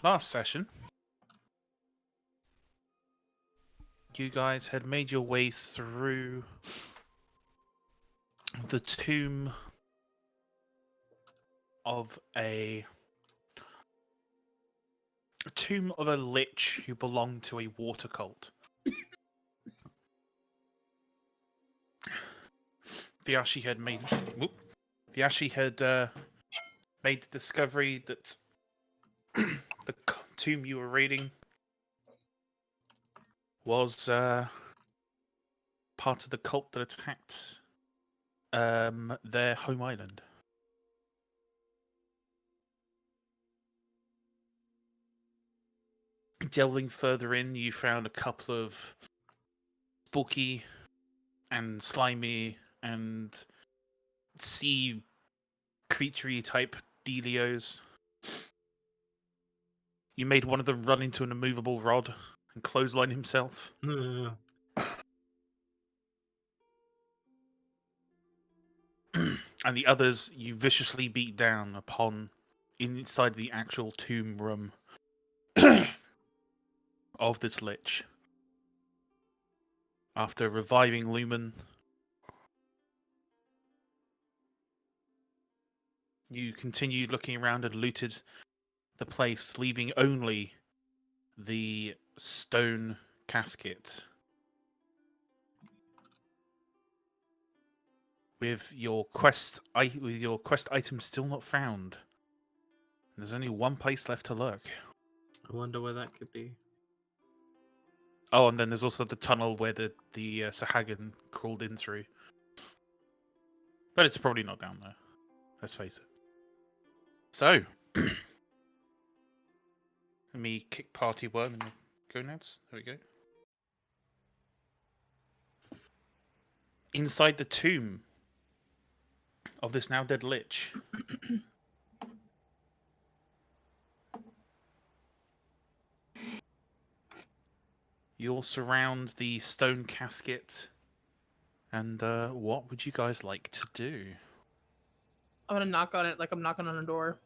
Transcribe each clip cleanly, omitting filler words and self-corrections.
last session, you guys had made your way through the tomb of a lich who belonged to a water cult. Vyashi had made made the discovery that the tomb you were raiding was part of the cult that attacked their home island. Delving further in, you found a couple of spooky and slimy and sea creaturey type dealios. You made one of them run into an immovable rod and clothesline himself. Yeah. And the others you viciously beat down upon inside the actual tomb room of this lich. After reviving Lumen, you continued looking around and looted the place, leaving only the stone casket with your quest item still not found. There's only one place left to look. I wonder where that could be. Oh, and then there's also the tunnel where the Sahagan crawled in through. But it's probably not down there. Let's face it. So, let me kick party one and go notes. There we go. Inside the tomb of this now dead lich, you'll surround the stone casket. And what would you guys like to do? I'm gonna knock on it like I'm knocking on a door.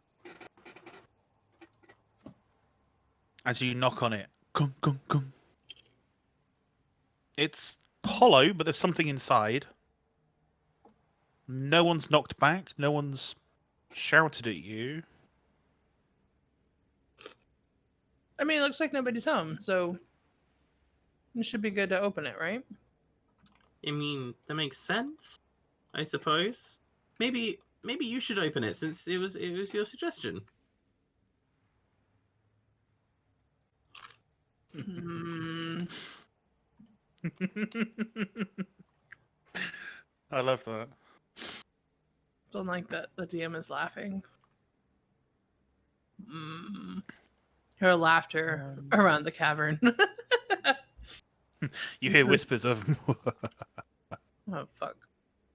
As you knock on it, gung, gung, gung. It's hollow, but there's something inside. No one's knocked back. No one's shouted at you. I mean, it looks like nobody's home, so it should be good to open it, right? I mean, that makes sense, I suppose. Maybe you should open it since it was your suggestion. Hmm. I love that. Don't like that the DM is laughing. Her laughter around the cavern. You hear whispers of. Oh fuck!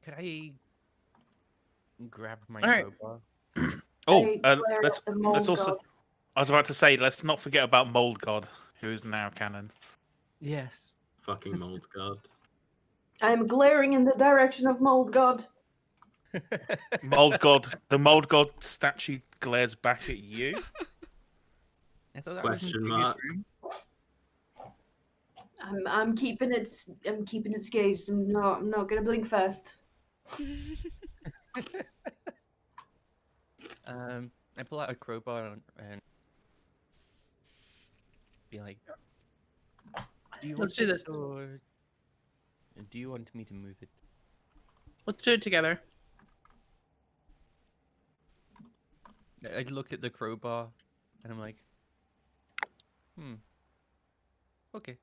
Could I grab my All right. crowbar? Oh, Hey, Claire, let's the mold also. god. I was about to say, let's not forget about Mold God, who is now canon. Yes. Fucking mold god. I am glaring in the direction of mold god. Mold God, the Mold God statue glares back at you. I thought that was in the Question previous mark. room. I'm keeping its gaze. I'm not gonna blink first. I pull out a crowbar and be like, "Do you Let's want do it, this. or do you want me to move it?" Let's do it together. I look at the crowbar, and I'm like, okay.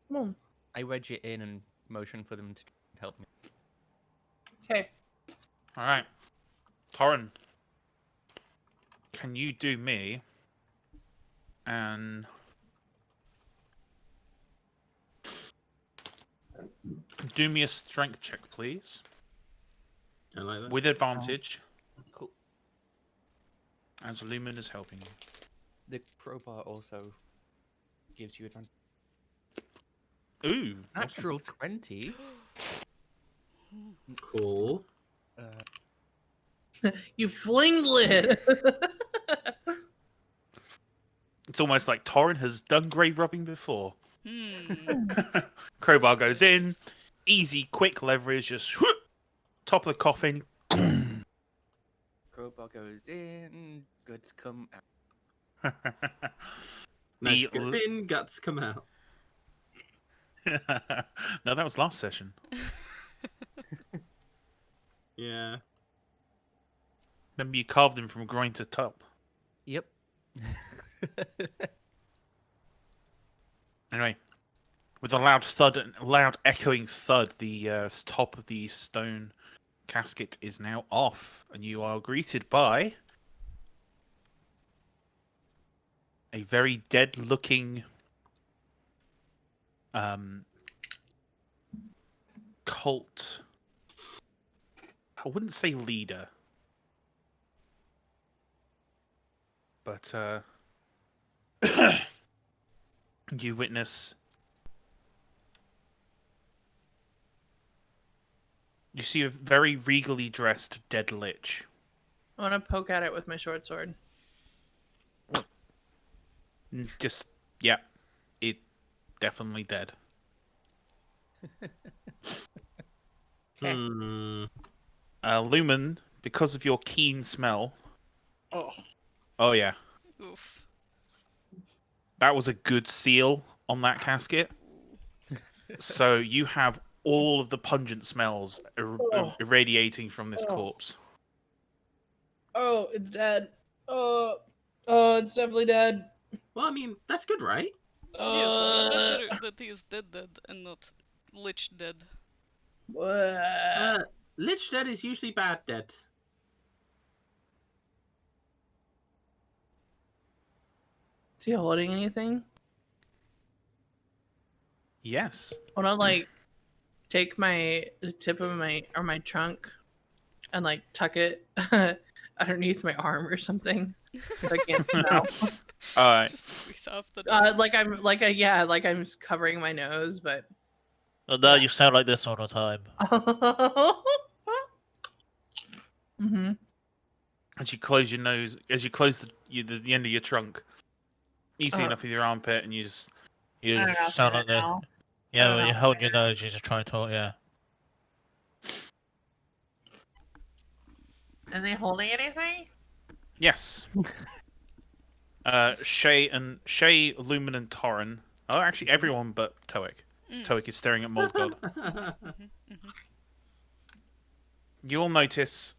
Come on. I wedge it in and motion for them to help me. Okay. All right, Torrin, can you do me and do me a strength check, please, I like that. with advantage, Cool. as Lumen is helping you. The crowbar also gives you advantage. Ooh, awesome. Natural 20. Cool. You fling lid. It's almost like Torrin has done grave robbing before. Hmm. Crowbar goes in, Suspicious. easy, quick leverage, just whoop, top of the coffin. Crowbar goes in, goods come out. Nice The guts in, guts come out. No, that was last session. Yeah. Remember you carved him from groin to top. Yep. Anyway, with a loud thud, loud echoing thud, the top of the stone casket is now off, and you are greeted by a very dead-looking cult. I wouldn't say leader, but you witness. You see a very regally dressed dead lich. I want to poke at it with my short sword. Just, yeah, it definitely dead. Okay. Hmm. Lumen, because of your keen smell. Oh. Oh yeah, Oof. that was a good seal on that casket. So you have all of the pungent smells Oh. irradiating from this Oh. corpse. Oh, it's dead. Oh, it's definitely dead. Well, I mean, that's good, right? Yes, better that he is dead and not lich dead. What? Lich dead is usually bad dead. Is he holding anything? Yes. I want to like take the tip of my trunk and like tuck it underneath my arm or something. So I can't smell. All right. Just squeeze off the nose. like I'm covering my nose, but. No, you sound like this all the time. Mm-hmm. As you close your nose, as you close the end of your trunk, easy enough with your armpit, and you just You I don't know, sound like this. now. Yeah, don't when you know. hold your nose, you just try and talk, yeah. Are they holding anything? yes. Shay, Lumen, and Torrin. Oh, actually, everyone but Toic. Mm. Toic is staring at Mold God. You all notice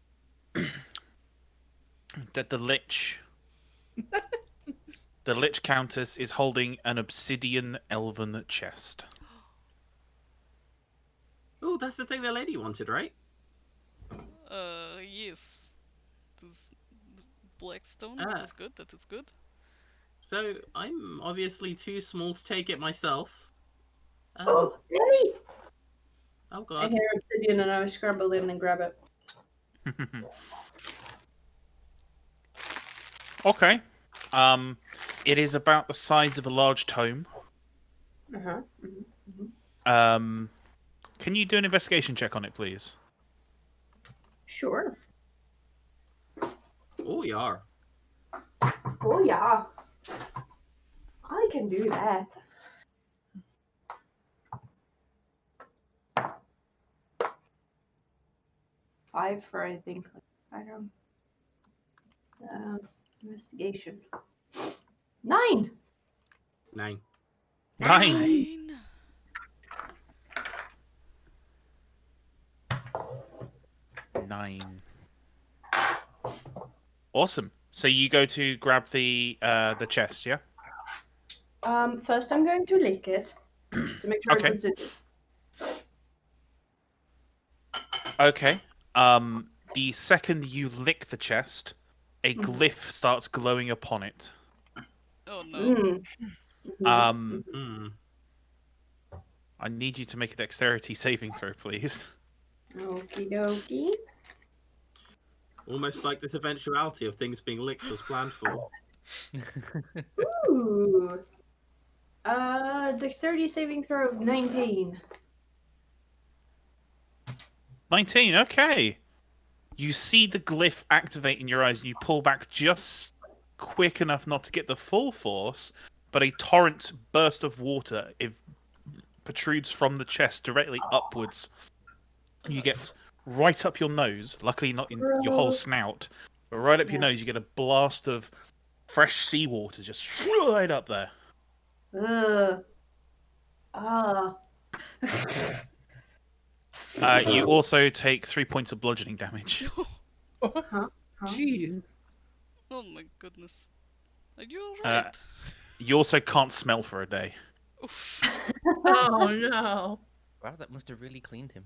that the Lich Countess is holding an obsidian elven chest. Oh, that's the thing the lady wanted, right? Yes. This Blackstone, Ah. that is good, that is good. So I'm obviously too small to take it myself. Oh, Ellie! Oh I god. hear obsidian and I scramble in and grab it. Okay. It is about the size of a large tome. Uh-huh. Can you do an investigation check on it, please? Sure. Oh, you are. Oh yeah. I can do that. Five for I think investigation. 9. 9. 9. 9. Awesome. So you go to grab the chest, yeah? First I'm going to lick it to make sure Okay. it puts it. Okay. The second you lick the chest, a glyph starts glowing upon it. Oh no. Hmm. I need you to make a dexterity saving throw, please. Okie dokie. Almost like this eventuality of things being licked was planned for. Ooh. Dexterity saving throw 19. 19, okay. You see the glyph activate in your eyes, and you pull back just quick enough not to get the full force, but a torrent burst of water protrudes from the chest directly upwards. You get right up your nose, luckily not in your whole snout, but right up your nose, you get a blast of fresh seawater just right up there. Ugh. Ah. You also take 3 points of bludgeoning damage. Huh? Jeez. Oh my goodness. Are you Uh, alright? You also can't smell for a day. Oof. Oh no. Wow, that must have really cleaned him.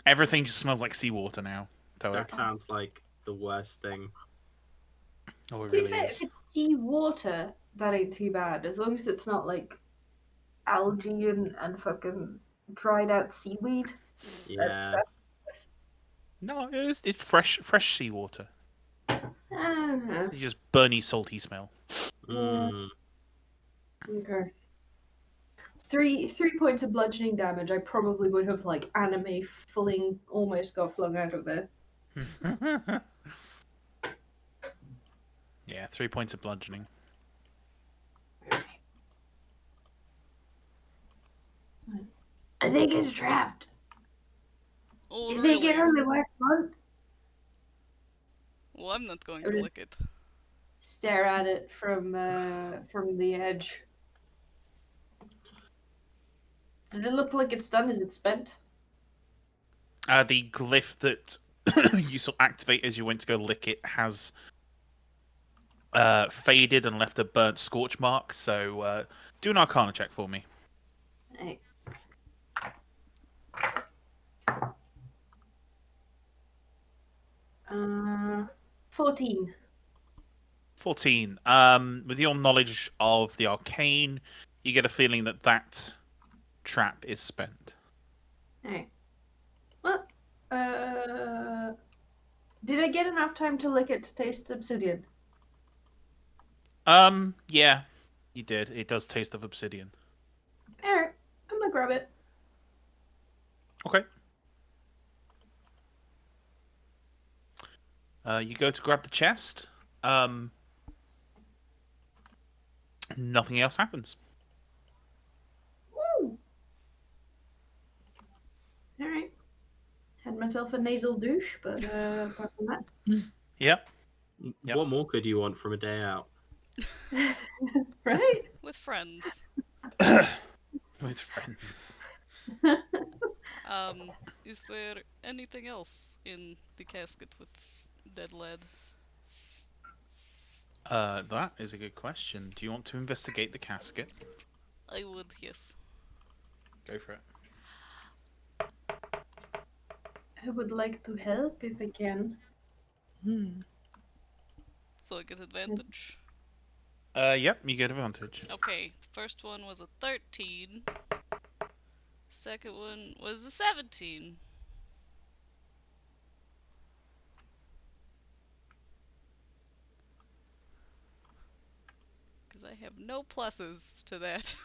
Everything just smells like seawater now. That Toek. sounds like the worst thing. Oh, it To be really fair, is. if it's sea water, that ain't too bad. As long as it's not like algae and fucking dried out seaweed. Yeah. No, it's fresh seawater. Uh, It's just burny, salty smell. Mm. okay. Three points of bludgeoning damage. I probably would have like anime almost got flung out of there. Yeah, 3 points of bludgeoning. I think it's trapped. Oh, Do you think it really? only works once? Well, I'm not going Or to does- lick it. Stare at it from the edge. Does it look like it's done? Is it spent? The glyph that you saw activate as you went to go lick it has faded and left a burnt scorch mark. So do an Arcana check for me. Hey. 14. 14. With your knowledge of the arcane, you get a feeling that that trap is spent. Hey. Well, did I get enough time to lick it to taste obsidian? Yeah, you did. It does taste of obsidian. Alright, I'm gonna grab it. Okay. You go to grab the chest. Nothing else happens. Woo! Alright. Had myself a nasal douche, but apart from Yep. Yep. What more could you want from a day out? that. Right? With friends. With friends. Is there anything else in the casket with dead lad? That is a good question. Do you want to investigate the casket? I would, yes. Go for it. I would like to help if I can. So I get advantage. Yep, you get advantage. Okay, first one was a 13. Second one was a 17. Because I have no pluses to that.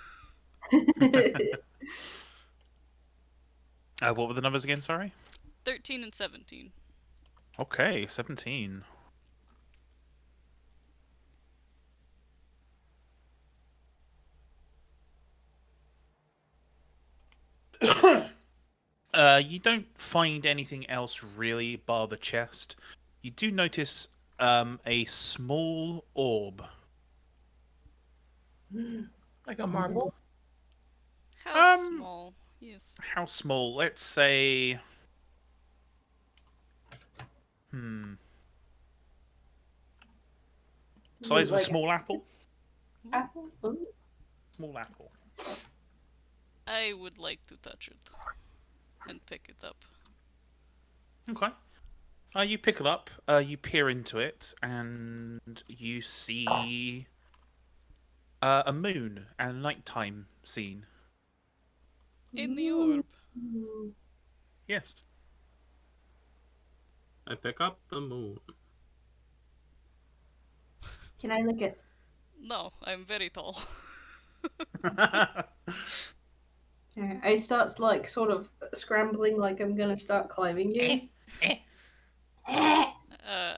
What were the numbers again, sorry? 13 and 17. Okay, 17. You don't find anything else really bar the chest. You do notice a small orb. Like a marble. How Um, small? Yes. How small? Let's say... Size of a Like small apple? apple? Ooh. Small apple. I would like to touch it. And pick it up. Okay. You pick it up, you peer into it, and you see a moon and a nighttime scene. In the orb. Ooh. Yes. I pick up the moon. Can I lick it? No, I'm very tall. Yeah, I start like sort of scrambling, like I'm gonna start climbing you. Eh,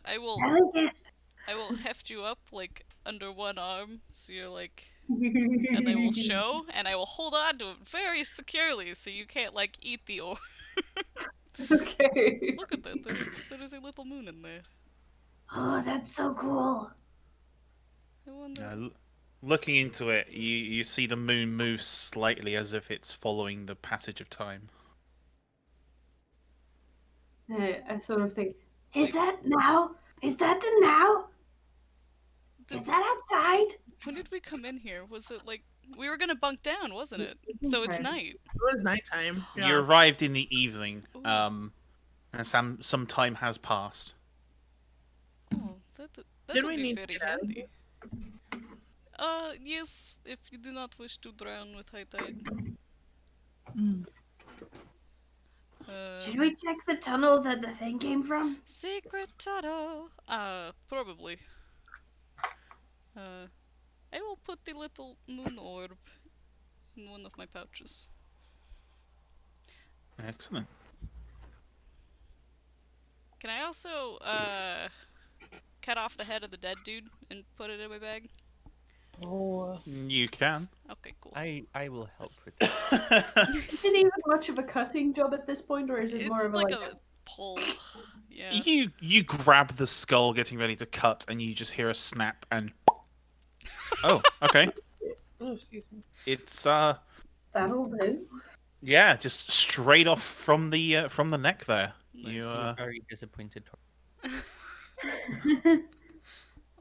I will I like I will heft you up like under one arm, so you're like, it. and they will show, and I will hold on to it very securely, so you can't like eat the orb. Okay. Look at that. There is a little moon in there. Oh, that's so cool. I wonder. Looking into it, you see the moon move slightly as if it's following the passage of time. I sort of think, is Wait. that now? Is that the now? Did, Is that outside? when did we come in here? Was it like we were gonna bunk down, wasn't it? So it's Okay. night. It was nighttime. You Yeah. arrived in the evening, Ooh. and some time has passed. Oh, that Did would we be need to very get out of handy. Yes, if you do not wish to drown with high tide. Mm. Should we check the tunnel that the thing came from? Secret tunnel. Probably. I will put the little moon orb in one of my pouches. Excellent. Can I also cut off the head of the dead dude and put it in my bag? Oh. You can. Okay, cool. I will help with that. Is it even much of a cutting job at this point, or is it It's more of a like like? a pull. Yeah. You grab the skull, getting ready to cut, and you just hear a snap and. Oh, okay. Oh, excuse me. It's That'll do. yeah, just straight off from the neck there. You I'm very disappointed.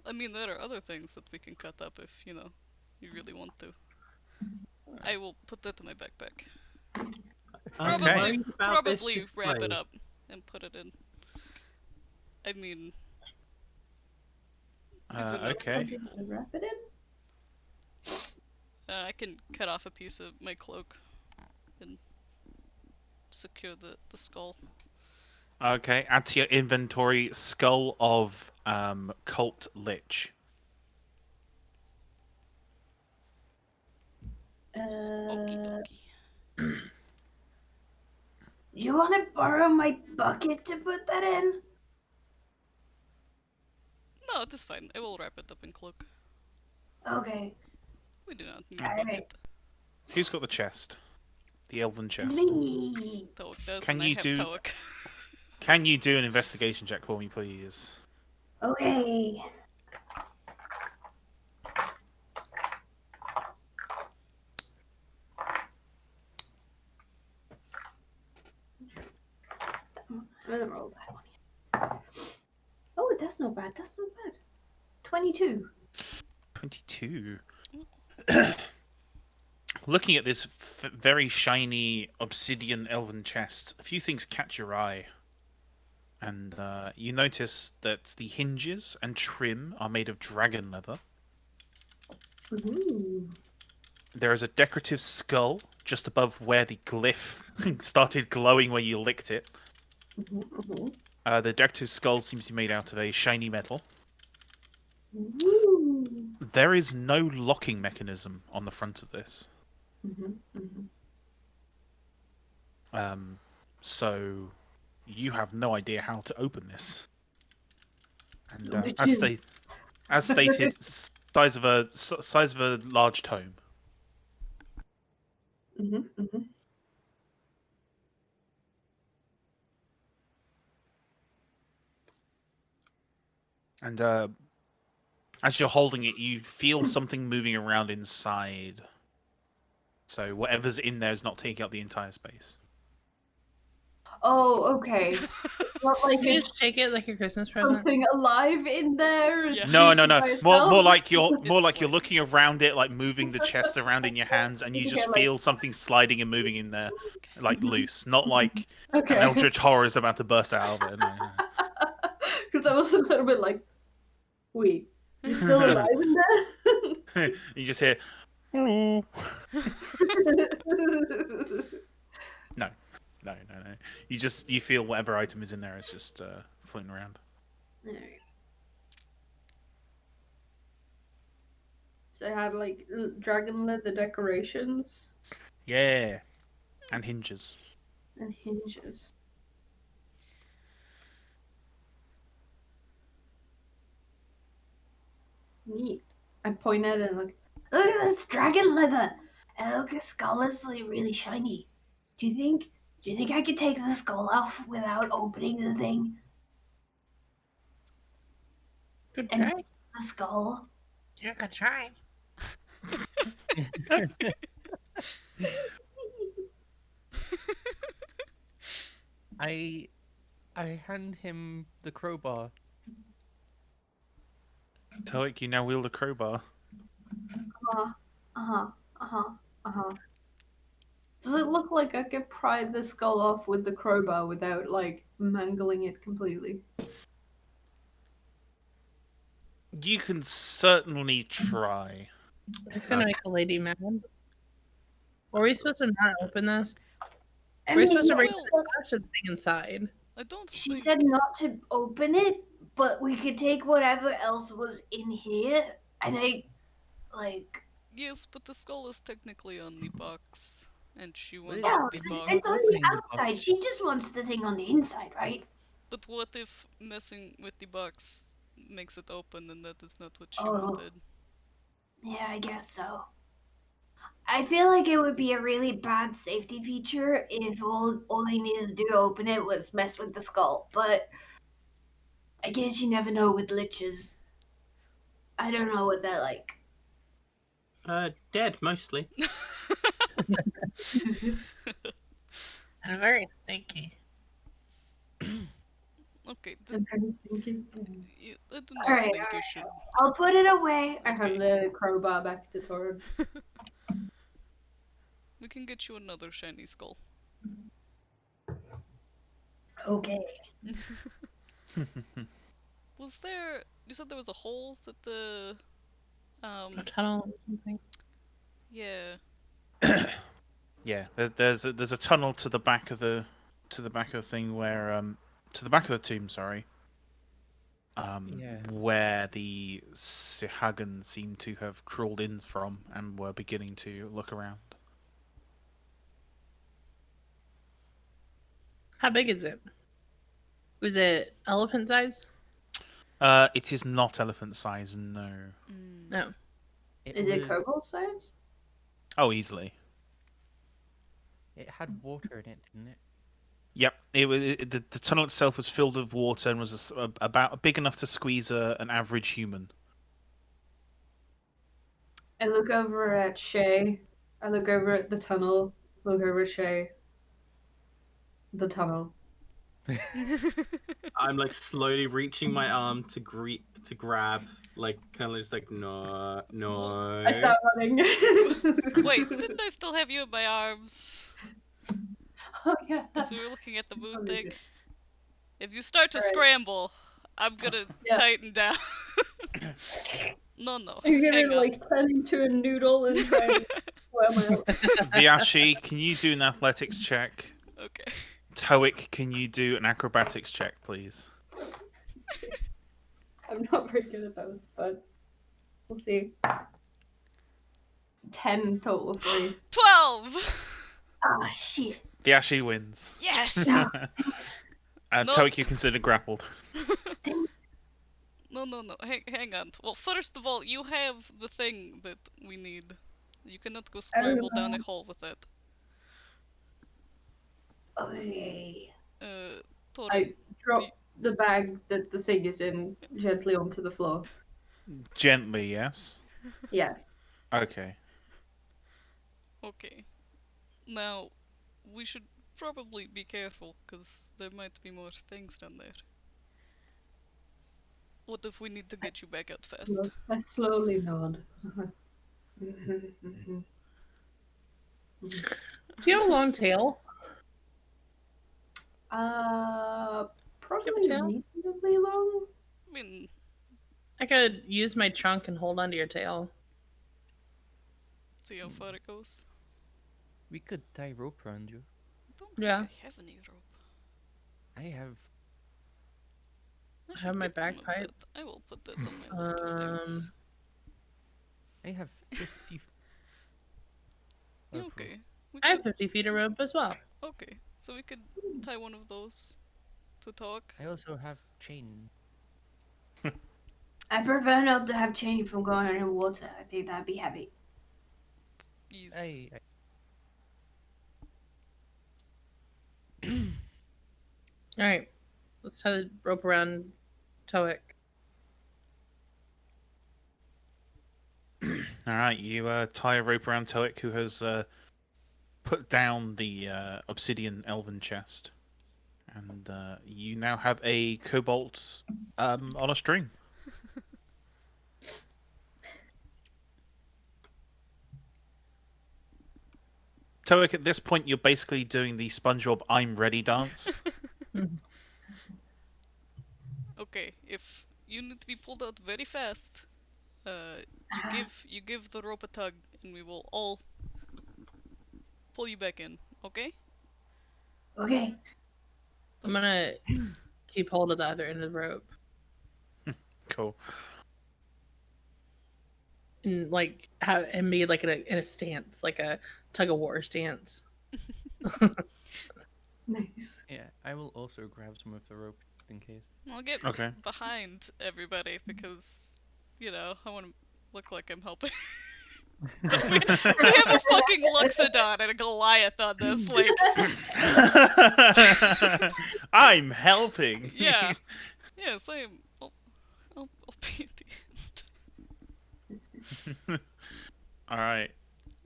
I mean, there are other things that we can cut up if, you really want to. I will put that in my backpack. Okay. Worried about this Probably wrap it display. up and put it in. I mean, is it enough for okay. people? Wrap it in. I can cut off a piece of my cloak and secure the skull. Okay, add to your inventory skull of cult lich. Okie dokie. Do you want to borrow my bucket to put that in? No, it is fine. I will wrap it up in cloak. Okay. We do not need a Alright. bucket. Who's got the chest? The elven chest. Me. Toak does, Can and I you have do- Toak. Can you do an investigation check for me, please? Okay. I'm gonna roll that one. Oh, that's not bad. That's not bad. 22. 22. Looking at this very shiny obsidian elven chest, a few things catch your eye. And you notice that the hinges and trim are made of dragon leather. Ooh. There is a decorative skull just above where the glyph started glowing when you licked it. The decorative skull seems to be made out of a shiny metal. Ooh. There is no locking mechanism on the front of this. So you have no idea how to open this. And Which as is- stated, size of a large tome. And as you're holding it, you feel something moving around inside. So whatever's in there is not taking up the entire space. Oh, okay. Not like You it's just shake it like a Christmas present. something alive in there. Yeah. No. by More itself. like you're It's you're like- looking around it, like moving the chest around in your hands, and you Yeah, just like- feel something sliding and moving in there, like loose, not like Okay. an eldritch horror is about to burst out of it. No. Because I was a little bit like, wait, you're still alive in there? You just hear, "Hello." No. You feel whatever item is in there is just floating around. Alright. So I had like dragon leather decorations. Yeah. And hinges. And hinges. Neat. I point at it and look at this dragon leather. And look, the skull is like really shiny. Do you think I could take the skull off without opening the thing Good and try. keep the skull? You can try. I hand him the crowbar. Toik, you now wield a crowbar. Uh-huh. Uh-huh. Uh-huh. Does it look like I could pry the skull off with the crowbar without, like, mangling it completely? You can certainly try. It's gonna make a lady mad. Were we supposed to not open this? I Were we mean, supposed to bring well- the rest of the thing inside? I don't she think... said not to open it, but we could take whatever else was in here, and Yes, but the skull is technically on the box. And she What is wants yeah, the it? box. it's on Opening the the outside. box. She just wants the thing on the inside, right? But what if messing with the box makes it open and that is not what she Oh. wanted? Yeah, I guess so. I feel like it would be a really bad safety feature if all they needed to do to open it was mess with the skull, but I guess you never know with liches. I don't know what they're like. Dead mostly. And very stinky. Okay, I'm kind of thinking. I do not Alright, think you should. I'll put it away. I hand Okay. the crowbar back to Torb. We can get you another shiny skull. Okay. Was there... You said there was a hole that the... A tunnel or something. Yeah. Yeah, there's a tunnel to the back of the thing where to the back of the tomb, sorry. Yeah. Where the Sahagan seem to have crawled in from and were beginning to look around. How big is it? Was it elephant size? It is not elephant size, no. Mm. No. Is it kobold size? Oh, easily. It had water in it, didn't it? Yep, the tunnel itself was filled with water and was about big enough to squeeze an average human. I look over at Shay. I look over at the tunnel. Look over at Shay. The tunnel. I'm like slowly reaching my arm to grab, like kind of just like no. I start running. Wait, didn't I still have you in my arms? Oh yeah. Because we were looking at the moon Oh, thing. okay. If you start to Alright. scramble, I'm gonna Yeah. tighten down. No, You're hang gonna on. like turn into a noodle and try and swim out. Vyashi, can you do an athletics check? Okay. Toik, can you do an acrobatics check, please? I'm not very good at those, but we'll see. 10 total for you. 12! Ah, shit. Vyashi wins. Yes! No. No. Toik, you consider grappled. No. Hang on. Well, first of all, you have the thing that we need. You cannot go scramble down a hole with that. Okay. Tori, I drop the bag that the thing is in gently onto the floor. Gently, yes? Yes. Okay. okay. Now, we should probably be careful, because there might be more things down there. What if we need to get you back out fast? I slowly nod. Do you have a long tail? Probably tail? reasonably long. I mean, I could use my trunk and hold onto your tail. see how far it goes. We could tie rope around you. I don't Yeah. think I have any rope. I have. I I should have my get some of bagpipe. that. I will put that on my list of things. I have 50. You of okay? rope. We I have could... 50 feet of rope as well. Okay, so we could tie one of those to talk. I also have chain. I prefer not to have chain from going under water. I think that'd be heavy. Yes. I All right, let's tie the rope around Toic. All right, you tie a rope around Toic, who has put down the obsidian elven chest, and you now have a cobalt on a string. Toic, at this point, you're basically doing the SpongeBob "I'm ready" dance. Okay, if you need to be pulled out very fast, you give the rope a tug, and we will all pull you back in. Okay? Okay. I'm gonna keep hold of the other end of the rope Cool. and like have and be like in a stance, like a tug of war stance. Nice. yeah, I will also grab some of the rope just in case. I'll get Okay. behind everybody because, you know, I want to look like I'm helping. But we have a fucking Luxodon and a Goliath on this, like... I'm helping. Yeah. Yes, I am. I'll be at the end. All right.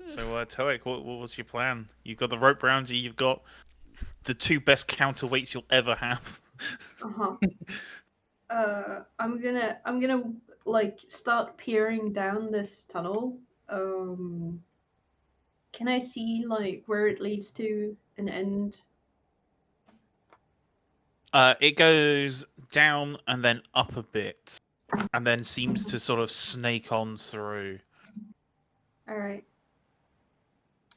So, Toic, what was your plan? You've got the rope around you. You've got the two best counterweights you'll ever have. I'm gonna like start peering down this tunnel. Can I see like where it leads to an end? It goes down and then up a bit, and then seems to sort of snake on through. All right.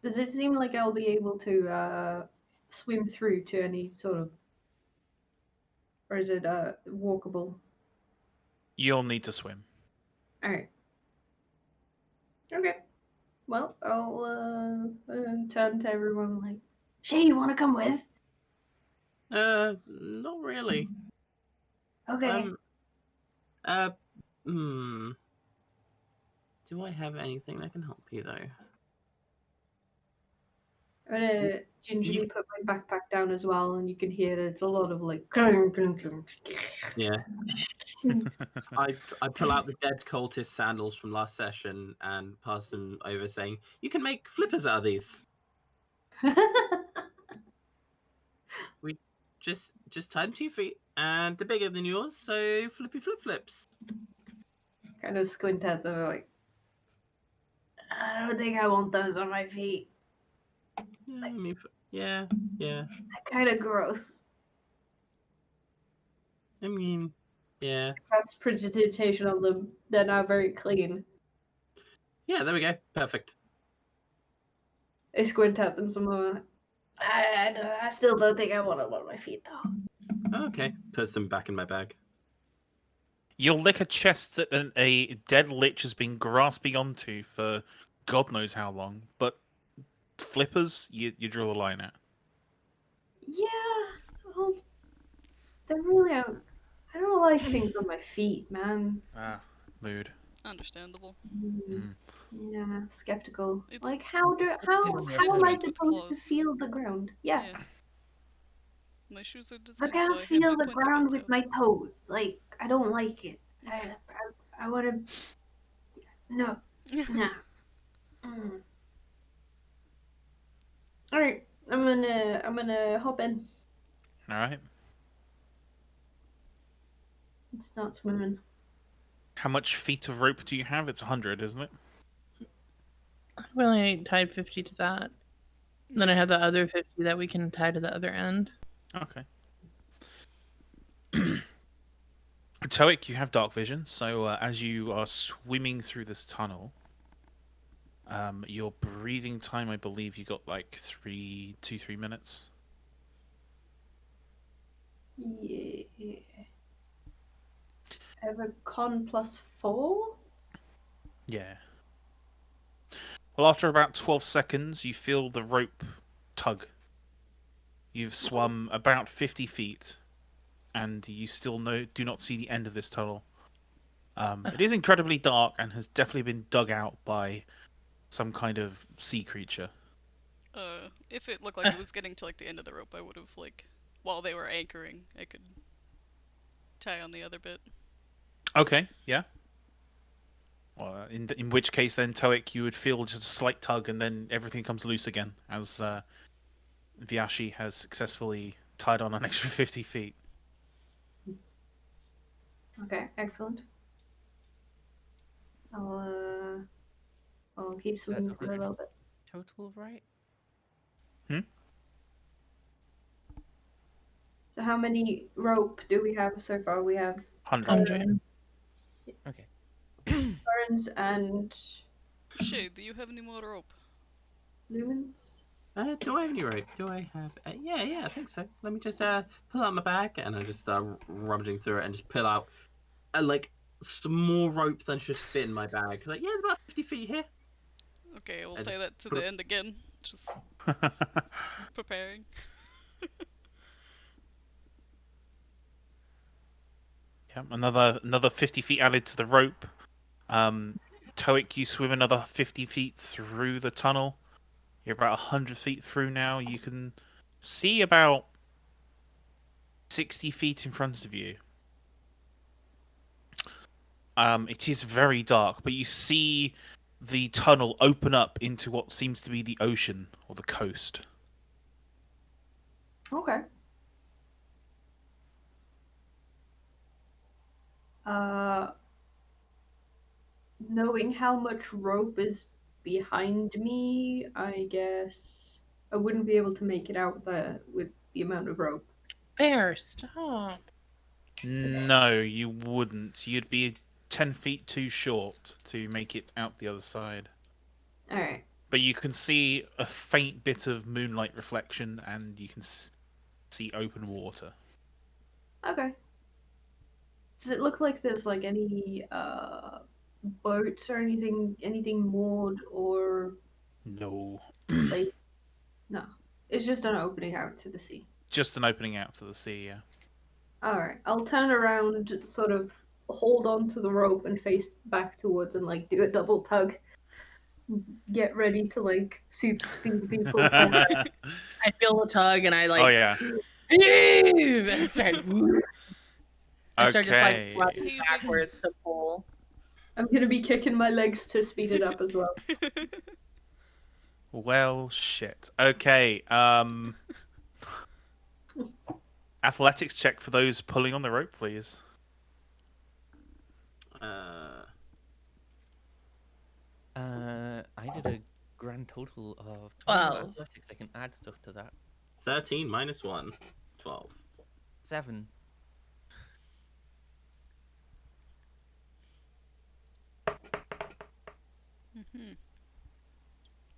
Does it seem like I'll be able to swim through to any sort of, or is it walkable? You'll need to swim. All right. Okay. Well, I'll turn to everyone like, Shay, you want to come with? Not really. Okay. Do I have anything that can help you though? I'm gonna gingerly put my backpack down as well, and you can hear that it's a lot of like clunk, clunk, clunk. Yeah. I pull out the dead cultist sandals from last session and pass them over, saying, "You can make flippers out of these. Just tie them to your feet, and they're bigger than yours, so flippy flip flips." Kind of squint at them like, I don't think I want those on my feet. Yeah, I mean, yeah. They're kind of gross. I mean, yeah. That's precipitation on them. They're now very clean. Yeah, there we go. Perfect. I squint at them some more. I still don't think I want them on my feet though. Okay, put them back in my bag. You'll lick a chest that a dead lich has been grasping onto for God knows how long, but flippers, you draw a line at. Yeah, well, they're really out. I don't like things on my feet, man. Mood. Understandable. Yeah, skeptical. It's- Like, how in am your I feet with supposed to claws. feel the ground? Yeah. My shoes are I designed can't so I have feel my the pointy ground bits with out. my toes. Like, I don't like it. I want to. No. Nah. All right. I'm gonna hop in All right. and start swimming. How much feet of rope do you have? It's 100, isn't it? I've only tied 50 to that. And then I have the other 50 that we can tie to the other end. Okay. Toic, you have dark vision, so as you are swimming through this tunnel, your breathing time, I believe you got like 3 minutes. Yeah. I have a con +4. Yeah. Well, after about 12 seconds, you feel the rope tug. You've swum about 50 feet, and you still do not see the end of this tunnel. It is incredibly dark and has definitely been dug out by some kind of sea creature. If it looked like it was getting to like the end of the rope, I would have like, while they were anchoring, I could tie on the other bit. Okay, yeah. Well, in which case, then Toic, you would feel just a slight tug, and then everything comes loose again as Vyashi has successfully tied on an extra 50 feet. Okay, excellent. I'll keep So that's swimming for a 100 little bit. total, right? So how many rope do we have so far? We have 100. Okay. Burns and Shade, do you have any more rope? Lumens. Do I have any rope? Do I have? Yeah, I think so. Let me just pull out my bag, and I just start rummaging through it and just pull out like some more rope than should fit in my bag. Like, yeah, it's about 50 feet here. Okay, we'll I play just that to put the it- end again. Just preparing. Yeah, another 50 feet added to the rope. Toic, you swim another 50 feet through the tunnel. You're about 100 feet through now. You can see about 60 feet in front of you. It is very dark, but you see the tunnel open up into what seems to be the ocean or the coast. Okay. Knowing how much rope is behind me, I guess I wouldn't be able to make it out with the amount of rope. Bear, stop. No, you wouldn't. You'd be 10 feet too short to make it out the other side. All right. But you can see a faint bit of moonlight reflection, and you can see open water. Okay. Does it look like there's like any boats or anything moored or No. like no? It's just an opening out to the sea. Just an opening out to the sea, yeah. All right. I'll turn around, sort of hold on to the rope and face back towards and like do a double tug. Get ready to like super speed people. I feel the tug and I like Oh, yeah. heave and start I start just like Okay. running backwards to pull. I'm gonna be kicking my legs to speed it up as well. Well, shit. Okay, athletics check for those pulling on the rope, please. I did a grand total of 12 12. athletics. I can add stuff to that. 13 minus 1, 12. 7. Mhm.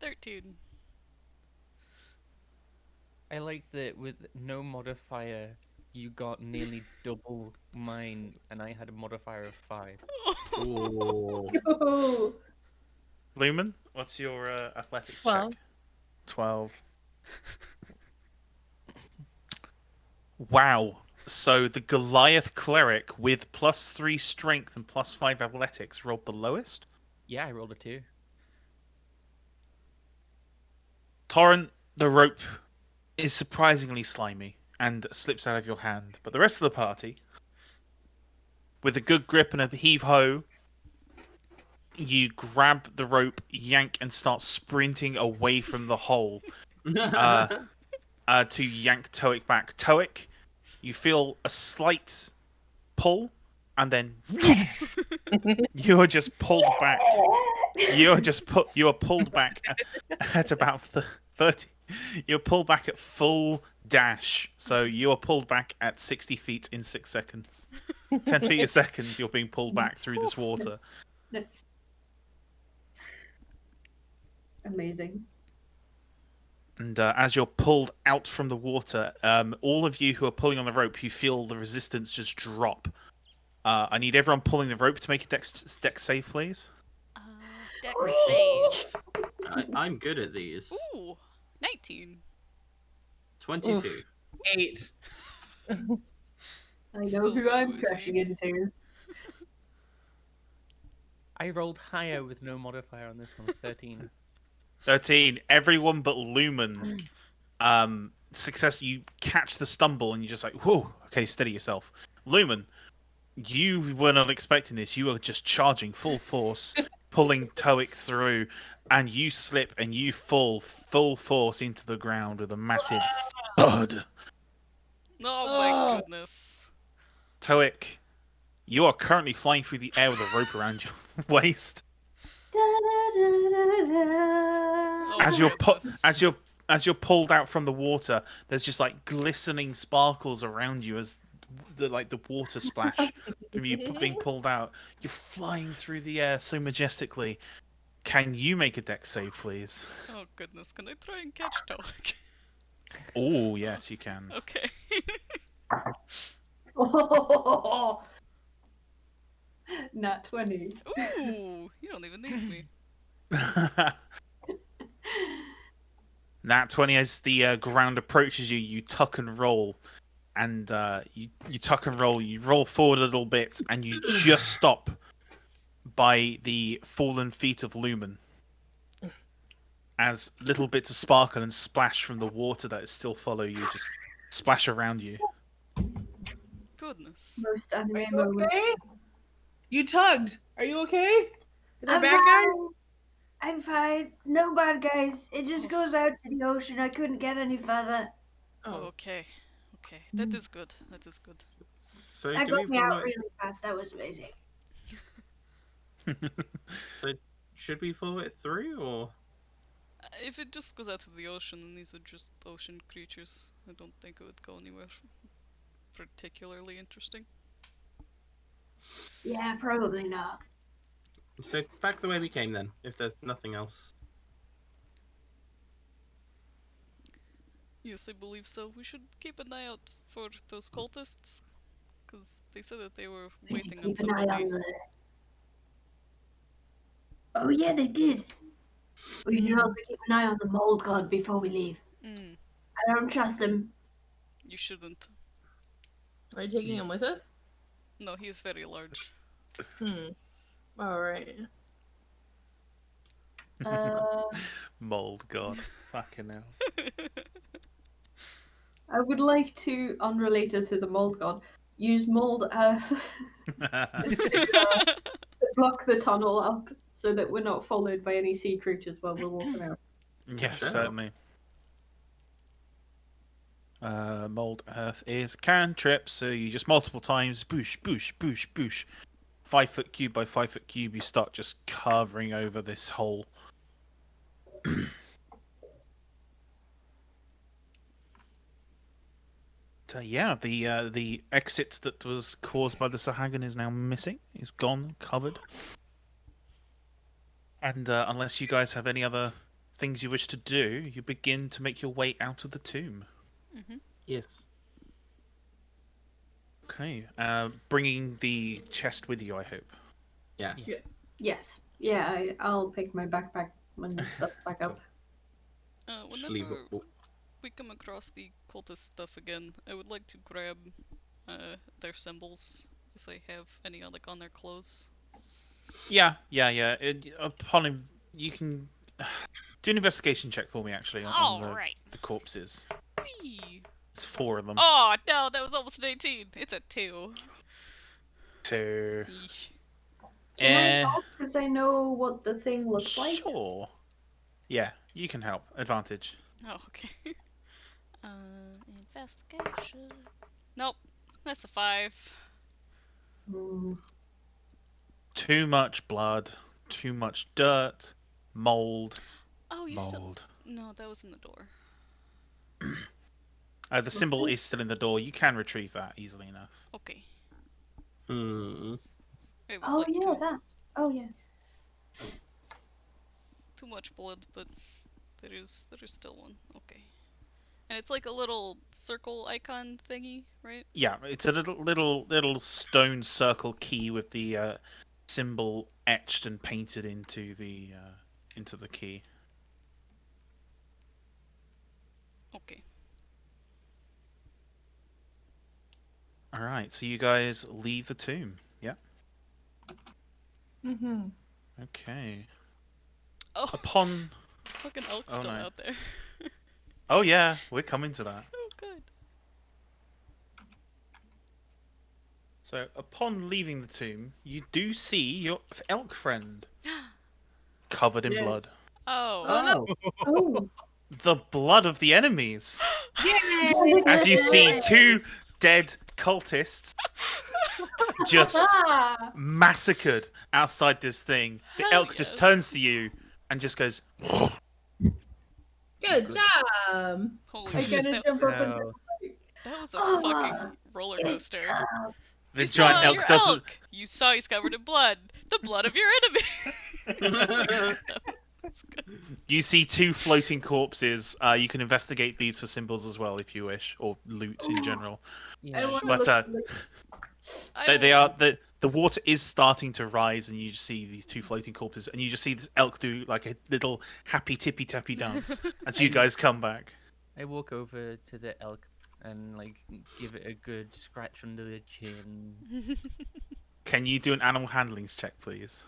13. I like that with no modifier, you got nearly double mine, and I had a modifier of 5. Ooh. Oh, Lumen, what's your athletics 12. check? 12. Wow. So the Goliath cleric with +3 strength and +5 athletics rolled the lowest? Yeah, I rolled a 2. Torrent, the rope is surprisingly slimy and slips out of your hand, but the rest of the party, with a good grip and a heave-ho, you grab the rope, yank, and start sprinting away from the hole to yank Toic back. Toic, you feel a slight pull, and then you are just pulled back. You are pulled back at about 30. You're pulled back at full dash, so you are pulled back at 60 feet in 6 seconds. 10 feet a second, you're being pulled back through this water. nice. Amazing. And as you're pulled out from the water, all of you who are pulling on the rope, you feel the resistance just drop. I need everyone pulling the rope to make a dex save, please. Dex save. I'm good at these. Ooh, 19. 22. Oof. 8. I know So who I'm low, is crashing he? into. I rolled higher with no modifier on this one, 13. 13. Everyone but Lumen. Success. You catch the stumble and you're just like, whoa. Okay, steady yourself. Lumen, you were not expecting this. You were just charging full force, pulling Toic through, and you slip and you fall full force into the ground with a massive thud. Oh my Oh. goodness. Toic, you are currently flying through the air with a rope around your waist. Oh As you're goodness. as you're pulled out from the water, there's just like glistening sparkles around you as the water splash from you being pulled out. You're flying through the air so majestically. Can you make a dex save, please? Oh goodness, can I try and catch Tog? Oh, yes, you can. Okay. Oh, nat 20. Ooh, you don't even need me. Nat 20 as the ground approaches you, you tuck and roll. And you tuck and roll, you roll forward a little bit, and you just stop by the fallen feet of Lumen. As little bits of sparkle and splash from the water that still follow you just splash around you. Goodness. Most Are anime you moment. okay? You tugged. Are you okay? Are there I'm bad guys? fine. I'm fine. No bad guys. It just goes out to the ocean. I couldn't get any further. Oh. Okay. Okay. That is good. That is good. So That do we got me out follow? really fast. That was amazing. So should we follow it through, or If it just goes out to the ocean and these are just ocean creatures, I don't think it would go anywhere particularly interesting. Yeah, probably not. so back the way we came then? If there's nothing else. Yes, I believe so. We should keep an eye out for those cultists, because they said that they were waiting on Keep an eye somebody. on the. Oh yeah, they did. We should also keep an eye on the mold god before we leave. Mm, I don't trust him. you shouldn't. Are you taking him with us? No, he is very large. Alright. Mold god. Fucking hell. I would like to, unrelated to the mold god, use mold earth to block the tunnel up so that we're not followed by any sea creatures while we're walking out. Yes, Sure. certainly. Mold Earth is cantrip, so you just multiple times, boosh, boosh, boosh, boosh. 5 foot cube by 5 foot cube, you start just covering over this hole. So yeah, the exit that was caused by the Sahagan is now missing. It's gone, covered. And unless you guys have any other things you wish to do, you begin to make your way out of the tomb. Mm-hmm. Yes. Okay, bringing the chest with you, I hope. Yes. Yeah. Yes. Yeah, I'll pick my backpack and stuff back up. Actually, Whenever we come across the cultist stuff again, I would like to grab their symbols if they have any on their clothes. Yeah. Upon him, you can do an investigation check for me, actually, on Alright. the corpses. Whee! It's 4 of them. Oh no, that was almost an 18. It's a 2. 2. Eesh. Can I Eh, help? Because I know what the thing looks like. Sure. Yeah, you can help. Advantage. Oh, okay. Investigation. Nope, that's a 5. Hmm. Too much blood, too much dirt, mold, Oh, you still. mold. No, that was in the door. The symbol is still in the door. You can retrieve that easily enough. Okay. Hmm. I would Oh like yeah, to. that. Oh yeah. Too much blood, but there is still one. Okay. And it's like a little circle icon thingy, right? Yeah, it's a little stone circle key with the symbol etched and painted into the key. Okay. All right, so you guys leave the tomb. Yeah. Mm-hmm. Okay. Oh, Upon. fucking elk's Oh still no. out there. Oh yeah, we're coming to that. Oh, good. So upon leaving the tomb, you do see your elk friend covered in Yay. blood. Oh. Oh, no. Oh. The blood of the enemies. Yay! As you see two dead cultists just Ah. massacred outside this thing. The Hell elk just yes. turns to you and just goes. Good Good. job. Holy I shit, gotta that, jump up and No. that was a Ah, fucking roller good coaster. job. The You giant saw elk your doesn't. elk. You saw he's covered in blood. The blood of your enemy. That's good. You see two floating corpses. You can investigate these for symbols as well if you wish, or loot in Ooh. general. I Yeah. want to But, look at I They will- are the water is starting to rise, and you just see these two floating corpses, and you just see this elk do like a little happy tippy tappy dance as you guys come back. I walk over to the elk and like give it a good scratch under the chin. Can you do an animal handlings check, please?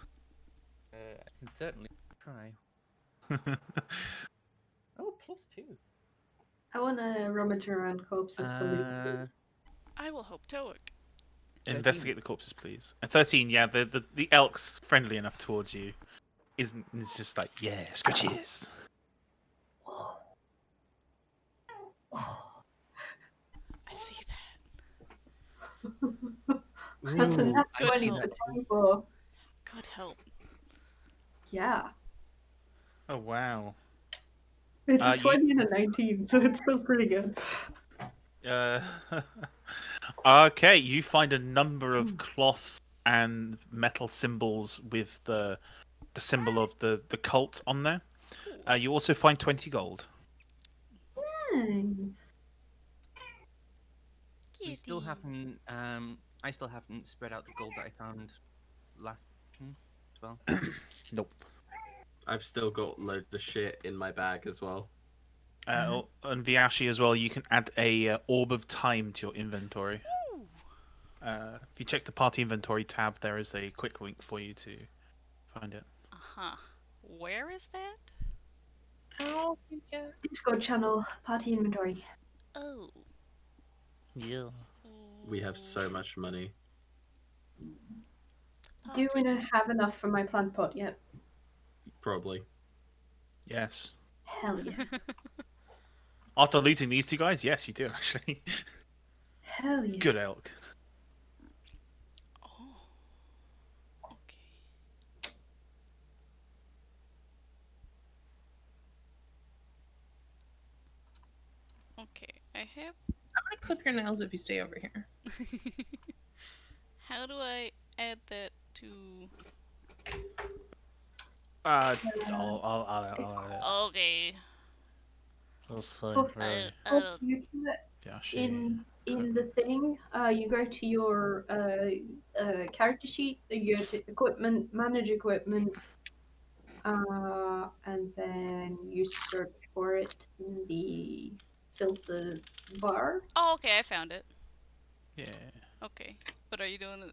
I can certainly try. Oh, +2. I want to rummage around corpses for loot. Uh, I will hope Toic. 13. Investigate the corpses, please. 13, yeah, the elk's friendly enough towards you. Isn't it's just like, yeah, scratches. Oh. Oh. I see that. That's a Ooh, nat Good 20 help. for 24. Good help. Yeah. Oh wow. It's Uh, a 20 and a 19, so it's still pretty good. Uh, okay, you find a number of cloth and metal symbols with the symbol of the cult on there. You also find 20 gold. Nice. we still Kitty. haven't. I still haven't spread out the gold that I found last session as well. Nope. I've still got loads of shit in my bag as well. On Viashi as well, you can add a orb of time to your inventory. Ooh. If you check the party inventory tab, there is a quick link for you to find it. Uh-huh. Where is that? Oh, yeah. Discord channel, party inventory. Oh. Yeah. We have so much money. Do we Party. not have enough for my plant pot yet? Probably. Yes. Hell yeah. After looting these two guys, yes, you do actually. Hell yeah. Good elk. Oh. Okay. Okay, I have. I'm gonna clip your nails if you stay over here. How do I add that to? Okay. That's fine, Oh, right. I Oh, don't. you can Viashi. in the thing, you go to your character sheet, you go to equipment, manage equipment, and then you search for it in the filter bar. Oh, okay, I found it. Yeah. Okay, but are you doing it?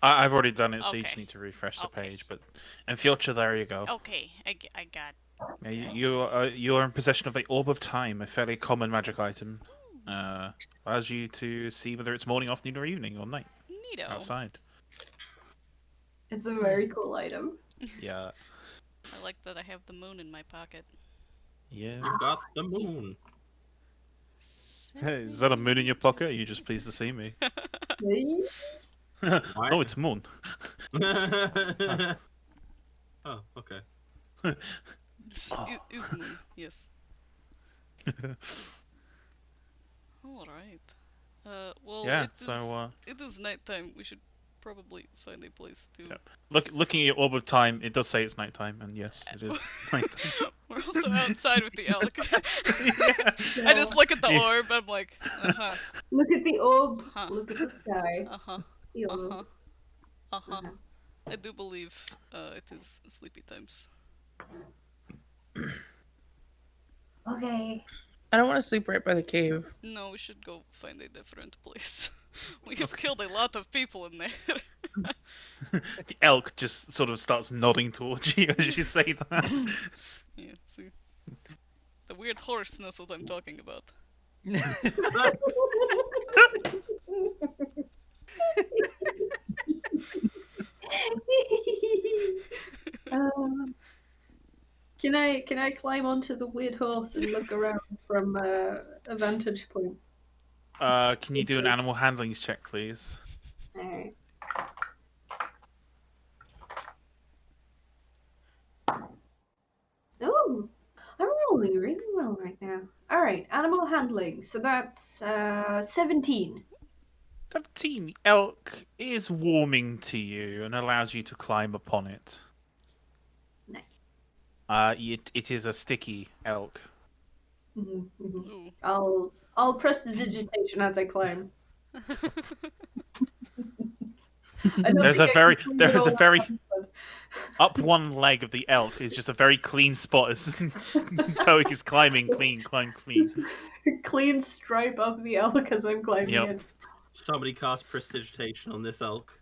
I've already done it, so you just Okay. need to refresh the Okay. page. But in future, there you go. Okay, I got. Yeah, you are in possession of a orb of time, a fairly common magic item. Allows you to see whether it's morning, afternoon, or evening, or night Neato. outside. It's a very cool item. Yeah. I like that I have the moon in my pocket. Yeah. You've got the moon. Hey, is that a moon in your pocket? Or are you just pleased to see me? See? No, it's moon. Oh, okay. Is moon, yes. Alright. Well, Yeah. So, it is nighttime. We should probably find a place to. Yep. looking at your orb of time, it does say it's nighttime, and yes, it is nighttime. We're also outside with the elk. Yeah. I just look at the Yeah. orb. I'm like, uh-huh, Look at the orb. Huh. Look at the sky. uh-huh, The orb. uh-huh, uh-huh. Uh-huh. I do believe it is sleepy times. Okay. I don't want to sleep right by the cave. No, we should go find a different place. We have killed a lot of people in there. The elk just sort of starts nodding towards you as you say that. Yeah, see. The weird horse knows what I'm talking about. Can I climb onto the weird horse and look around from a vantage point? Can you do an animal handlings check, please? Alright. Ooh, I'm rolling really well right now. Alright, animal handling. So that's 17. 17. The elk is warming to you and allows you to climb upon it. Nice. It is a sticky elk. Mhm. Ooh. I'll press the digitation as I climb. I don't There's think a I very, can climb there it is a all very at once, up one leg of the elk is just a very clean spot as Toic is climbing clean, climb clean. but clean stripe of the elk as I'm climbing Yep. in. Somebody cast prestidigitation on this elk.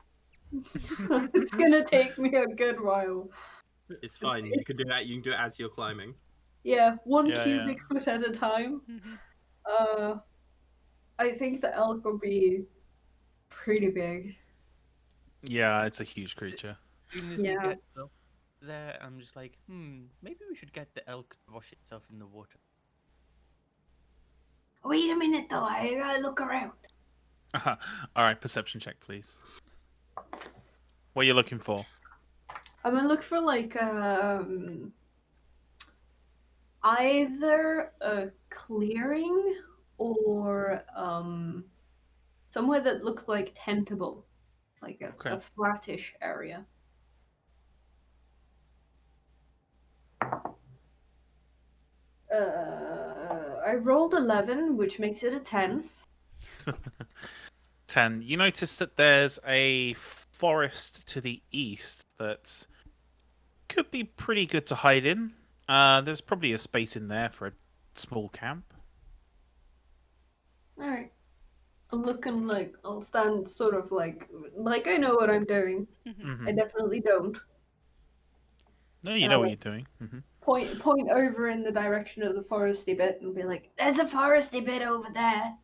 It's gonna take me a good while. It's fine. You can do that. You can do it as you're climbing. Yeah, one Yeah, cubic foot at a time. Mhm. I think the elk will be pretty big. Yeah, it's a huge creature. As soon as he Yeah. gets up there, I'm just like, maybe we should get the elk to wash itself in the water. Wait a minute though, I gotta look around. All right, perception check, please. What are you looking for? I'm gonna look for like either a clearing or somewhere that looks like tentable, like a Okay. flattish area. I rolled 11, which makes it a 10. 10. You notice that there's a forest to the east that could be pretty good to hide in. There's probably a space in there for a small camp. All right. I'm looking like I'll stand sort of like I know what I'm doing. Mhm. I definitely don't. No, you And know I'll what you're doing. point over in the direction of the foresty bit and be like, There's a foresty bit over there.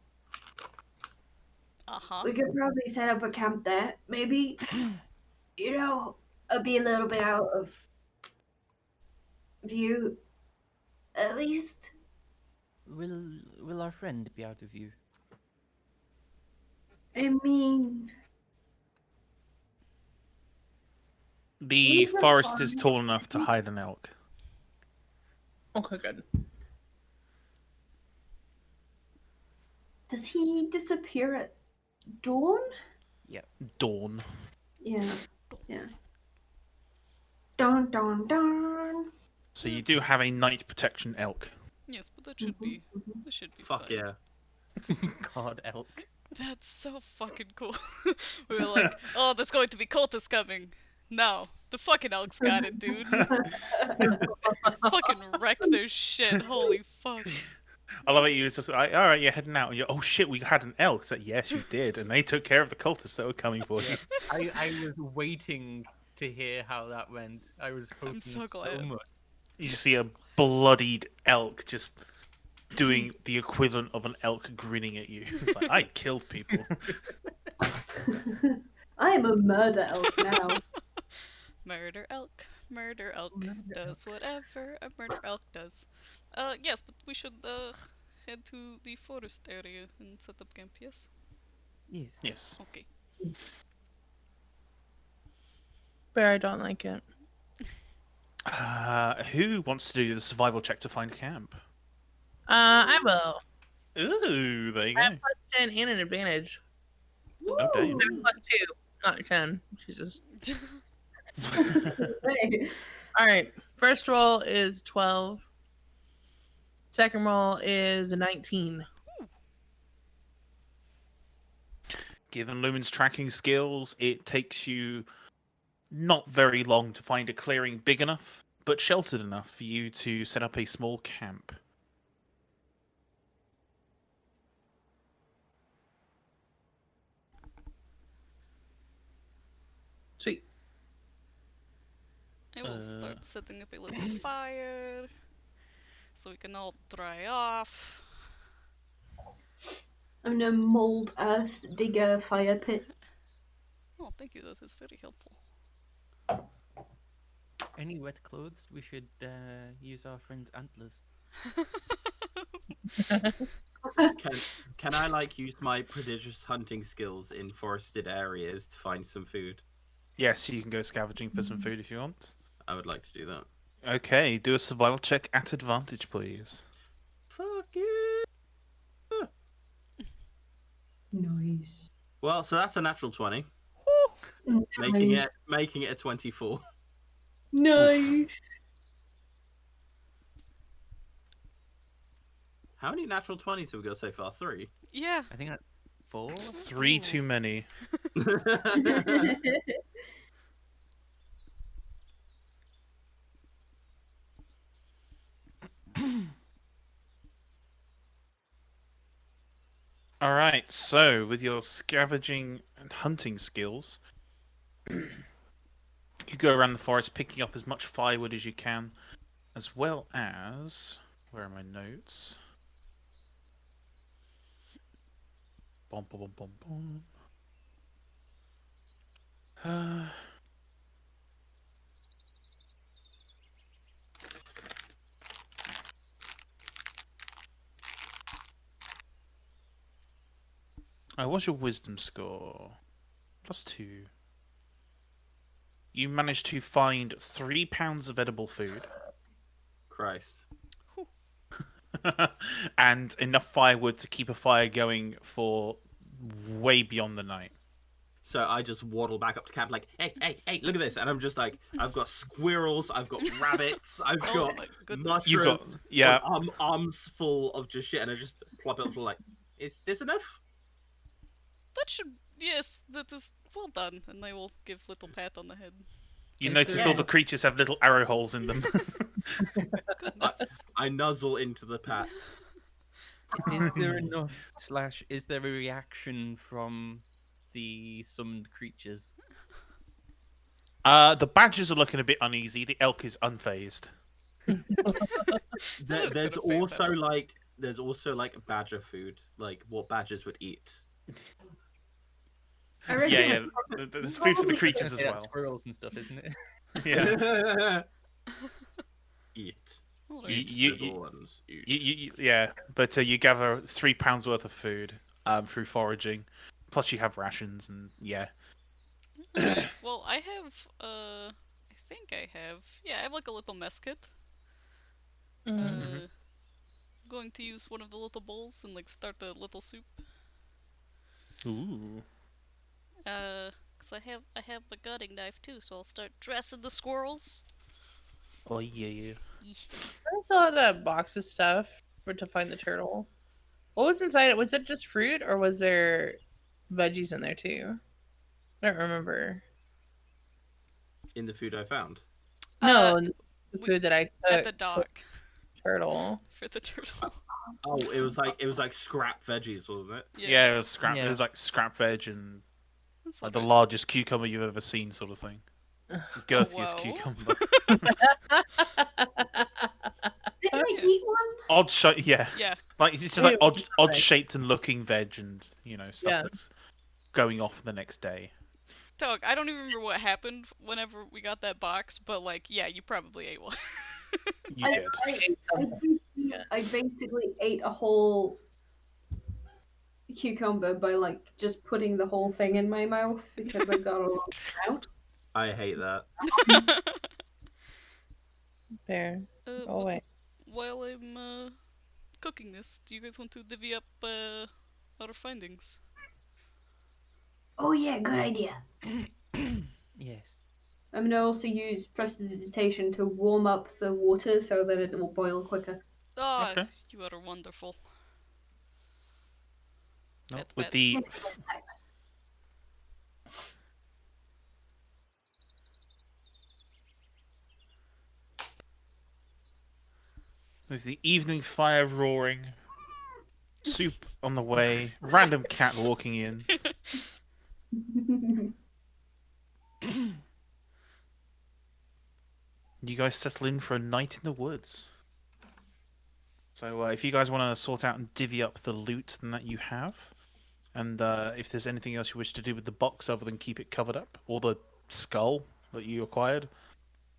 Uh-huh. We could probably set up a camp there. Maybe, be a little bit out of view, at least. Will our friend be out of view? I mean, The Leave the forest is forest. tall enough to hide an elk. Okay, good. does he disappear at dawn? Dawn. Yeah. Dun dun dun. So you do have a night protection elk. Yes, but that should be Fuck fine. yeah. God, elk. That's so fucking cool. We were like, oh, there's going to be cultists coming. No, the fucking elk's got it, dude. Fucking wrecked their shit. Holy fuck. I love it. You just like, all right, you're heading out. And you're, oh shit, we had an elk. It's like, yes, you did, and they took care of the cultists that were coming for you. I was waiting to hear how that went. I was hoping so so glad. much. You just see a bloodied elk just doing the equivalent of an elk grinning at you. It's like, I killed people. I am a murder elk now. Murder elk. Murder elk does whatever a murder elk does. Yes, but we should head to the forest area and set up camp, yes? Yes. Yes. Okay. But I don't like it. Who wants to do the survival check to find camp? I will. Ooh, there you I go. have +10 and an advantage. Oh, damn. I have +2, not 10. Jesus. Hey. All right. First roll is 12. Second roll is a 19. Given Lumen's tracking skills, it takes you not very long to find a clearing big enough, but sheltered enough for you to set up a small camp. I will start setting up a little fire so we can all dry off. I'm gonna mold earth, dig a fire pit. Oh, thank you. That is very helpful. Any wet clothes? We should use our friend's antlers. Can I like use my prodigious hunting skills in forested areas to find some food? Yes, you can go scavenging for some food if you want. I would like to do that. Okay, do a survival check at advantage, please. Fuck you. Nice. Well, so that's a natural 20, Nice. making it a 24. Nice. How many natural 20s have we got so far? 3. Yeah. I think that's 4. 3 too many. Alright, so with your scavenging and hunting skills, you go around the forest picking up as much firewood as you can, as well as... Where are my notes? Bom, bom, bom, bom, bom. What's your wisdom score? +2. You managed to find 3 pounds of edible food. Christ. And enough firewood to keep a fire going for way beyond the night. So I just waddle back up to camp like, hey, look at this. And I'm just like, I've got squirrels, I've got rabbits, I've Oh got my goodness. mushrooms. You got, yeah. Arms full of just shit, and I just plop it up for like, is this enough? That should. Yes, that is well done. And I will give little pat on the head. You Is notice there- all the creatures have little arrow holes in them. Goodness. I nuzzle into the pat. Is there enough / is there a reaction from the summoned creatures? The badgers are looking a bit uneasy. The elk is unfazed. There's gonna phase also that out. like badger food, like what badgers would eat. I reckon Yeah. There's food for the creatures as Yeah, well. squirrels and stuff, isn't it? Yeah. Eat. Alright. You- Little ones. Eat. Yeah, but you gather 3 pounds worth of food through foraging. Plus, you have rations, and yeah. Alright, well, I have, I think I have, yeah, I have like a little mess kit. Mhm. Going to use one of the little bowls and like start a little soup. Ooh. Cause I have a gutting knife too, so I'll start dressing the squirrels. Oh yeah. I saw that box of stuff to find the turtle. What was inside it? Was it just fruit or was there veggies in there too? I don't remember. In the food I found. No, the we- food that I took At the to dock turtle. for the turtle. Oh, it was like scrap veggies, wasn't it? Yeah, it was scrap. It Yeah. was like scrap veg and It's like like the largest cucumber you've ever seen, sort of thing. Girthiest Whoa. cucumber. Didn't I Yeah. eat one? Odd shape, yeah. yeah. Like it's just like Wait, odd veg. shaped and looking veg, and stuff Yeah. that's going off the next day. Tog, I don't even remember what happened whenever we got that box, but like, yeah, you probably ate one. You I- did. I basically ate a whole cucumber by like just putting the whole thing in my mouth because I got a lot out. I hate that. Fair. But Oh wait. while I'm cooking this, do you guys want to divvy up our findings? Oh yeah, good idea. Yes. I'm gonna also use prestidigitation to warm up the water so that it will boil quicker. Ah, Okay. you are wonderful. No, That's with bad. the with the evening fire roaring, soup on the way, random cat walking in. You guys settle in for a night in the woods. So if you guys want to sort out and divvy up the loot that you have, and if there's anything else you wish to do with the box other than keep it covered up, or the skull that you acquired.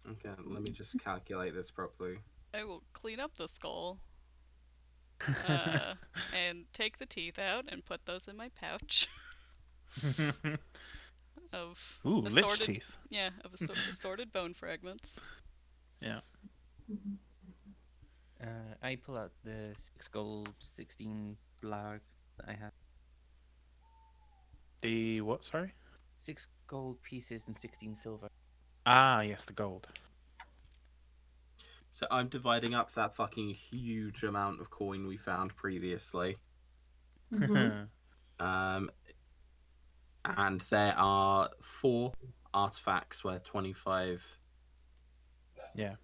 Okay, let me just calculate this properly. I will clean up the skull. And take the teeth out and put those in my pouch. Of Ooh, lich assorted, teeth. yeah, of assorted bone fragments. Yeah. I pull out the 6 gold, 16 blag that I have. The what? Sorry. 6 gold pieces and 16 silver. Ah, yes, the gold. So I'm dividing up that fucking huge amount of coin we found previously. Mhm. And there are 4 artifacts worth 25 Yeah.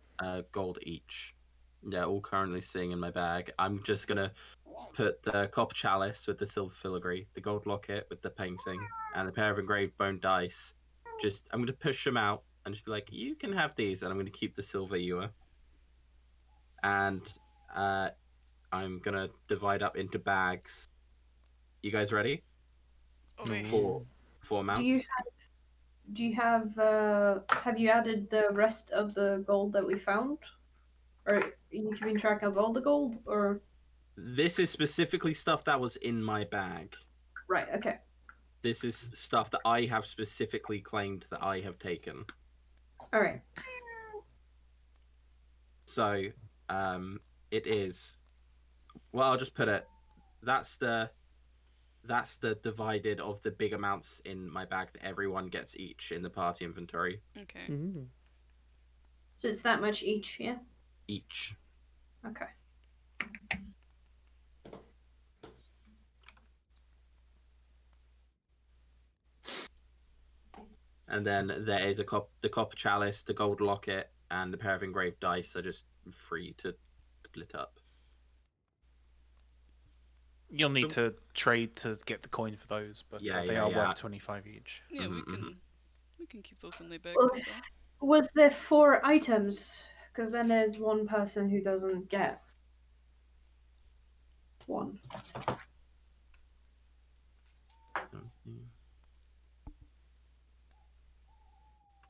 gold each. Yeah, all currently sitting in my bag. I'm just gonna put the copper chalice with the silver filigree, the gold locket with the painting, and the pair of engraved bone dice. I'm gonna push them out and just be like, you can have these, and I'm gonna keep the silver ewer. And I'm gonna divide up into bags. You guys ready? Okay. For 4 Do you amounts? have you added the rest of the gold that we found? Or are you keeping track of all the gold? Or This is specifically stuff that was in my bag. right? Okay. This is stuff that I have specifically claimed that I have taken. All right. So, it is. Well, I'll just put it. That's the divided of the big amounts in my bag that everyone gets each in the party inventory. Okay. So it's that much each, yeah. Each. Okay. And then there is the copper chalice, the gold locket, and the pair of engraved dice are just free to split up. You'll need to trade to get the coin for those, but they are worth 25 each. Yeah, we Mhm, can keep those in the bag Well, also. was there 4 items? Because then there's one person who doesn't get one.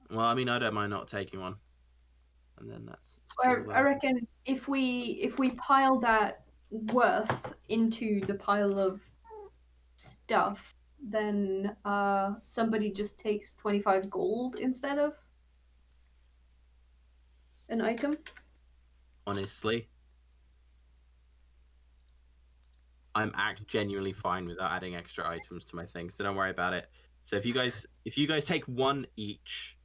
Well, I mean, I don't mind not taking one. And then that's. I reckon if we pile that worth into the pile of stuff, then somebody just takes 25 gold instead of an item. Honestly, I'm genuinely fine without adding extra items to my thing, so don't worry about it. So if you guys take one each,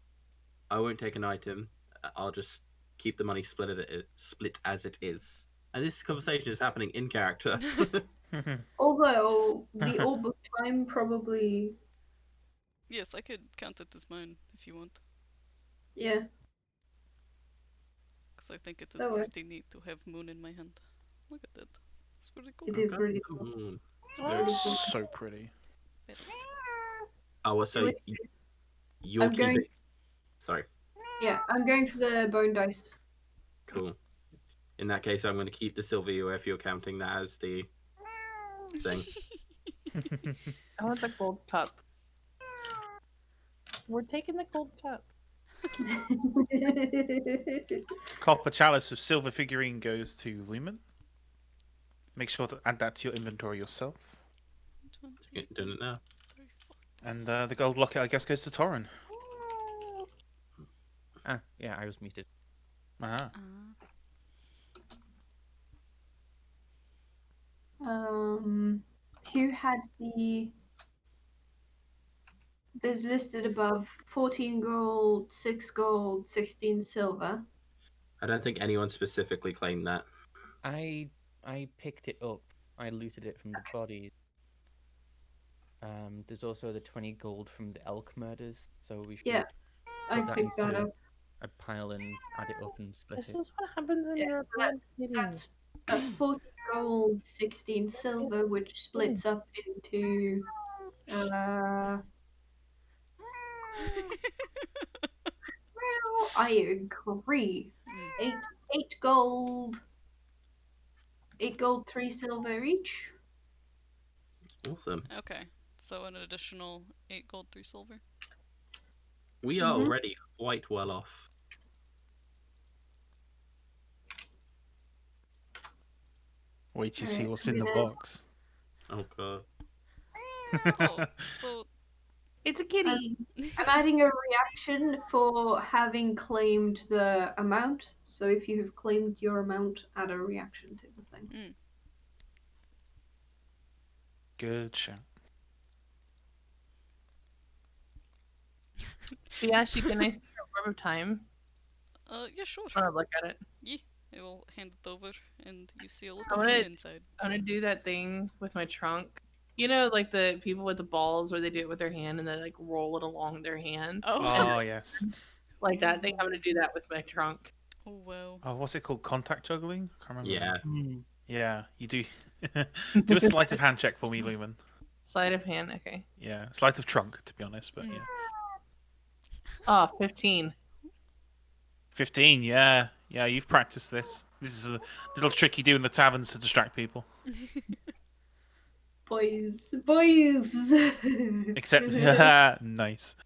I won't take an item. I'll just keep the money split as it is. And this conversation is happening in character. Although the orb of time probably, Yes, I could count it as mine if you want, yeah, because I think it is that works. pretty neat to have moon in my hand. Look at that. It's pretty cool. It is pretty cool. Mm. They're so pretty. Oh, well, so Wait, you're I'm going- keeping. Sorry. Yeah, I'm going for the bone dice. Cool. In that case, I'm going to keep the silver ewer if you're counting that as the thing. I want the gold cup. We're taking the gold cup. Copper chalice with silver figurine goes to Lumen. Make sure to add that to your inventory yourself. Doing it now. And the gold locket, I guess, goes to Torrin. Ah, yeah, I was muted. Uh-huh. Who had there's listed above 14 gold, 6 gold, 16 silver. I don't think anyone specifically claimed that. I picked it up. I looted it from the bodies. There's also the 20 gold from the elk murders, so we should Yeah, I put that picked that into up. a pile and add it up and split This it. is what happens in Yeah, European cities. That's 40 gold, 16 silver, which splits up into I agree. Mm. 8 gold. 8 gold, 3 silver each. Awesome. Okay, so an additional 8 gold, 3 silver. We are Mhm. already quite well off. Wait till you see Alright, what's I'm in the gonna- box. Oh god. Oh, so It's a kitty. I'm adding a reaction for having claimed the amount. So if you have claimed your amount, add a reaction to the thing. Good shout. Yeah, she can I see your orb of time? yeah, sure. I wanna look at it. Yeah, I will hand it over, and you see a I little wanna- moon inside. I want to do that thing with my trunk. You know, like the people with the balls where they do it with their hand and they like roll it along their hand. Oh, yes. Like that thing. I'm gonna do that with my trunk. Oh wow. Oh, what's it called? Contact juggling? I can't remember. Yeah. Yeah, you do. Do a sleight of hand check for me, Lumen. Sleight of hand, okay. Yeah, sleight of trunk, to be honest, but yeah. Oh, 15. 15, yeah. Yeah, you've practiced this. This is a little trick you do in the taverns to distract people. Boys. Except, nice.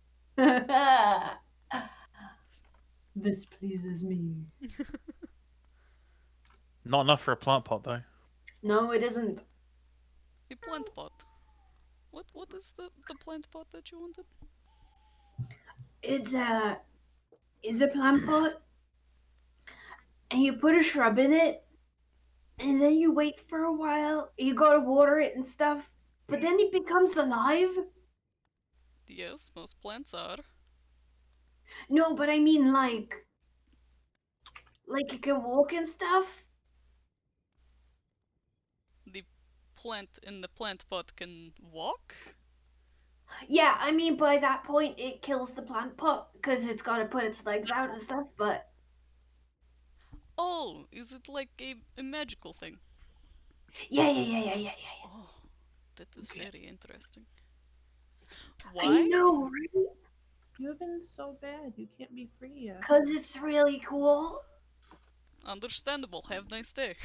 This pleases me. Not enough for a plant pot, though. No, it isn't. The plant pot. What is the plant pot that you wanted? It's a plant pot, and you put a shrub in it, and then you wait for a while. You gotta water it and stuff, but then it becomes alive. Yes, most plants are. No, but I mean like it can walk and stuff. The plant in the plant pot can walk? Yeah, I mean by that point it kills the plant pot because it's gotta put its legs out and stuff. But Oh, is it like a magical thing? yeah. Oh, that is very interesting. I Why? know, right? You have been so bad. You can't be free yet. Cause it's really cool. Understandable. Have a nice day.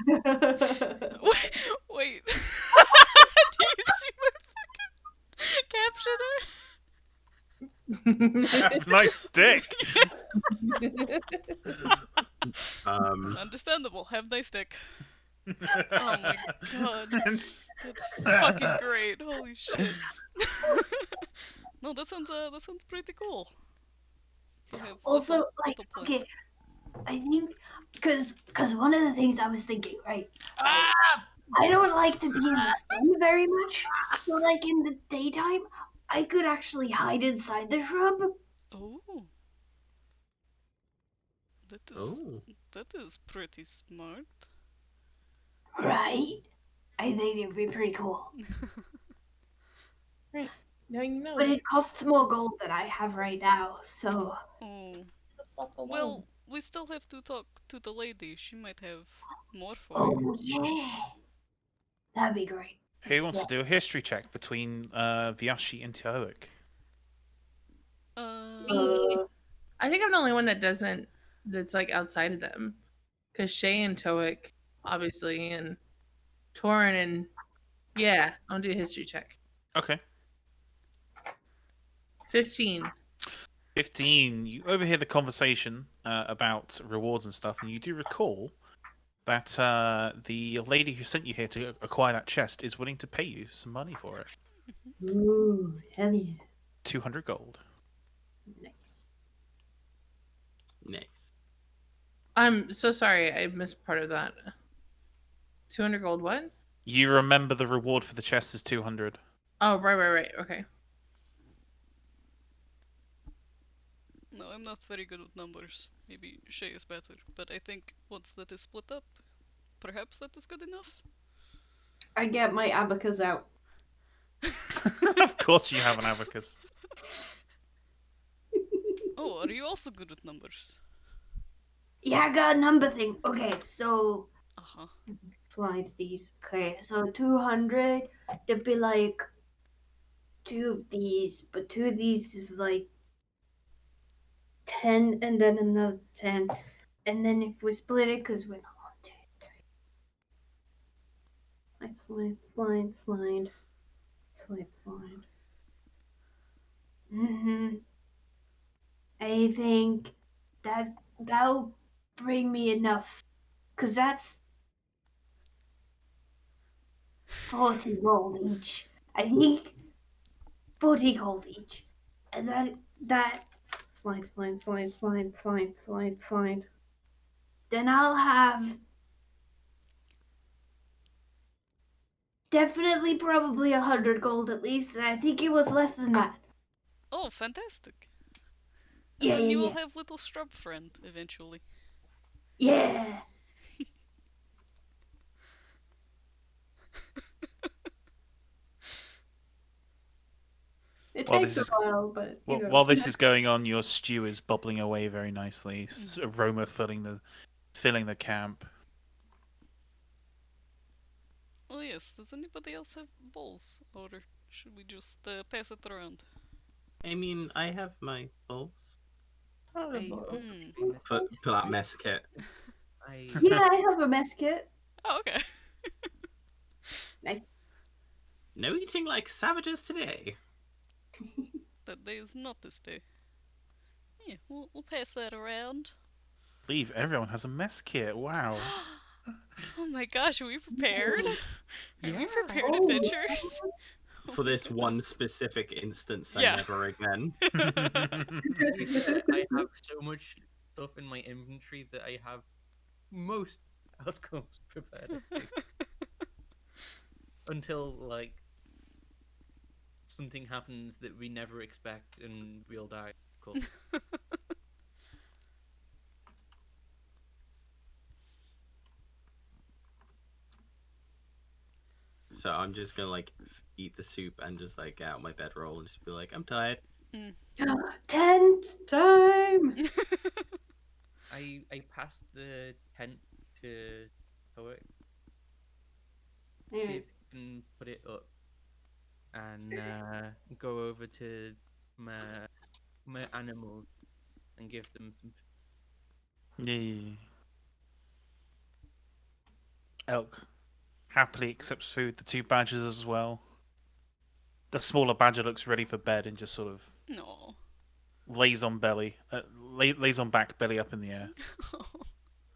Wait, Wait. Do you see my fucking captioner? Nice dick! Understandable. Have a nice dick. Oh my god. That's fucking great. Holy shit. No, that sounds pretty cool. To have also, little- like, little plant. okay, I think, cause one of the things I was thinking, right? I don't like to be in the sun very much, so like in the daytime, I could actually hide inside the shrub. Oh. That is pretty smart. Right? I think it'd be pretty cool. Now you know. But it costs more gold than I have right now, so. Oh. Fuck alone. Well, we still have to talk to the lady. She might have more for Oh, you. yeah. That'd be great. Who wants to do a history check between Vyashi and Teowick? Me. I think I'm the only one that doesn't. That's like outside of them, because Shay and Toic, obviously, and Torin and yeah, I'll do a history check. Okay. 15. 15. You overhear the conversation about rewards and stuff, and you do recall that the lady who sent you here to acquire that chest is willing to pay you some money for it. Ooh, hell yeah. 200 gold. Nice. Nice. I'm so sorry, I missed part of that. 200 gold. What? You remember the reward for the chest is 200. Oh, right. Okay. No, I'm not very good with numbers. Maybe Shay is better, but I think once that is split up, perhaps that is good enough. I get my abacus out. Of course you have an abacus. Oh, are you also good with numbers? Yeah, I got a number thing. Okay, so. Uh-huh. Slide these. Okay, so 200. It'd be like 2 of these, but 2 of these is like 10 and then another 10. And then if we split it, because we're 1, 2, 3. Slide. I think that'll bring me enough. Because that's 40 gold each. I think 40 gold each. And that slide. Then I'll have definitely probably 100 gold at least, and I think it was less than that. Oh, fantastic. And Yeah, then you will yeah. have little scrub friend eventually. Yeah. It Well, takes this a is- while, but you know. While this is going on, your stew is bubbling away very nicely. Aroma filling the camp. Oh yes, does anybody else have bowls? Or should we just pass it around? I mean, I have my pulse. Oh, the I balls. also Hmm. think I missed Pull out mess kit. I Yeah, I have a mess kit. Oh, okay. No eating like savages today. That day is not this day. Yeah, we'll pass that around. I believe everyone has a mess kit. Wow. Oh my gosh, are we prepared? Are we Yeah. prepared, Oh, adventurers? Oh For my this one goodness. specific instance, I Yeah. never again. To be fair, I have so much stuff in my inventory that I have most outcomes prepared. I think. Until like something happens that we never expect and we'll die. Of course. So I'm just gonna like eat the soup and just like get out my bedroll and just be like, I'm tired. Tent time. I passed the tent to Poet. See Anyway, if you can put it up and go over to my animals and give them some. Yeah. Elk happily accepts food. The 2 badgers as well. The smaller badger looks ready for bed and just sort of No. lays on lays on back, belly up in the air.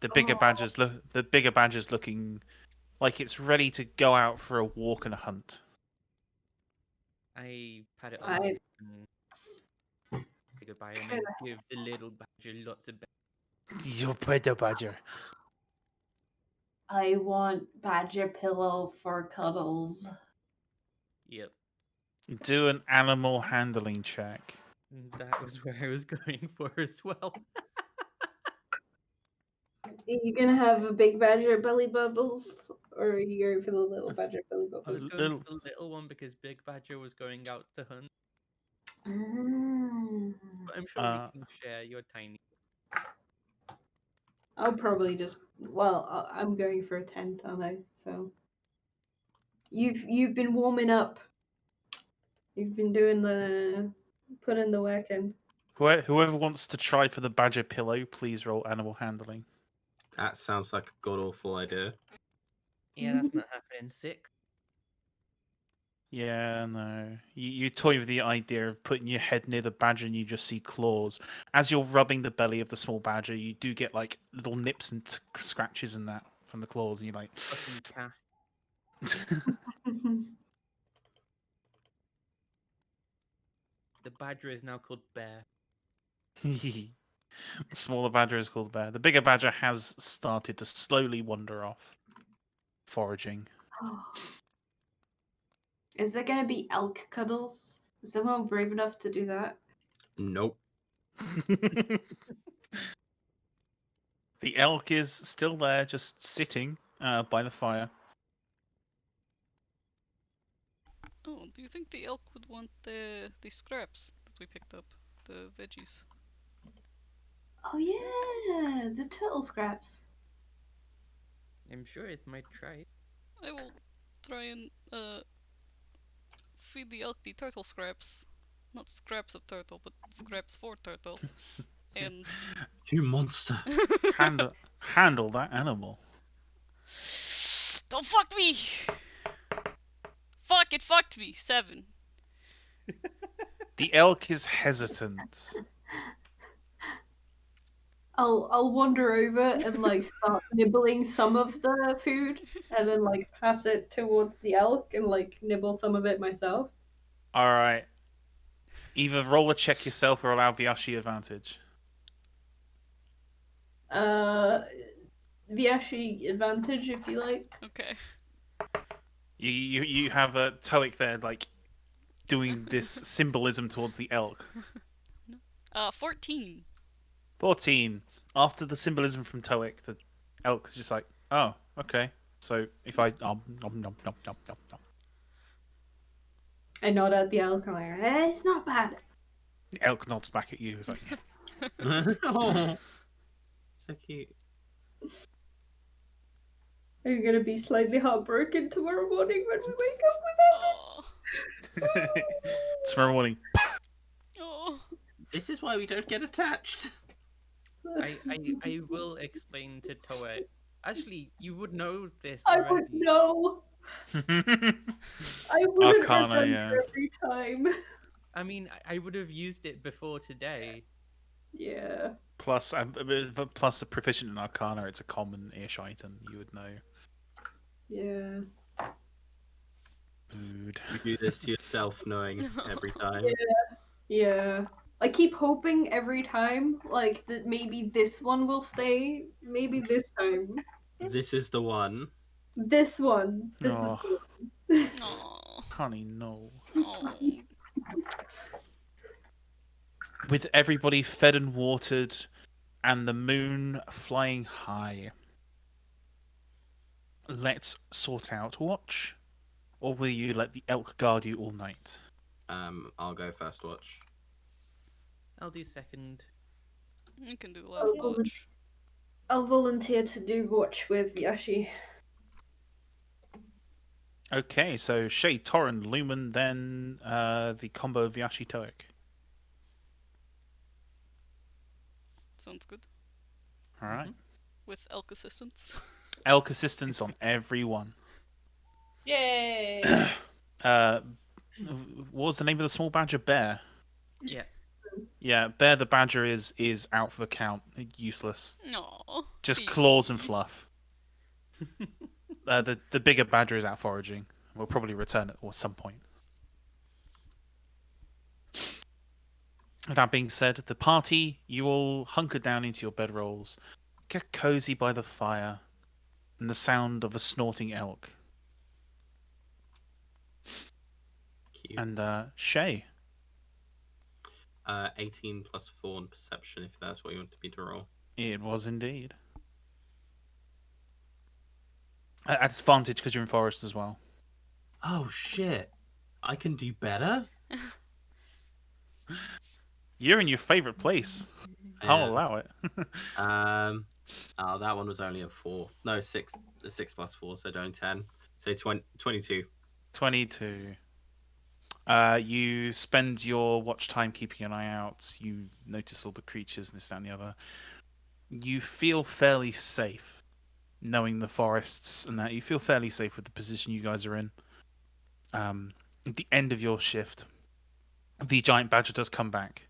The bigger badger's looking like it's ready to go out for a walk and a hunt. I pat it on I- the head and say goodbye, and I give the little badger lots of. You better badger. I want badger pillow for cuddles. Yep, Do an animal handling check. that was where I was going for as well. Are you gonna have a big badger belly bubbles, or are you going for the little badger belly I was bubbles? going for the little one because Big Badger was going out to hunt. Mm. But I'm sure we can share. You're tiny. I'll probably just. Well, I'm going for a tent, aren't I? So. You've been warming up. You've been putting the work in. Whoever wants to try for the badger pillow, please roll animal handling. That sounds like a god awful idea. Yeah, that's not happening. Sick. Yeah, no. You toy with the idea of putting your head near the badger and you just see claws. As you're rubbing the belly of the small badger, you do get like little nips and scratches and that from the claws, and you're like, Fucking cat. The badger is now called Bear. the smaller badger is called bear. The bigger badger has started to slowly wander off, foraging. Is there gonna be elk cuddles? Is someone brave enough to do that? Nope. The elk is still there, just sitting by the fire. Oh, do you think the elk would want the scraps that we picked up? The veggies? Oh yeah, the turtle scraps. I'm sure it might try. I will try and feed the elk the turtle scraps. Not scraps of turtle, but scraps for turtle. And You monster. Handle that animal. don't fuck me. Fuck, it fucked me. 7. The elk is hesitant. I'll wander over and like start nibbling some of the food, and then like pass it towards the elk and like nibble some of it myself. All right. Either roll a check yourself or allow Vyashi advantage. Vyashi advantage if you like. Okay. You have a Toic there, like doing this symbolism towards the elk. 14. 14. After the symbolism from Toic, the elk is just like, oh, okay. So if I nom nom nom nom nom nom. I nod at the elk and I'm like, it's not bad. The elk nods back at you. It's like, yeah. Oh, so cute. Are you gonna be slightly heartbroken tomorrow morning when we wake up with that? Oh. Tomorrow morning. Oh. This is why we don't get attached. I will explain to Toa. Actually, you would know this I already. would know. I wouldn't Arcana, remember yeah. every time. I mean, I would have used it before today. Yeah. Plus a proficient in Arcana, it's a common-ish item. You would know. Yeah. Mood. You do this to yourself, knowing every time. Yeah. I keep hoping every time, like, that maybe this one will stay. Maybe this time. This is the one. This one. This Oh. is the one. Oh. Honey, no. Oh. With everybody fed and watered, and the moon flying high, let's sort out watch, or will you let the elk guard you all night? I'll go first watch. I'll do second. You can do last Oh. watch. I'll volunteer to do watch with Yashi. Okay, so Shay, Torren, Lumen, then the combo of Yashi Toic. Sounds good. All right. With elk assistance. Elk assistance on everyone. Yay! What was the name of the small badger? Bear. Yeah. Yeah, Bear the badger is out for the count. Useless. No. Just claws and fluff. The bigger badger is out foraging. We'll probably return at some point. That being said, the party, you all hunker down into your bedrolls, get cozy by the fire, and the sound of a snorting elk. Cute. And Shay. 18 plus 4 on perception, if that's what you want me to roll. It was indeed. At advantage because you're in forest as well. Oh shit! I can do better. You're in your favourite place. I'll allow it. Oh, that one was only a 4. No, 6. 6 plus 4, so only 10. So 22. 22. You spend your watch time keeping an eye out. You notice all the creatures and this, that, and the other. You feel fairly safe knowing the forests and that. You feel fairly safe with the position you guys are in. At the end of your shift, the giant badger does come back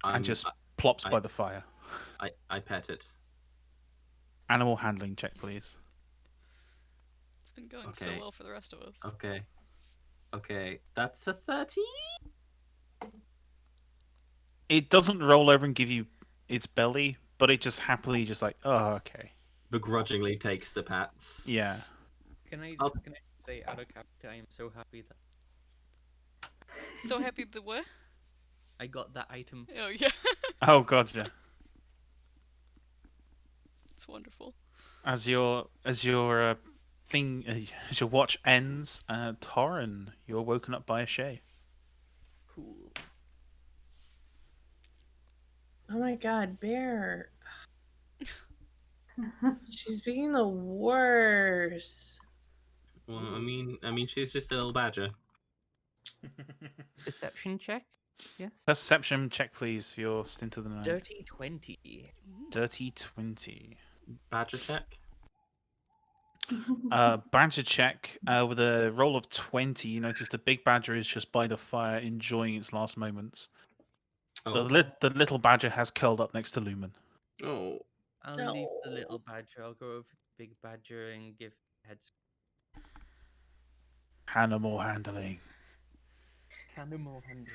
and just plops by the fire. I pet it. Animal handling check, please. It's been going so Okay. well for the rest of us. Okay, that's a 30. It doesn't roll over and give you its belly, but it just happily just like, oh, okay. Begrudgingly takes the pats. Yeah. Can I say out of character? I am so happy that So happy that what? I got that item. Oh yeah. Oh, gotcha. It's wonderful. As your watch ends, Torren, you're woken up by a Shay. Cool. Oh my god, Bear. She's being the worst. Well, I mean, she's just a little badger. Perception check. Yes. Perception check, please, for your stint of the night. Dirty 20. Ooh. Dirty 20. Badger check. Badger check. With a roll of 20, you notice the big badger is just by the fire enjoying its last moments. Oh. The little badger has curled up next to Lumen. Oh. I'll leave the little badger. I'll go over to the big badger and give heads. Animal handling. Animal handle.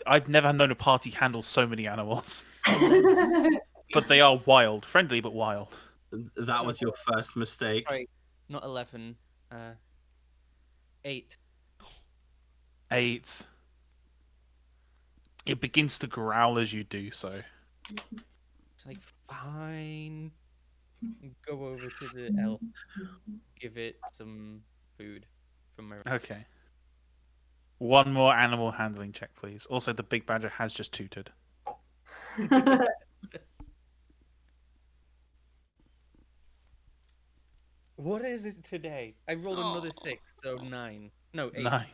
I've never known a party handle so many animals. But they are wild. Friendly, but wild. That was your first mistake. Sorry, not 11. 8. 8. It begins to growl as you do so. It's like, fine. Go over to the elf. Give it some food from my. Okay. One more animal handling check, please. Also, the big badger has just tooted. What is it today? I rolled another Aw. 6, so 9. No, 8. 9.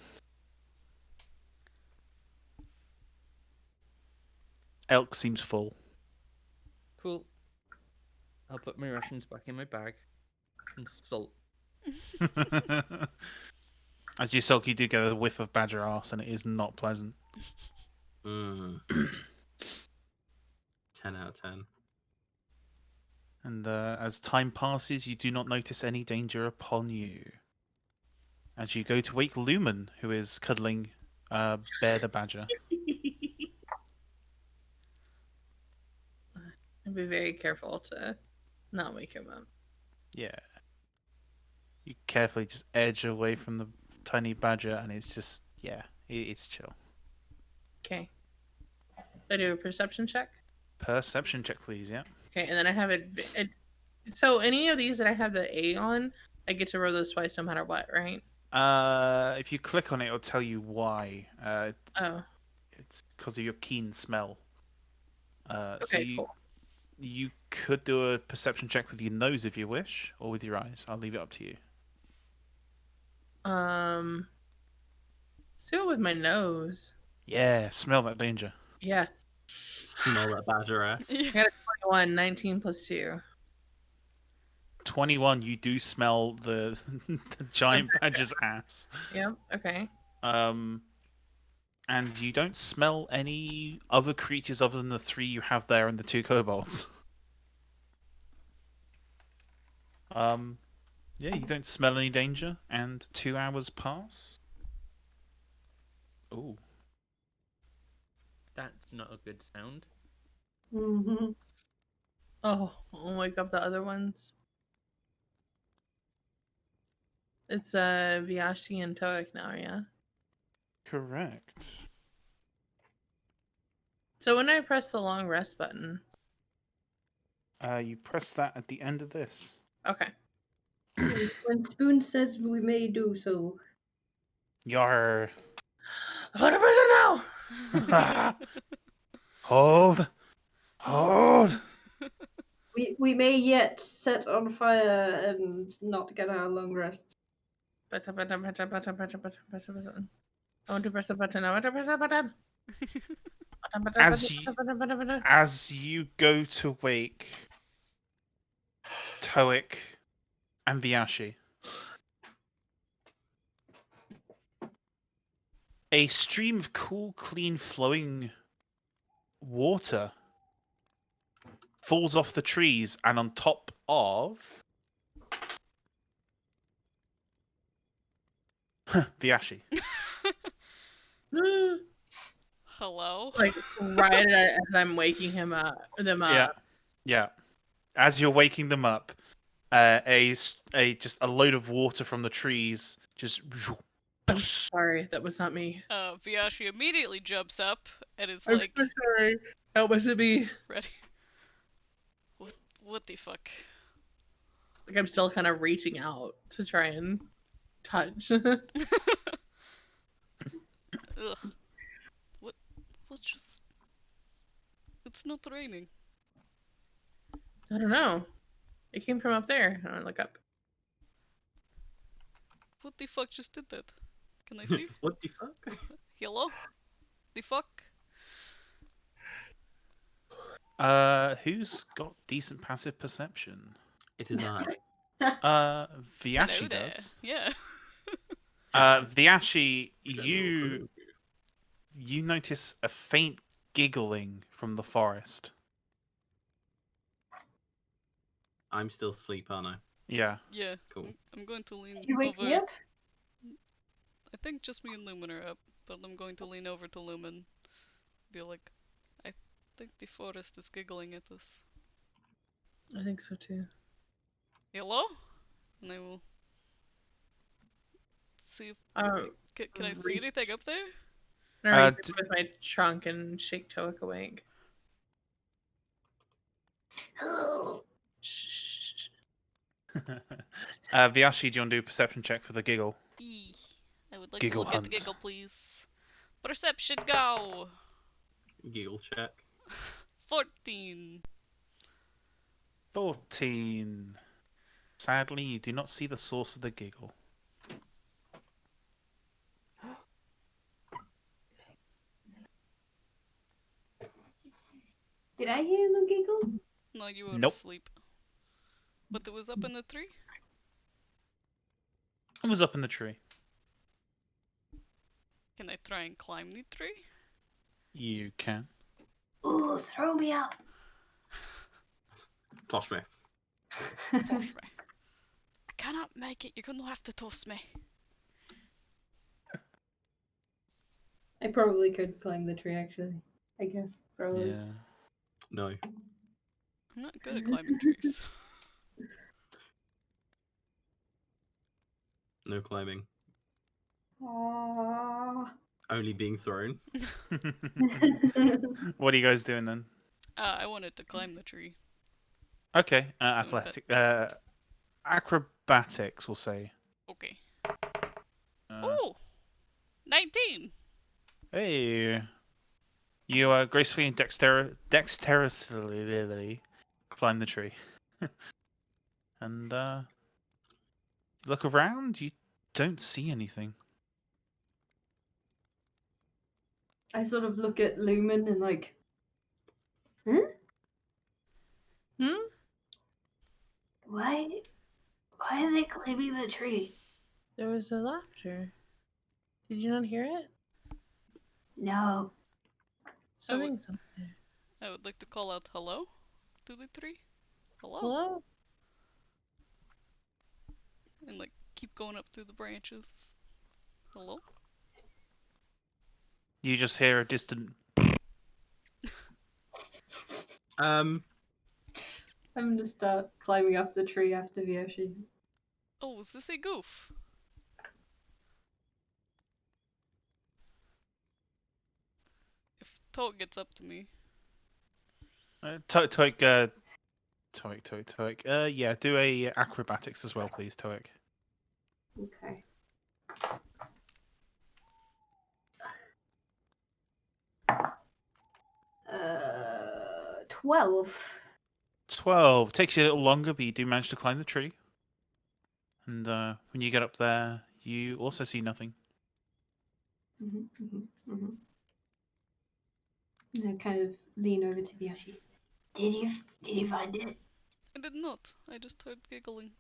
Elk seems full. Cool. I'll put my rations back in my bag. And salt. As you sulk, you do get a whiff of badger arse, and it is not pleasant. 10 out of 10. And as time passes, you do not notice any danger upon you. As you go to wake Lumen, who is cuddling Bear the badger. I'd be very careful to not wake him up. Yeah. You carefully just edge away from the tiny badger, and it's just, yeah, it's chill. Okay. I do a perception check. Perception check, please, yeah. Okay, and then I have it. So any of these that I have the A on, I get to roll those twice no matter what, right? If you click on it, it'll tell you why. Oh. It's because of your keen smell. So Okay, cool. you could do a perception check with your nose if you wish, or with your eyes. I'll leave it up to you. Let's do it with my nose. Yeah, smell that danger. Yeah. Smell that badger ass. I got a 21, 19 plus 2. 21, you do smell the, the giant badger's ass. Yep, okay. And you don't smell any other creatures other than the 3 you have there and the 2 kobolds. Yeah, you don't smell any danger, and 2 hours pass. Ooh. That's not a good sound. Mm-hmm. Oh, I'll wake up the other ones. It's Vyashi and Toic now, yeah? Correct. So when I press the long rest button. You press that at the end of this. Okay. When Spoon says we may do so. Yar. 100% now! Hold. Hold. We may yet set on fire and not get our long rests. I want to press the button. I want to press the button. As you go to wake Toic and Vyashi, a stream of cool, clean, flowing water falls off the trees and on top of Vyashi. Hello? Like right as I'm waking them up. Yeah. As you're waking them up, just a load of water from the trees just. I'm sorry, that was not me. Vyashi immediately jumps up and is I'm like, so sorry. That wasn't me. ready. What the fuck? Like I'm still kind of reaching out to try and touch. Ugh. What just... It's not raining. I don't know. It came from up there. I look up. What the fuck just did that? Can I see? What the fuck? Hello? The fuck? Who's got decent passive perception? It is I. Hello Viashi there. does. Yeah. Viashi, you notice a faint giggling from the forest. I'm still asleep, aren't I? Yeah. Yeah. Cool. I'm going to lean Did you wake over. me up? I think just me and Lumen are up, but I'm going to lean over to Lumen. Be like, I think the forest is giggling at us. I think so too. Hello? And I will see if Um, can I see anything up there? I reach with my trunk and shake Toic awake. Hello. Shh. Viashi, do you want to do a perception check for the giggle? I would like Giggle to look at the hunt. giggle, please. Perception go! Giggle check. 14. 14. Sadly, you do not see the source of the giggle. Did I hear the giggle? No, you were Nope. asleep. But it was up in the tree? It was up in the tree. Can I try and climb the tree? You can. Ooh, throw me up. Toss me. Toss me. I cannot make it, you're gonna have to toss me. I probably could climb the tree, actually. I guess, probably. Yeah. No. I'm not good at climbing trees. No climbing. Aww. Only being thrown. What are you guys doing then? I wanted to climb the tree. Okay, Doing athletic. Acrobatics, we'll say. Okay. Uh, Ooh! 19! Hey. You gracefully and dexterously climb the tree. And look around, you don't see anything. I sort of look at Lumen and like, Hmm? Why are they climbing the tree? There was a laughter. Did you not hear it? No. Something's up there. I would like to call out hello to the tree. Hello? Hello? And like keep going up through the branches. Hello? You just hear a distant. I'm gonna start climbing up the tree after Vyoshi. Oh, is this a goof? If Toad gets up to me. Toik. Yeah, do a acrobatics as well, please, Toik. Okay. 12. 12. Takes you a little longer, but you do manage to climb the tree. And when you get up there, you also see nothing. I kind of lean over to Vyoshi. Did you find it? I did not. I just heard giggling.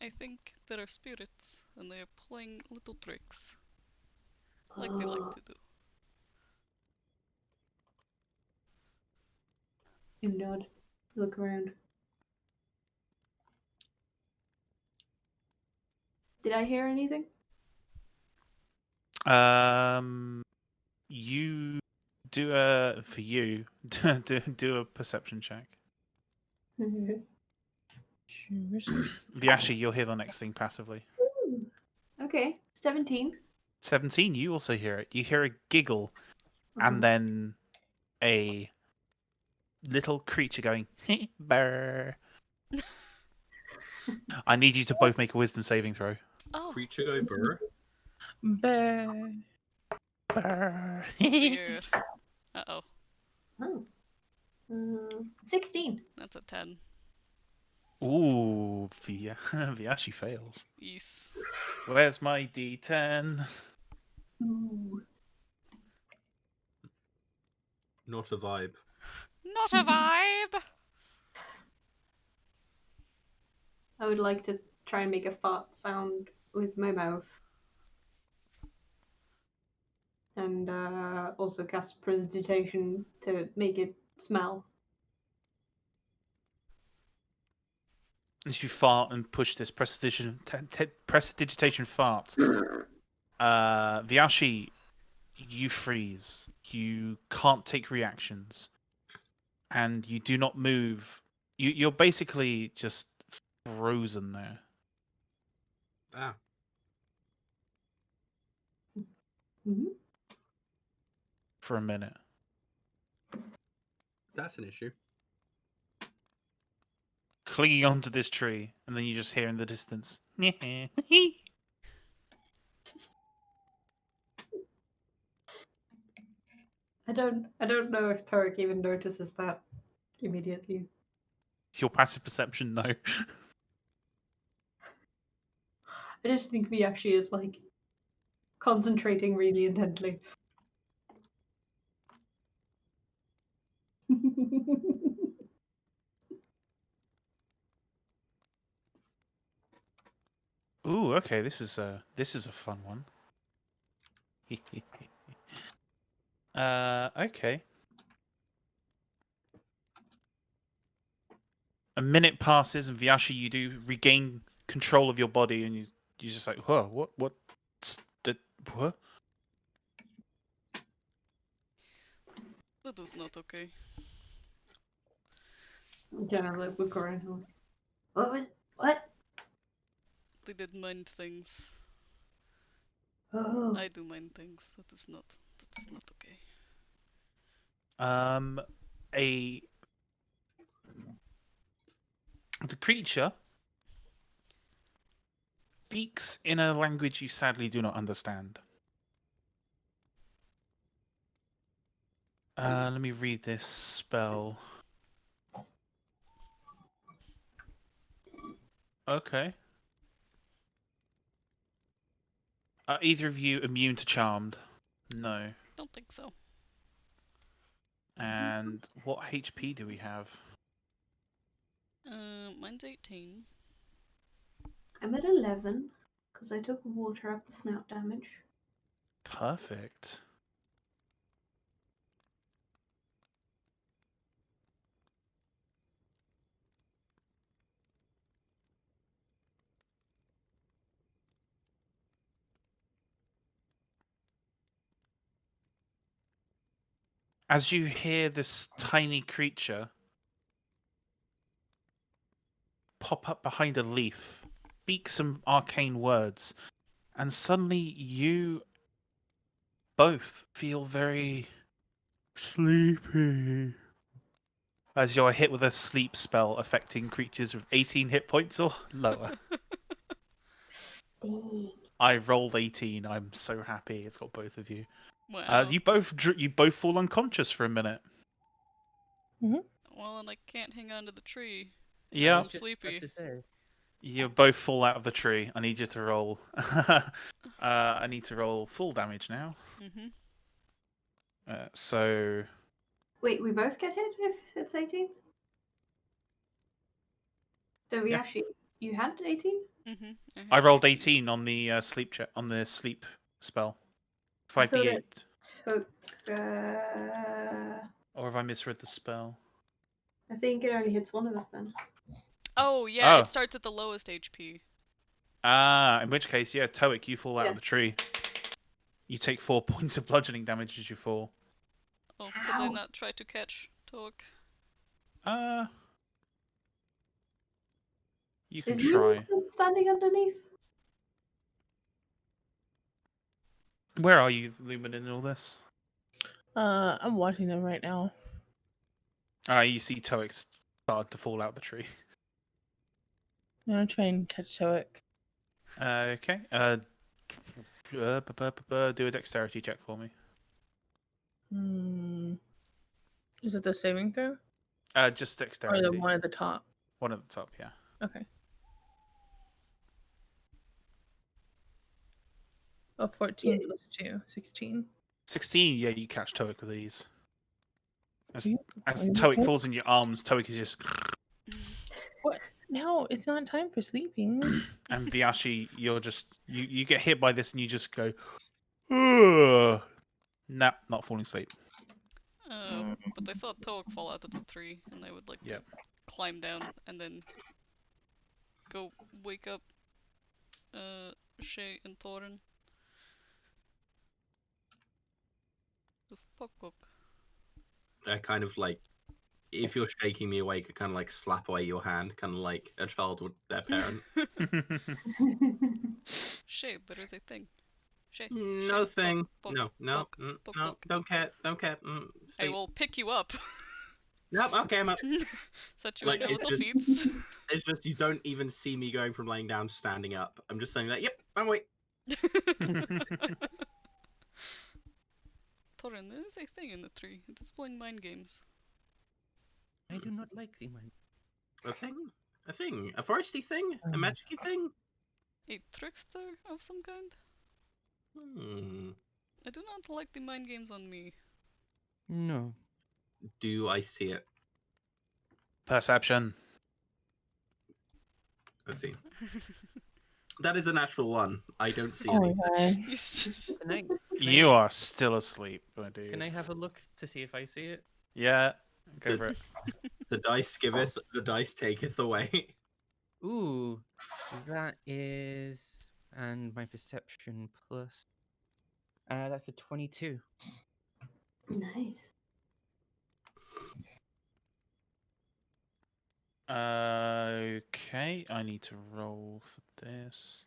I think there are spirits, and they are playing little tricks. Like they like to do. You nod. Look around. Did I hear anything? You do a for you do a perception check. Viashi, you'll hear the next thing passively. Ooh. Okay, 17. 17. You also hear it. You hear a giggle, and Uh-huh. then a little creature going burr. I need you to both make a wisdom saving throw. Oh, Creature go burr. Bear. Burr. weird. Uh-oh. Oh. 16. That's a 10. Ooh, Viashi fails. Yes. Where's my D10? Ooh. Not a vibe. Not a vibe. I would like to try and make a fart sound with my mouth. And also cast prestidigitation to make it smell. As you fart and push this prestidigitation fart, Vyashi, you freeze. You can't take reactions, and you do not move. You're basically just frozen there Ah, Mhm. for a minute. that's an issue. Clinging onto this tree, and then you just hear in the distance. I don't know if Turek even notices that immediately. Your passive perception, no. I just think we actually is like concentrating really intently. Ooh, okay. This is a fun one. Okay. A minute passes, and Vyashi, you do regain control of your body, and you just like, whoa, what, what? That was not okay. Kind of like look around. I'm like, what? They did mind things. Oh, I do mind things. That is not okay. The creature speaks in a language you sadly do not understand. Let me read this spell. Okay. Are either of you immune to charmed? No. Don't think so. And what HP do we have? Mine's 18. I'm at 11 because I took water up the snout damage. Perfect. As you hear this tiny creature pop up behind a leaf, speak some arcane words, and suddenly you both feel very sleepy. As you're hit with a sleep spell affecting creatures with 18 hit points or lower. I rolled 18. I'm so happy it's got both of you. Wow. You both fall unconscious for a minute. Well, and I can't hang on to the tree. Yeah. I'm sleepy. To say. You both fall out of the tree. I need you to roll. I need to roll full damage now. Mm-hmm. So Wait, we both get hit if it's 18? So we Yeah. actually, you had 18? Mm-hmm. I rolled 18 on the sleep check on the sleep spell. I thought 5d8. it took. Or have I misread the spell? I think it only hits one of us then. Oh yeah, Oh. it starts at the lowest HP. In which case, yeah, Toic, you fall out of the tree. You take 4 points of bludgeoning damage as you fall. Oh, could I not try to catch Tokha? You can Is try. Lumen standing underneath? Where are you, Lumen, in all this? I'm watching them right now. You see Toic start to fall out the tree. I'm gonna try and catch Toic. Okay. Do a dexterity check for me. Is it the saving throw? Just Or dexterity. the one at the top? One at the top, yeah. Okay. Oh, 14 plus 2, 16. 16, yeah, you catch Toic with ease. As, Are you- as are you Toic okay? falls in your arms, Toic is just. What? No, it's not time for sleeping. And Viashi, you're just. You get hit by this and you just go. Ugh. Nah, not falling asleep. But I saw Toak fall out of the tree, and I would like Yep. to climb down and then go wake up Shay and Torin. Just poke poke. I kind of like, if you're shaking me awake, I kind of like slap away your hand, kind of like a child would their parent. Shay, there is a thing. Shay. No Shay, thing. poke, No, no, poke, poke, no. poke. Don't care. Don't care. I Sleep. will pick you up. No, okay, I'm up. Set you Like, on your it's little just- feet. It's just you don't even see me going from laying down to standing up. I'm just saying that. Yep, I'm awake. Torin, there is a thing in the tree. It is playing mind games. I do not like the man. A thing, a foresty thing, a magicy thing. A trickster of some kind? I do not like the mind games on me. No. Do I see it? Perception. Let's see. That is a natural one. I don't see Oh my anything. god. You s- Can I, You are still asleep, my dude. can I have a look to see if I see it? Yeah, go for it. The dice giveth, the dice taketh away. Ooh, that is, and my perception plus. That's a 22. Nice. Okay, I need to roll for this.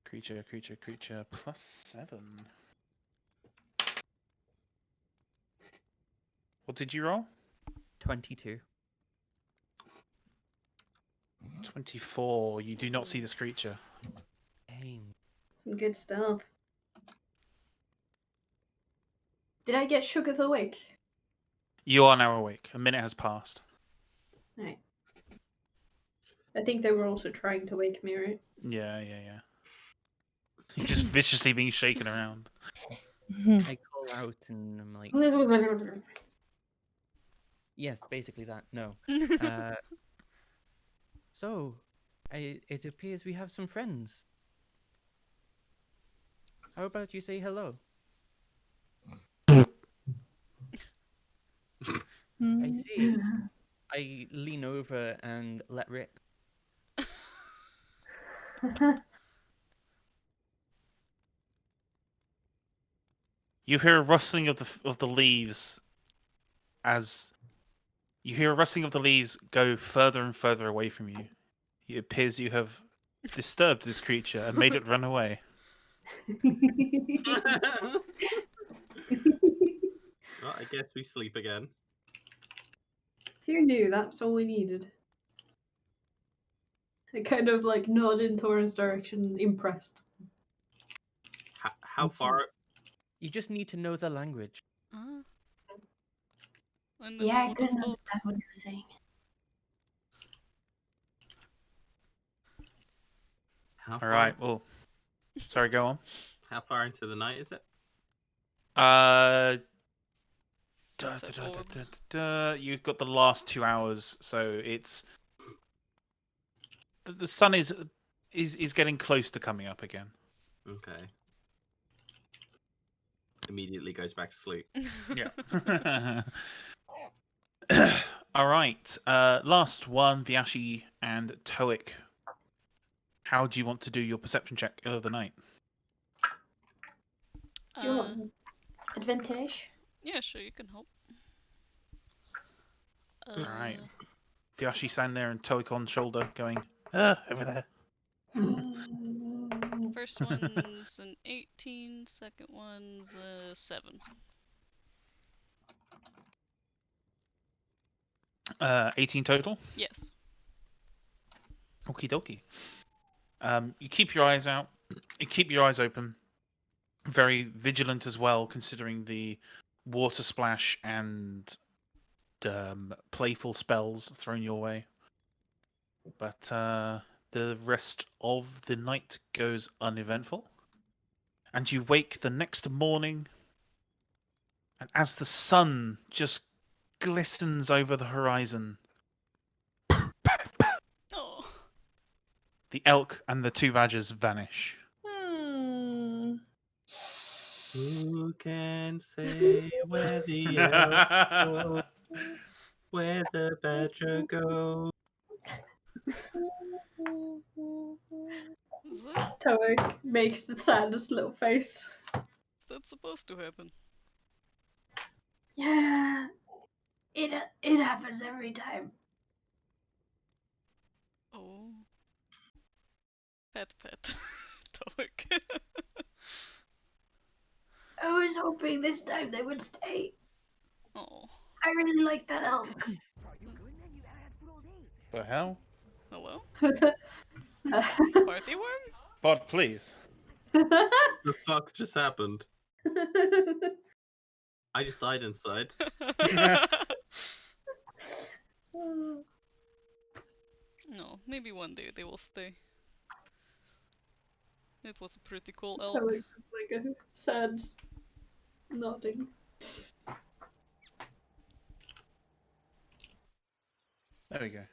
Creature, +7. What did you roll? 22. 24. You do not see this creature. Aim. Some good stuff. Did I get shooketh awake? You are now awake. A minute has passed. Right. I think they were also trying to wake me, right? Yeah. You're just viciously being shaken around. I call out and I'm like, yes, basically that. No. So, it appears we have some friends. How about you say hello? I see. I lean over and let rip. You hear a rustling of the leaves as you hear a rustling of the leaves go further and further away from you. It appears you have disturbed this creature and made it run away. Well, I guess we sleep again. Who knew? That's all we needed. I kind of like nod in Torin's direction, impressed. How And so- far? You just need to know the language. Ah. And then Yeah, we I would have couldn't thought. understand what you were saying. How All far? right. Well, sorry. Go on. How far into the night is it? You've got the last 2 hours, so it's the sun is getting close to coming up again. Okay. Immediately goes back to sleep. Yeah. All right. Last one, Viashi and Toic. How do you want to do your perception check of the night? Do you want advantage? Yeah, sure, you can help. Alright. Viashi stand there and Toic on shoulder going, over there. First one's an 18, second one's a 7. 18 total. Yes. Okie dokie. You keep your eyes out. You keep your eyes open. Very vigilant as well, considering the water splash and playful spells thrown your way. But the rest of the night goes uneventful. And you wake the next morning And as the sun just glistens over the horizon, Oh. the elk and the two badgers vanish. Hmm. Who can say where the elk goes, where the badger goes? Is that, Toic makes the saddest little face. that's supposed to happen? Yeah, it happens every time. Oh. Pet. Toic. I was hoping this time they would stay. Oh. I really like that elk. The hell? Hello? The Party worm? Bod, please. The fuck just happened? I just died inside. No, maybe one day they will stay. It was a pretty cool elk. Toic like a sad nodding. There we go.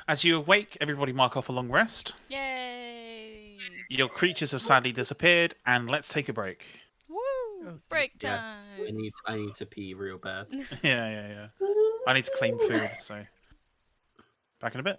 As you awake, everybody mark off a long rest. Yay! Your creatures have sadly disappeared, and let's take a break. Woo! Okay. Break Yeah, time! I need to pee real bad. Yeah. I need to claim food, so back in a bit.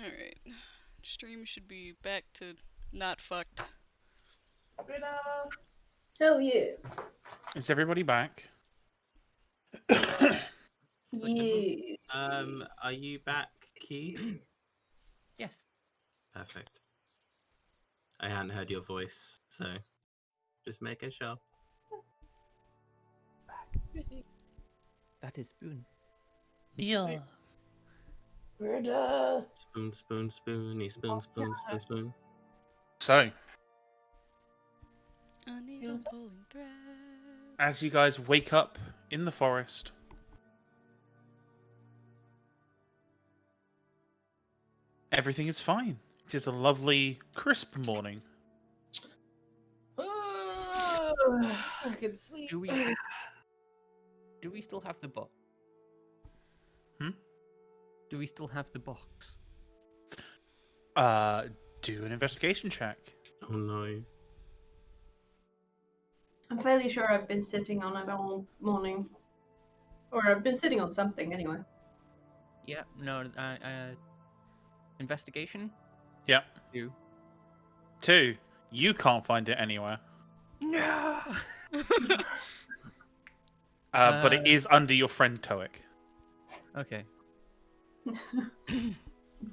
Alright. Stream should be back to not fucked. Hell yeah. Is everybody back? Yeah. Are you back, Keith? Yes. Perfect. I hadn't heard your voice, so just making sure. That is Spoon. Yeah. Spoon, spoon, spoony, spoon, spoon, spoon, spoon. So, A needle pulling thread. as you guys wake up in the forest, everything is fine. It is a lovely, crisp morning. I can sleep. Do we still have the box? Hmm? Do we still have the box? Do an investigation check. Oh no. I'm fairly sure I've been sitting on it all morning. Or I've been sitting on something anyway. Yeah, no, investigation? Yep. 2. 2. You can't find it anywhere. No! But it is under your friend Toic. Okay.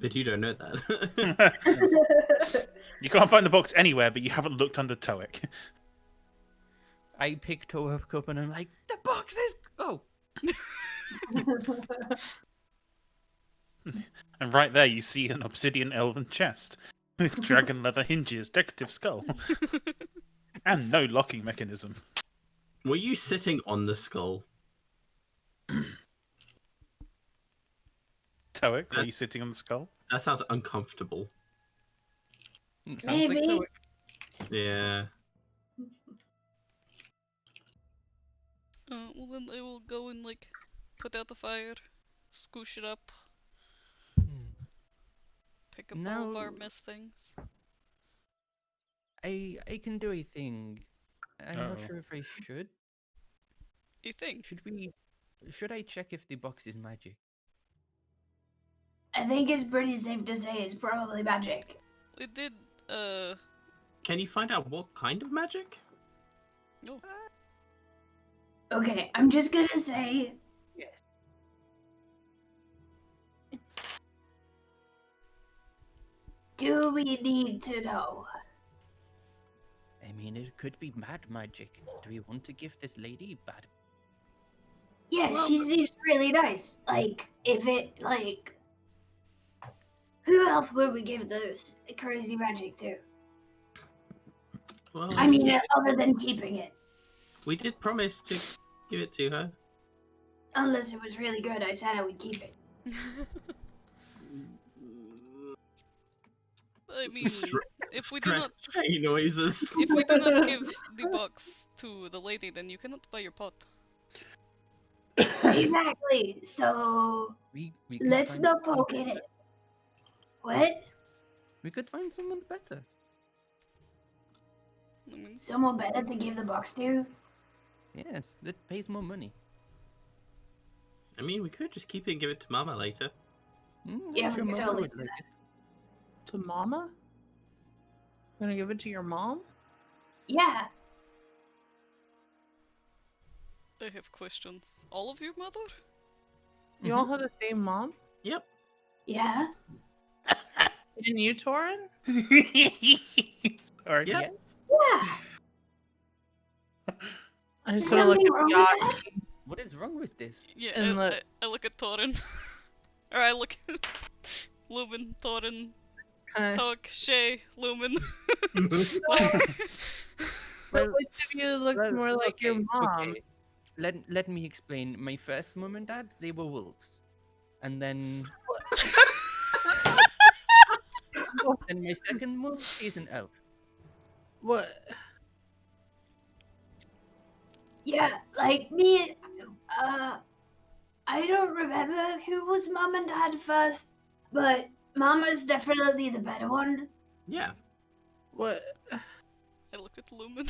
But you don't know that. You can't find the box anywhere, but you haven't looked under Toic. I pick Toic up and I'm like, the box is... Oh! And right there you see an obsidian elven chest with dragon leather hinges, decorative skull, and no locking mechanism. Were you sitting on the skull? Toic, were you sitting on the skull? That sounds uncomfortable. Sounds Maybe. like Toic. Yeah. Well then I will go and like put out the fire, scoosh it up, pick up all of our No. mess things. I can do a thing. I'm not Uh-oh. sure if I should. You think? Should I check if the box is magic? I think it's pretty safe to say it's probably magic. We did Can you find out what kind of magic? no. Okay, I'm just gonna say Yes. do we need to know? I mean, it could be mad magic. Do we want to give this lady bad? Yeah, Well, she seems really nice. Like, if it, like... Who else would we give this crazy magic to? Well, I mean, other than keeping it. we did promise to give it to her. Unless it was really good, I said I would keep it. I mean, if we do Stress not chain noises. if we do not give the box to the lady, then you cannot buy your pot. Exactly. So We could let's find not someone poke at better. it. What? We could find someone better. I mean, Someone better to give the box to? Yes, that pays more money. I mean, we could just keep it and give it to Mama later. I'm Yeah, sure we could Mama totally would do like that. To Mama? Gonna give it to your mom? Yeah. I have questions. All of you, mother? You all have the same mom? Yep. Yeah. And you, Torin? Sorry. Yeah. Yeah. I just Is want to look something at wrong with Yacht. that? What is wrong with this? Yeah, And look- I look at Thorin. Or I look at Lumen, Thorin, Kinda... Tog, Shay, Lumen. So Well- which of you looks Well, more like your okay, mom? okay. Let me explain. My first mom and dad, they were wolves. And then and my second mom, she's an elf. What? Yeah, like me, I don't remember who was mom and dad first, but Mama's definitely the better one. Yeah. What? I look at Lumen.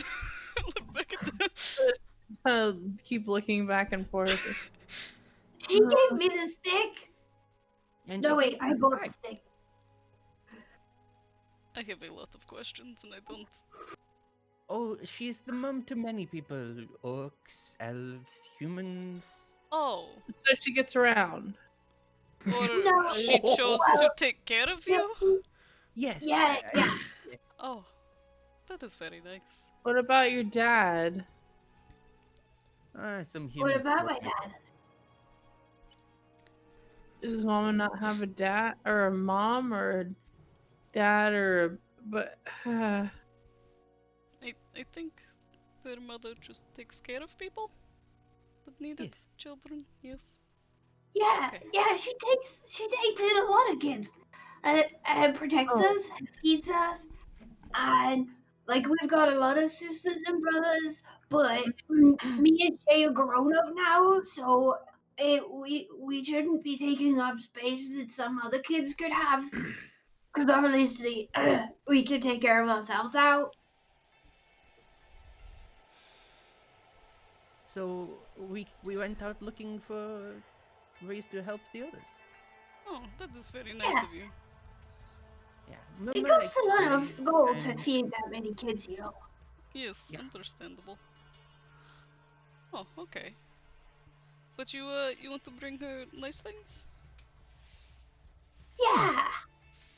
I look back at the... Just kind of keep looking back and forth. She gave me the stick. And No, she wait, gave I me the bought the bag. stick. I have a lot of questions and I don't. Oh, she's the mum to many people. Orcs, elves, humans. Oh, So she gets around. or No. she chose to take care of Yeah, you? Yes. yeah, yeah. Yes. Oh, that is very nice. What about your dad? Some What humans. about killed my my dad? Does Mama not have a dad or a mom or a dad or a but I think their mother just takes care of people that needed Yes. children. Yes. Yeah, Okay. yeah. She takes in a lot of kids, and protects Oh. us, and feeds us, and like we've got a lot of sisters and brothers, but me and Shay are grown up now, so we shouldn't be taking up space that some other kids could have, because obviously we can take care of ourselves out. So we went out looking for ways to help the others. Oh, that is very nice Yeah. of you. Yeah. It Mama costs likes a lot toys of gold to and feed that many kids, you know. Yes, Yeah. understandable. Oh, okay. But you want to bring her nice things? Yeah,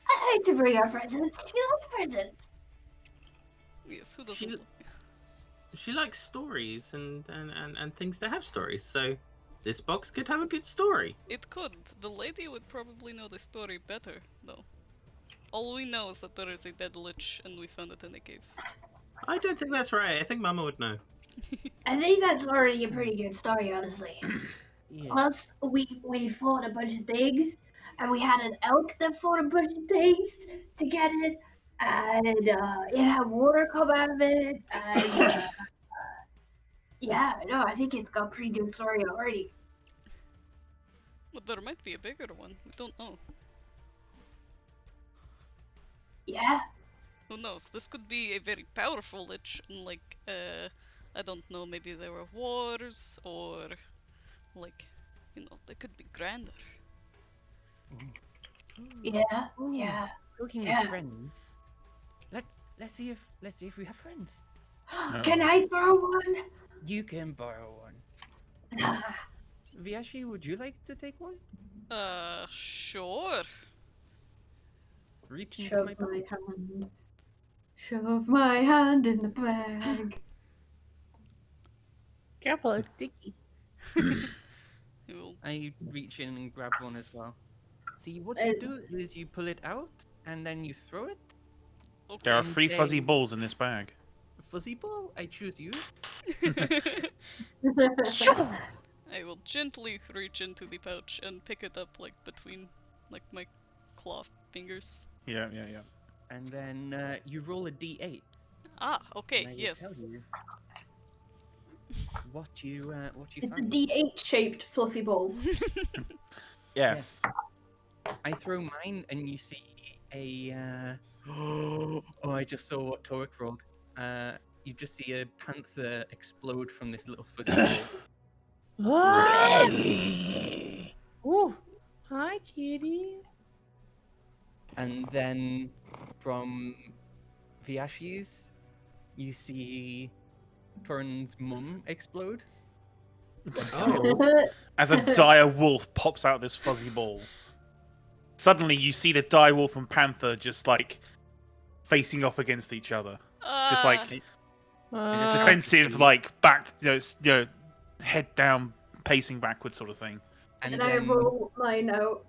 I like to bring her presents. She likes presents. Yes, who She- doesn't? She likes stories and things that have stories, so this box could have a good story. It could. The lady would probably know the story better, though. All we know is that there is a dead lich and we found it in a cave. I don't think that's right. I think Mama would know. I think that's already a pretty good story, honestly. yes. Plus, we fought a bunch of things, and we had an elk that fought a bunch of things to get it, and it had water come out of it, and yeah, no, I think it's got a pretty good story already. But there might be a bigger one. We don't know. Yeah, Who knows? This could be a very powerful lich, and like, I don't know, maybe there were wars, or like, you know, they could be grander. yeah, Ooh, yeah. Talking Yeah. of friends, let's see if we have friends. Can I throw one? You can borrow one. Viashi, would you like to take one? Sure. Reach into Shove my my bag. hand. Shove my hand in the bag. careful, it's sticky. You'll- I reach in and grab one as well. See, what you do is you pull it out and then you throw it. There are And 3 fuzzy they- balls in this bag. Fuzzy ball, I choose you. I will gently reach into the pouch and pick it up, like between, like my claw fingers. Yeah. And then you roll a d8. Ah, okay, and I will yes. tell you what you It's a find. D8 shaped fluffy ball. Yes. I throw mine, and you see a. Oh, I just saw what Torek rolled. You just see a panther explode from this little fuzzy ball. Ooh. Hi, kitty. And then from Viashi's, you see Torrin's mum explode. Oh. As a dire wolf pops out this fuzzy ball. Suddenly, you see the dire wolf and panther just like facing off against each other, just like defensive, like back, head down, pacing backwards, sort of thing. And And I then roll mine out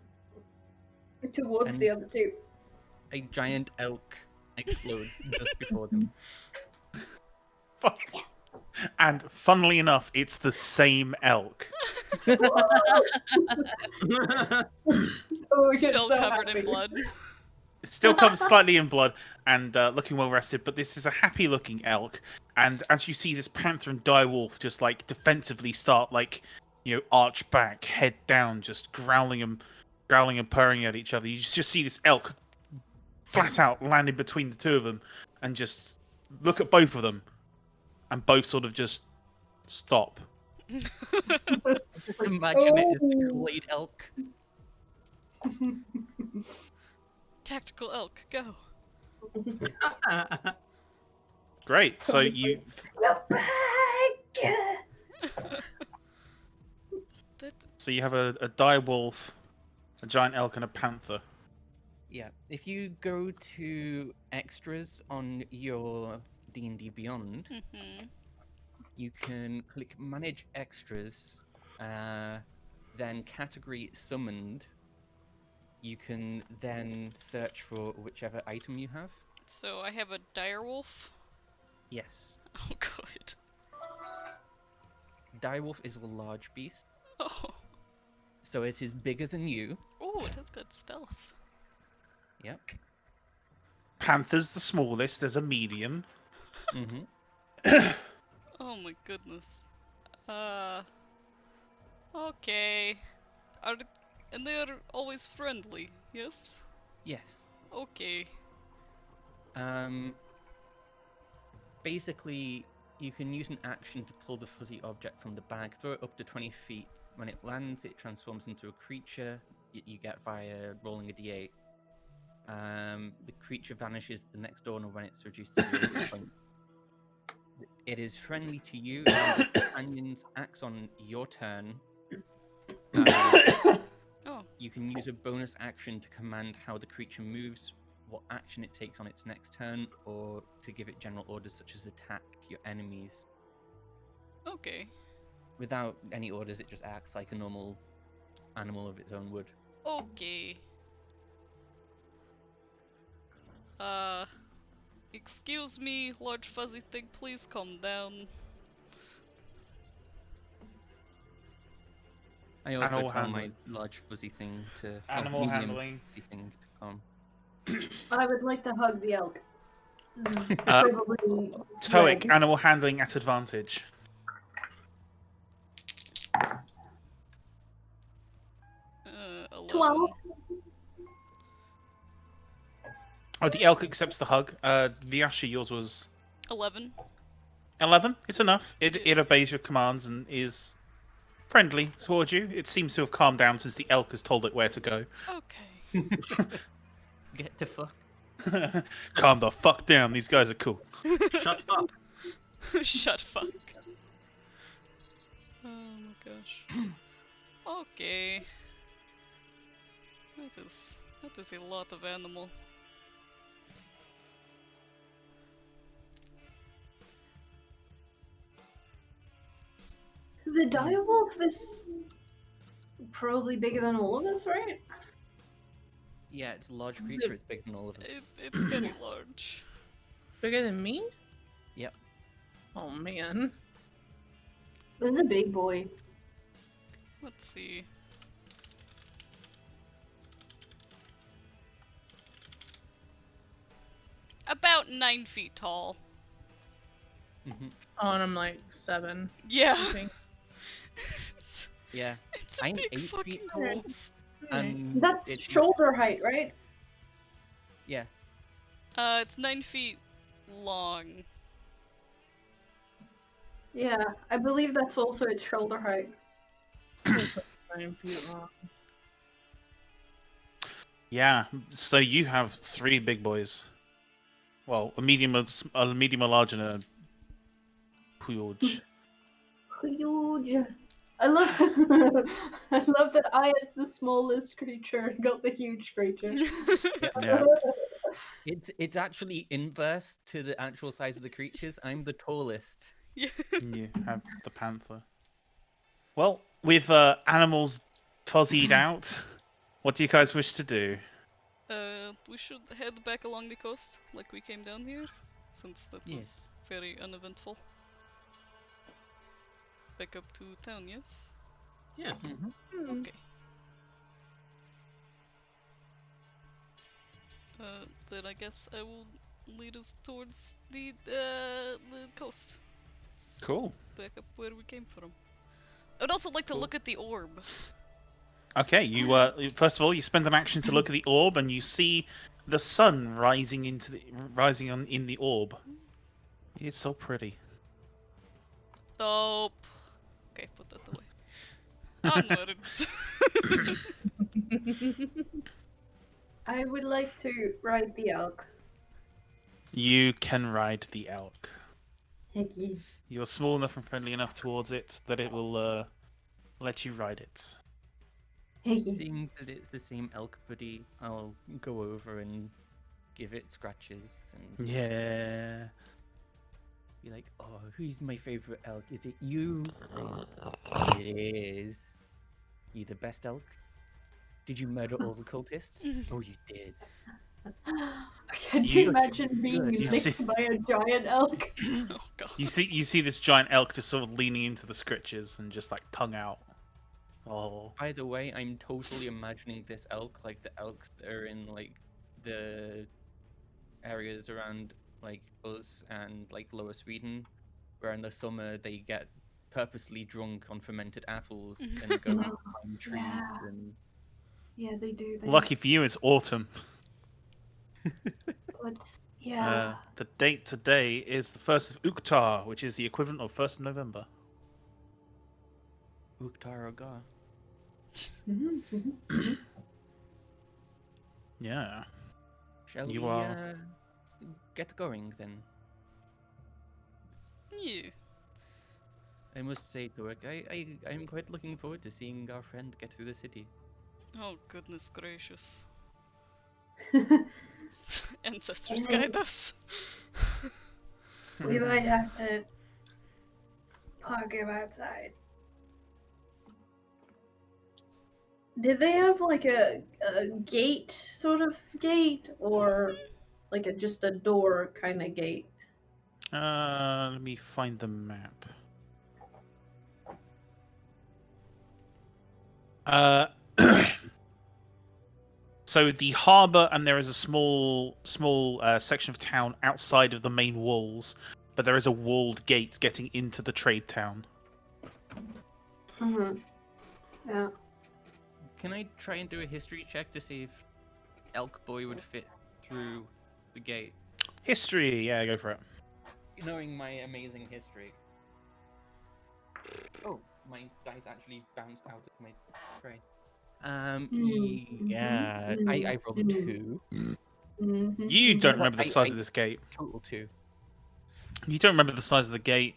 towards And- the other two. a giant elk explodes just before them. Fuck. And funnily enough, it's the same elk. Oh, we get Still so covered happy. in blood. It still comes slightly in blood and looking well rested, but this is a happy-looking elk. And as you see this panther and direwolf just like defensively start arch back, head down, just growling and purring at each other, you just see this elk flat out land in between the two of them and just look at both of them, and both sort of just stop. Just imagine it as the Oh. Kool-Aid elk. Tactical elk, go. Great. So you We're back! That have a dire wolf, a giant elk, and a panther. Yeah, if you go to extras on your D&D Beyond, mhm. you can click Manage Extras, then category Summoned. You can then search for whichever item you have. So I have a direwolf. Yes. Oh god. Direwolf is a large beast, Oh. so it is bigger than you. Oh, it has got stealth. Yep. Panther's the smallest. There's a medium. Mm-hmm. Oh my goodness. Okay. And they are always friendly, yes? Yes. Okay. Basically, you can use an action to pull the fuzzy object from the bag, throw it up to 20 feet. When it lands, it transforms into a creature you get via rolling a d8. The creature vanishes the next owner when it's reduced to 0 hit points. It is friendly to you, and your companions acts on your turn. Oh. You can use a bonus action to command how the creature moves, what action it takes on its next turn, or to give it general orders such as attack your enemies. Okay. Without any orders, it just acts like a normal animal of its own would. Okay. Excuse me, large fuzzy thing, please calm down. I also Animal tell my handling. large fuzzy thing to Animal medium handling. fuzzy thing to calm. I would like to hug the elk. Uh, Probably Toic, red. animal handling at advantage. 11. 12. Oh, the elk accepts the hug. Viashi, yours was 11. 11. It's enough. Yeah. It obeys your commands and is friendly towards you. It seems to have calmed down since the elk has told it where to go. Okay. Get to fuck. Calm the fuck down. These guys are cool. Shut fuck. Shut fuck. Oh my gosh. Okay. That is a lot of animal. The direwolf is probably bigger than all of us, right? Yeah, it's a large creature. It's bigger than all of us. It's very large. Bigger than me? Yep. Oh man. This is a big boy. Let's see. About 9 feet tall. Mm-hmm. Oh, and I'm like 7. Yeah. I think. Yeah. It's a I'm big 8 feet fucking tall. wolf. And That's it- shoulder height, right? Yeah. It's 9 feet long. Yeah, I believe that's also its shoulder height. It's like 9 feet long. Yeah. So you have 3 big boys. Well, a medium, a large, and a huge. Huge. I love I love that I as the smallest creature got the huge creature. Yeah. It's actually inverse to the actual size of the creatures. I'm the tallest. Yeah. You have the panther. Well, with animals fuzzied out, what do you guys wish to do? We should head back along the coast, like we came down here, since that Yes. was very uneventful. Back up to town, yes? Yes. Mm-hmm. Hmm. Okay. Then I guess I will lead us towards the coast, Cool. back up where we came from. I'd also like to Cool. look at the orb. Okay, you first of all you spend an action to look at the orb, and you see the sun rising in the orb. It's so pretty. Dope. Okay, put that away. Onwards. I would like to ride the elk. You can ride the elk. Heck yeah. You're small enough and friendly enough towards it that it will let you ride it. Heck yeah. Seeing that it's the same elk buddy, I'll go over and give it scratches and Yeah. be like, "Oh, who's my favorite elk? Is it you?" It is. You the best elk? Did you murder all the cultists? Oh, you did. Can You- you imagine being Good. You licked see- by a giant elk? Oh god. You see this giant elk just sort of leaning into the scritches and just like tongue out. Oh. By the way, I'm totally imagining this elk like the elks that are in like the areas around like us and like Lower Sweden, where in the summer they get purposely drunk on fermented apples and go Mhm. climb trees Yeah. and Yeah, they do. Lucky for you, it's autumn. Yeah. The date today is the 1st of Uktar, which is the equivalent of 1st of November. Uktaroga. Mhm, mhm, mhm. Yeah. Shall You we are- get going then? You. I must say, Torek, I'm quite looking forward to seeing our friend get through the city. Oh goodness gracious. Mm-hmm. Ancestors And then- guide us. We might have to park him outside. Did they have like a gate sort of gate or like just a door kind of gate? Let me find the map. So the harbour, and there is a small section of town outside of the main walls, but there is a walled gate getting into the trade town. Mm-hmm. Yeah. Can I try and do a history check to see if Elk Boy would fit through the gate? History, yeah, go for it. Knowing my amazing history. Oh, my dice actually bounced out of my tray. Yeah, I rolled a 2. Mm-hmm. You don't remember the I- size I- of this gate. Total 2. You don't remember the size of the gate.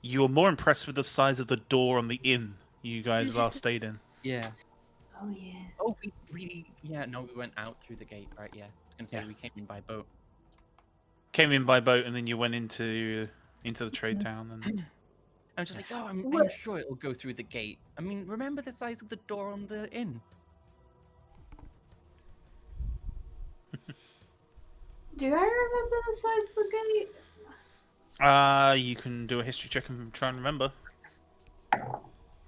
You were more impressed with the size of the door on the inn you guys last stayed in. Yeah. Oh yeah. Oh, we went out through the gate, right? Yeah. I was gonna say Yeah. we came in by boat. Came in by boat, and then you went into the trade town. And I was just like, oh, I'm What- sure it'll go through the gate. I mean, remember the size of the door on the inn? Do I remember the size of the gate? you can do a history check and try and remember.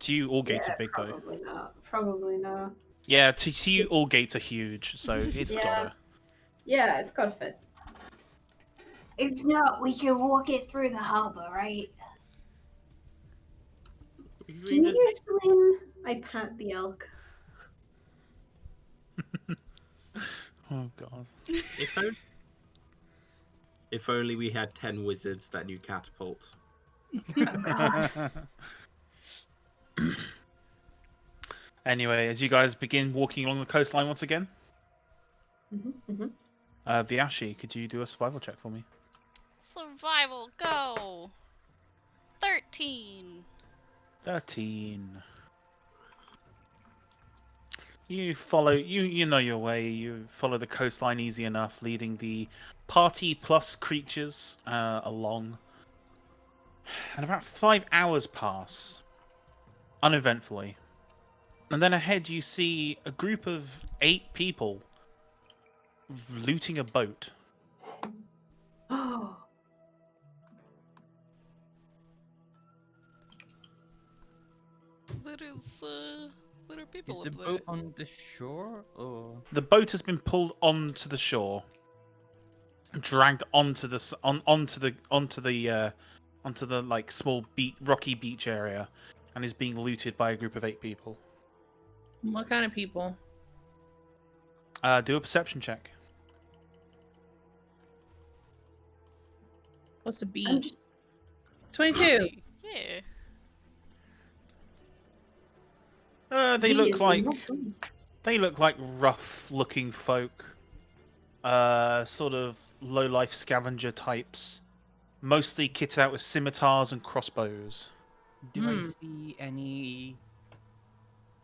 To you, all gates are big though. Probably not. Probably not. Yeah, to you, all gates are huge, so it's Yeah. gotta. Yeah, it's gotta fit. If not, we can walk it through the harbor, right? Can you swim? I pat the elk. Oh god. If only we had 10 wizards that knew catapult. Anyway, as you guys begin walking along the coastline once again, Vyashi, could you do a survival check for me? Survival, go! 13. 13. You follow, you know your way. You follow the coastline easy enough, leading the party plus creatures along. And about 5 hours pass, uneventfully. And then ahead you see a group of 8 people looting a boat. Oh. There are people Is up the there. boat on the shore or? The boat has been pulled onto the shore, dragged onto the like small rocky beach area, and is being looted by a group of 8 people. What kind of people? Do a perception check. What's a I'm beat? just 22. Yeah. They look being like nothing. rough-looking folk. Sort of low-life scavenger types, mostly kitted out with scimitars and crossbows. Do I Hmm. see any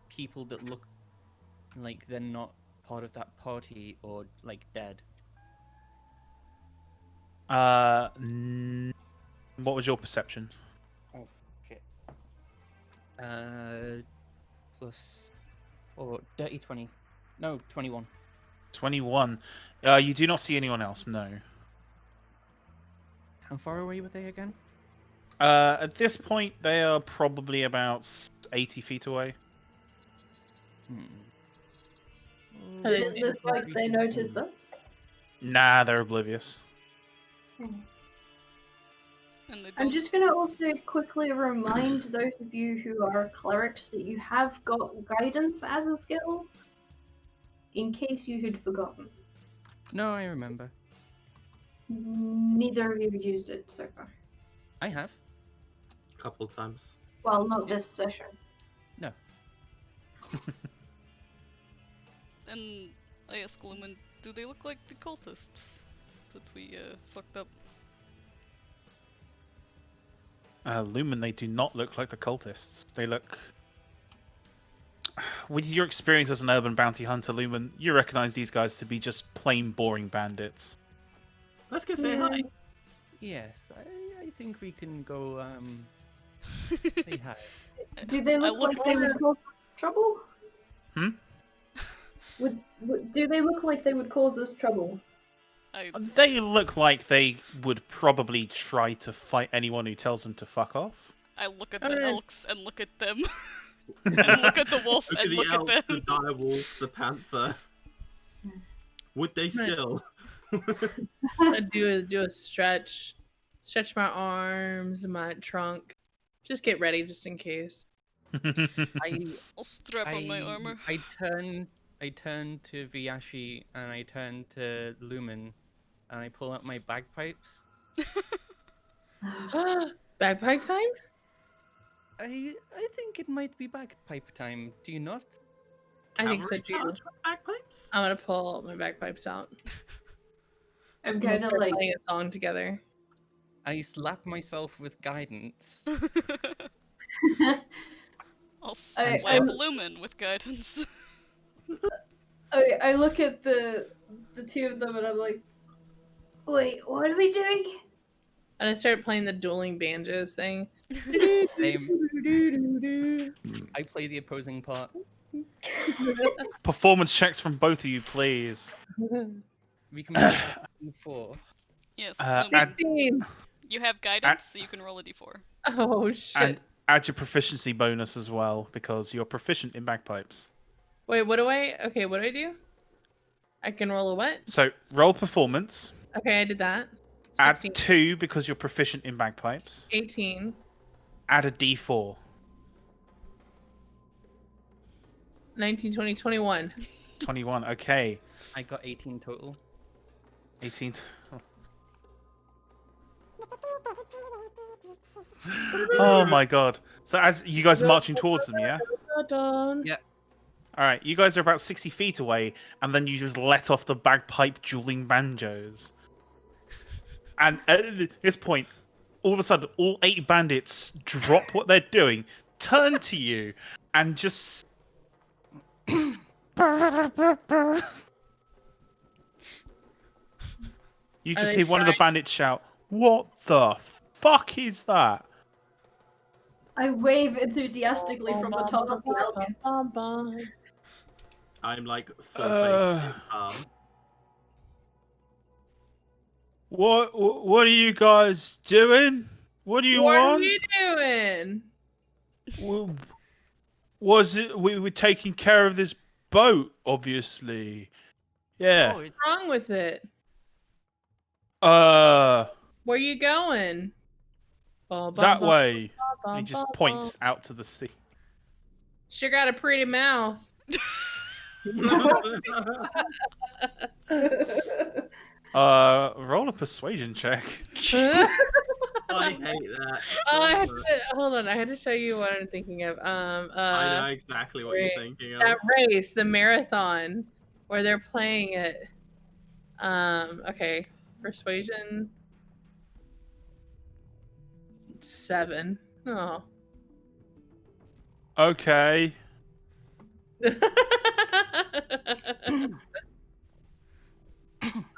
people that look like they're not part of that party or like dead? What was your perception? Oh shit. Plus 4, dirty 20. No, 21. 21. You do not see anyone else, no. How far away were they again? At this point, they are probably about 80 feet away. Are they Does it look like they noticed us? Nah, they're oblivious. And they I'm don't. just going to also quickly remind those of you who are clerics that you have got guidance as a skill, in case you had forgotten. No, I remember. Neither of you have used it so far. I have. Couple times. Well, not this session. No. And I ask Lumen, do they look like the cultists that we fucked up? Lumen, they do not look like the cultists. They look... With your experience as an urban bounty hunter, Lumen, you recognize these guys to be just plain boring bandits. Let's go say hi. Yes, I think we can go say hi. Do they look look- like they would cause us trouble? Hmm? Do they look like they would cause us trouble? They look like they would probably try to fight anyone who tells them to fuck off. I look at the Alright. elks and look at them. And look at the wolf Look at and the look elk, at the them. direwolf, the panther. Would they still? I do a stretch my arms, my trunk. Just get ready, just in case. I'll strap on my armor. I turn to Viyashi and I turn to Lumen and I pull out my bagpipes. Bagpipe time? I think it might be bagpipe time. Do you not? I think so Cavalry too. charge with bagpipes? I'm gonna pull my bagpipes out. I'm We'll going to start like. playing a song together. I slap myself with guidance. I'll I- slap Lumen with guidance. I look at the two of them and I'm like, wait, what are we doing? And I start playing the dueling banjos thing. Same. I play the opposing part. Performance checks from both of you, please. We can make that D4. Yes, Uh, Lumen, add, 16. you have guidance, so you can roll a d4. Oh shit. and add your proficiency bonus as well, because you're proficient in bagpipes. Wait, what do I do? I can roll a what? So, roll performance. Okay, I did that. Add 16, 2 because you're proficient in bagpipes. 18, Add a d4. 19, 20, 21. 21, okay. I got 18 total. 18. Oh my god. So as you guys are marching towards them, yeah? Yeah. Alright, you guys are about 60 feet away, and then you just let off the bagpipe dueling banjos. And at this point, all of a sudden, all 8 bandits drop what they're doing, turn to you, and just... You just they hear one of the bandits shout, "What the fuck is that?" I wave enthusiastically from the top of the elk. I'm like full face in palm. What are you guys doing? What do you What are want? you doing? Was it we were taking care of this boat, obviously. Yeah. Oh, What's wrong with it? Where you going? That way. And he just points out to the sea. Sure got a pretty mouth. Roll a persuasion check. I hate that. Oh, I have so to, much. hold on. I had to show you what I'm thinking of. I know exactly what you're thinking of. That race, the marathon, where they're playing it. Okay, Persuasion 7. Oh. Okay.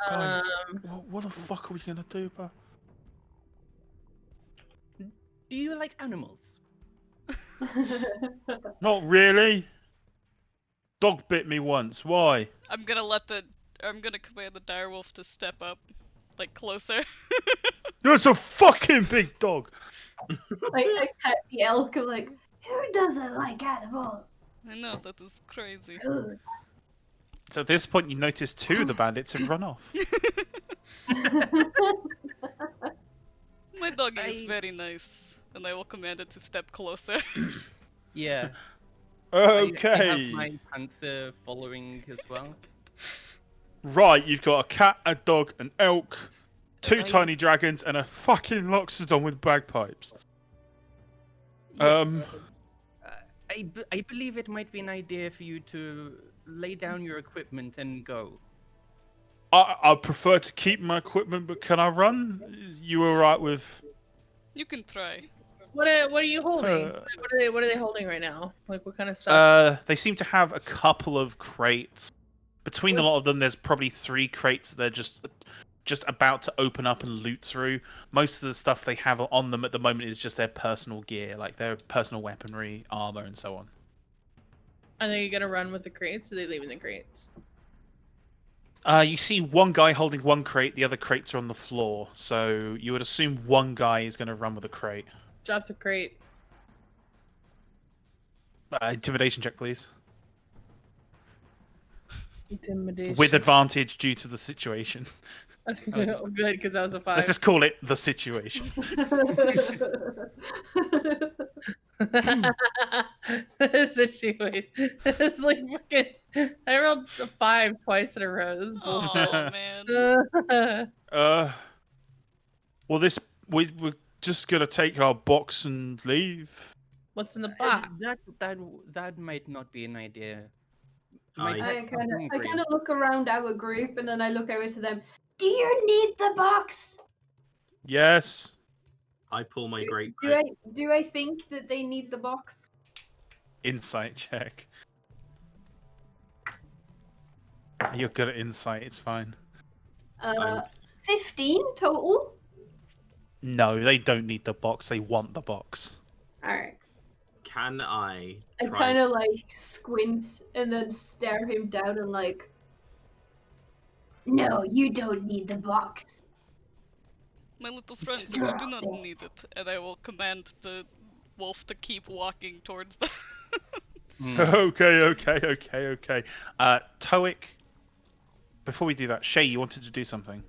Guys, what the fuck are we gonna do, bro? Do you like animals? Not really. Dog bit me once. Why? I'm gonna command the direwolf to step up, like closer. You're a fucking big dog. I pet the elk and like, Who doesn't like animals? I know, that is crazy. Rude. So at this point, you notice 2 of the bandits have run off. My doggy is I- very nice, and I will command it to step closer. Yeah. Okay. I have my panther following as well. Right, you've got a cat, a dog, an elk, 2 I- tiny dragons, and a fucking loxodon with bagpipes. Yes. I believe it might be an idea for you to lay down your equipment and go. I prefer to keep my equipment, but can I run? You alright with... You can try. What are you holding? Uh, What are they holding right now? Like what kind of stuff? They seem to have a couple of crates. Between a lot of them, there's probably 3 crates they're just about to open up and loot through. Most of the stuff they have on them at the moment is just their personal gear, like their personal weaponry, armor, and so on. Are they gonna run with the crates? Or are they leaving the crates? You see one guy holding one crate, the other crates are on the floor, so you would assume one guy is going to run with a crate. Drop the crate. Intimidation check, please. Intimidation. With advantage due to the situation. Oh, good, because that was a 5. Let's just call it the situation. Situation. It's like fucking. I rolled a 5 twice in a row. This is bullshit. Oh man. Well, we're just gonna take our box and leave. What's in the box? That might not be an idea. I pet kind hungry. of look around our group and then I look over to them. Do you need the box? Yes. I pull my great. Do I think that they need the box? Insight check. You're good at insight. It's fine. 15 total. No, they don't need the box. They want the box. All right. Can I? I try- kind of like squint and then stare him down and like, No, you don't need the box. My little friend says you do not need it, and I will command the wolf to keep walking towards them. Okay. Toic. Before we do that, Shay, you wanted to do something.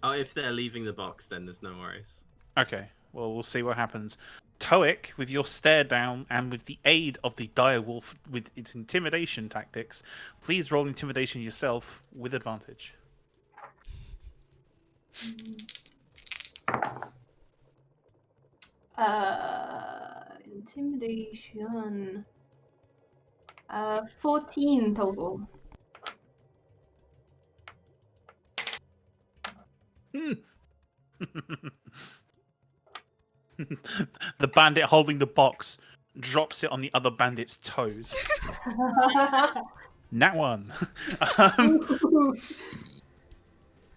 Oh, if they're leaving the box, then there's no worries. Okay. Well, we'll see what happens. Toic, with your stare down and with the aid of the direwolf with its intimidation tactics, please roll intimidation yourself with advantage. Intimidation. 14 total. The bandit holding the box drops it on the other bandit's toes. Nat one.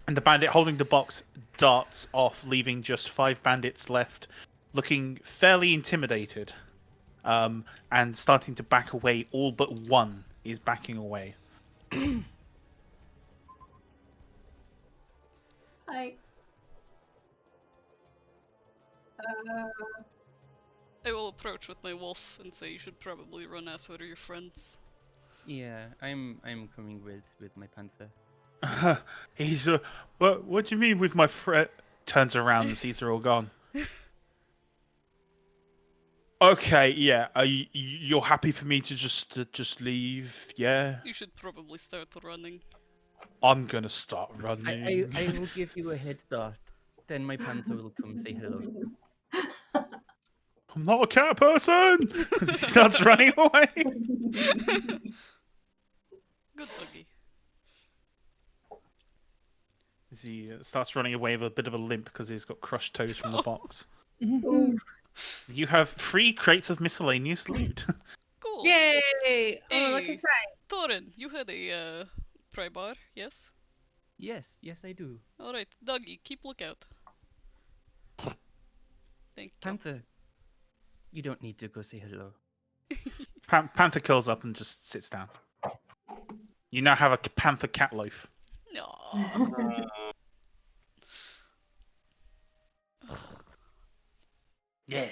And the bandit holding the box darts off, leaving just 5 bandits left, looking fairly intimidated, and starting to back away. All but one is backing away. Hi. I will approach with my wolf and say you should probably run after your friends. Yeah, I'm coming with my panther. He's what do you mean with my friend? Turns around and sees they're all gone. Okay, yeah. You're happy for me to just leave? Yeah. You should probably start running. I'm gonna start running. I will give you a head start. Then my panther will come say hello. I'm not a cat person. He starts running away. Good doggy. As he starts running away with a bit of a limp because he's got crushed toes from the box. Ooh. You have 3 crates of miscellaneous loot. Cool. Yay! Oh, look Hey. inside. Thorin, you had a pry bar, yes? Yes, yes, I do. Alright, Doggy, keep lookout. Thank you. Panther, you don't need to go say hello. Panther curls up and just sits down. You now have a panther cat loaf. No. Yeah.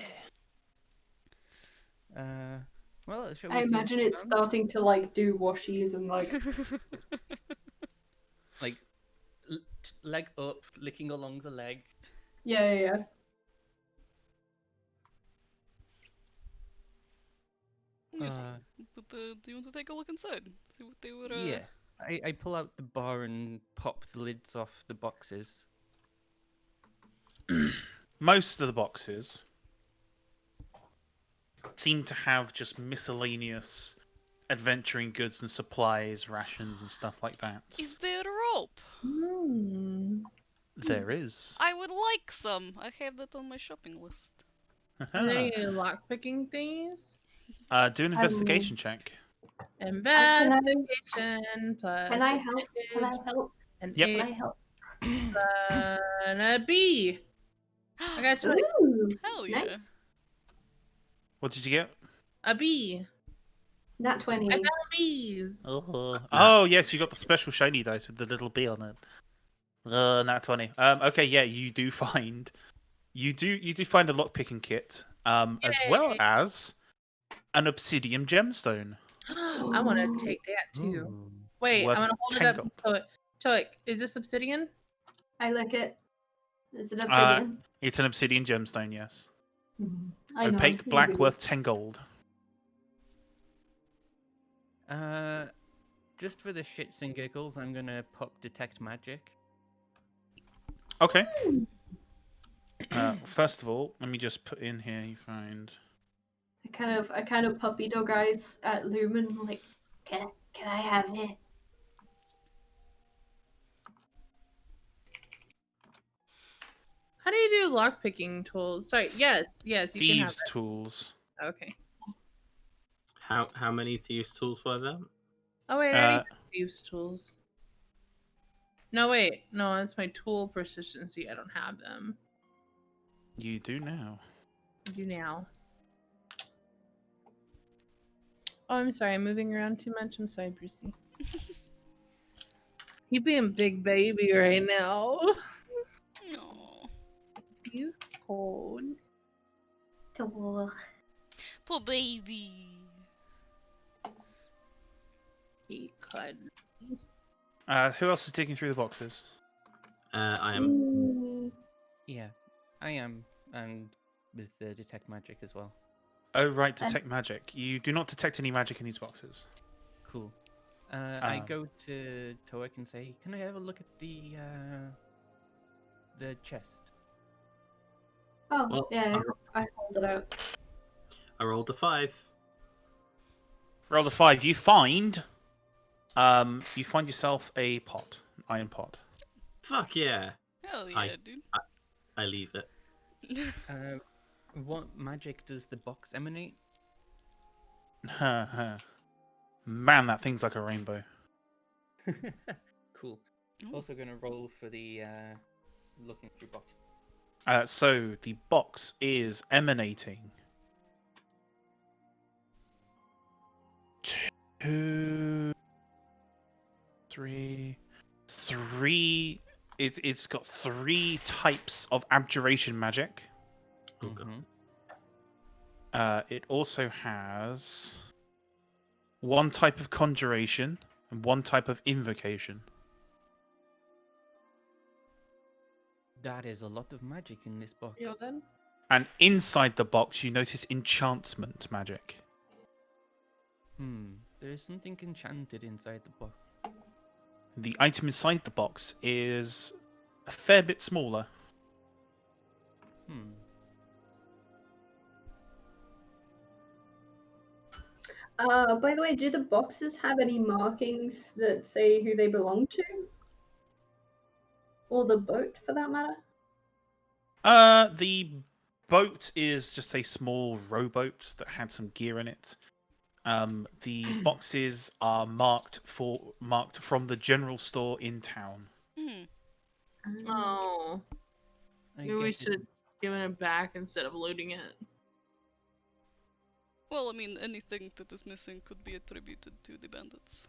Well, shall we I see imagine what's it's around? starting to like do washies and like Like, leg up, licking along the leg. yeah. Yes, Uh, but do you want to take a look inside? See what they were. yeah. I pull out the bar and pop the lids off the boxes. Most of the boxes seem to have just miscellaneous adventuring goods and supplies, rations, and stuff like that. Is there rope? Hmm. There is. I would like some. I have that on my shopping list. Are there any lockpicking things? Do an investigation check. Investigation plus Can I help? Can I advantage help? and Yep. Can eight I help? and a B. I got 20. Ooh, Hell yeah. nice. What did you get? A B. Nat I 20. found B's. Oh, yes, you got the special shiny dice with the little bee on it. Nat 20. Okay, yeah, you do find a lockpicking kit, as well Yay. as an obsidian gemstone. I want to take that too. Ooh. Wait, Worth I'm gonna hold 10 it up. gold. Toik, is this obsidian? I like it. Is it Uh, obsidian? It's an obsidian gemstone, yes. I know. Opaque black, worth 10 gold. Just for the shits and giggles, I'm gonna pop detect magic. Okay. First of all, let me just put in here. You find. I kind of puppy dog eyes at Lumen, like, can I have it? How do you do lockpicking tools? Sorry, yes, you can have Thieves' tools. it. Okay. How many thieves tools were there? Oh wait, I already have thieves tools. No wait, no, that's my tool proficiency. I don't have them. You do now. I do now. Oh, I'm sorry. I'm moving around too much. I'm sorry, Brucey. You being big baby right now. No. He's cold. Cool. Poor baby. He could. Who else is digging through the boxes? I am. Ooh. Yeah, I am, and with the detect magic as well. Oh, right, detect magic. You do not detect any magic in these boxes. Cool. I go to Toik and say, "Can I have a look at the chest?" Oh, Well, yeah, I hold it out. I rolled a 5. Roll a 5. You find yourself a pot, an iron pot. Fuck yeah! Hell yeah, dude. I leave it. What magic does the box emanate? Man, that thing's like a rainbow. Cool. Ooh. Also gonna roll for the looking through box. So the box is emanating 2, 3. It's got 3 types of abjuration magic. Oh god. It also has 1 type of conjuration and 1 type of invocation. That is a lot of magic in this box. You all done? And inside the box, you notice enchantment magic. There is something enchanted inside the box. The item inside the box is a fair bit smaller. By the way, do the boxes have any markings that say who they belong to? Or the boat, for that matter? The boat is just a small rowboat that had some gear in it. The boxes are marked from the general store in town. Hmm. Oh, I maybe we guess it- should have given it back instead of looting it. Well, I mean, anything that is missing could be attributed to the bandits.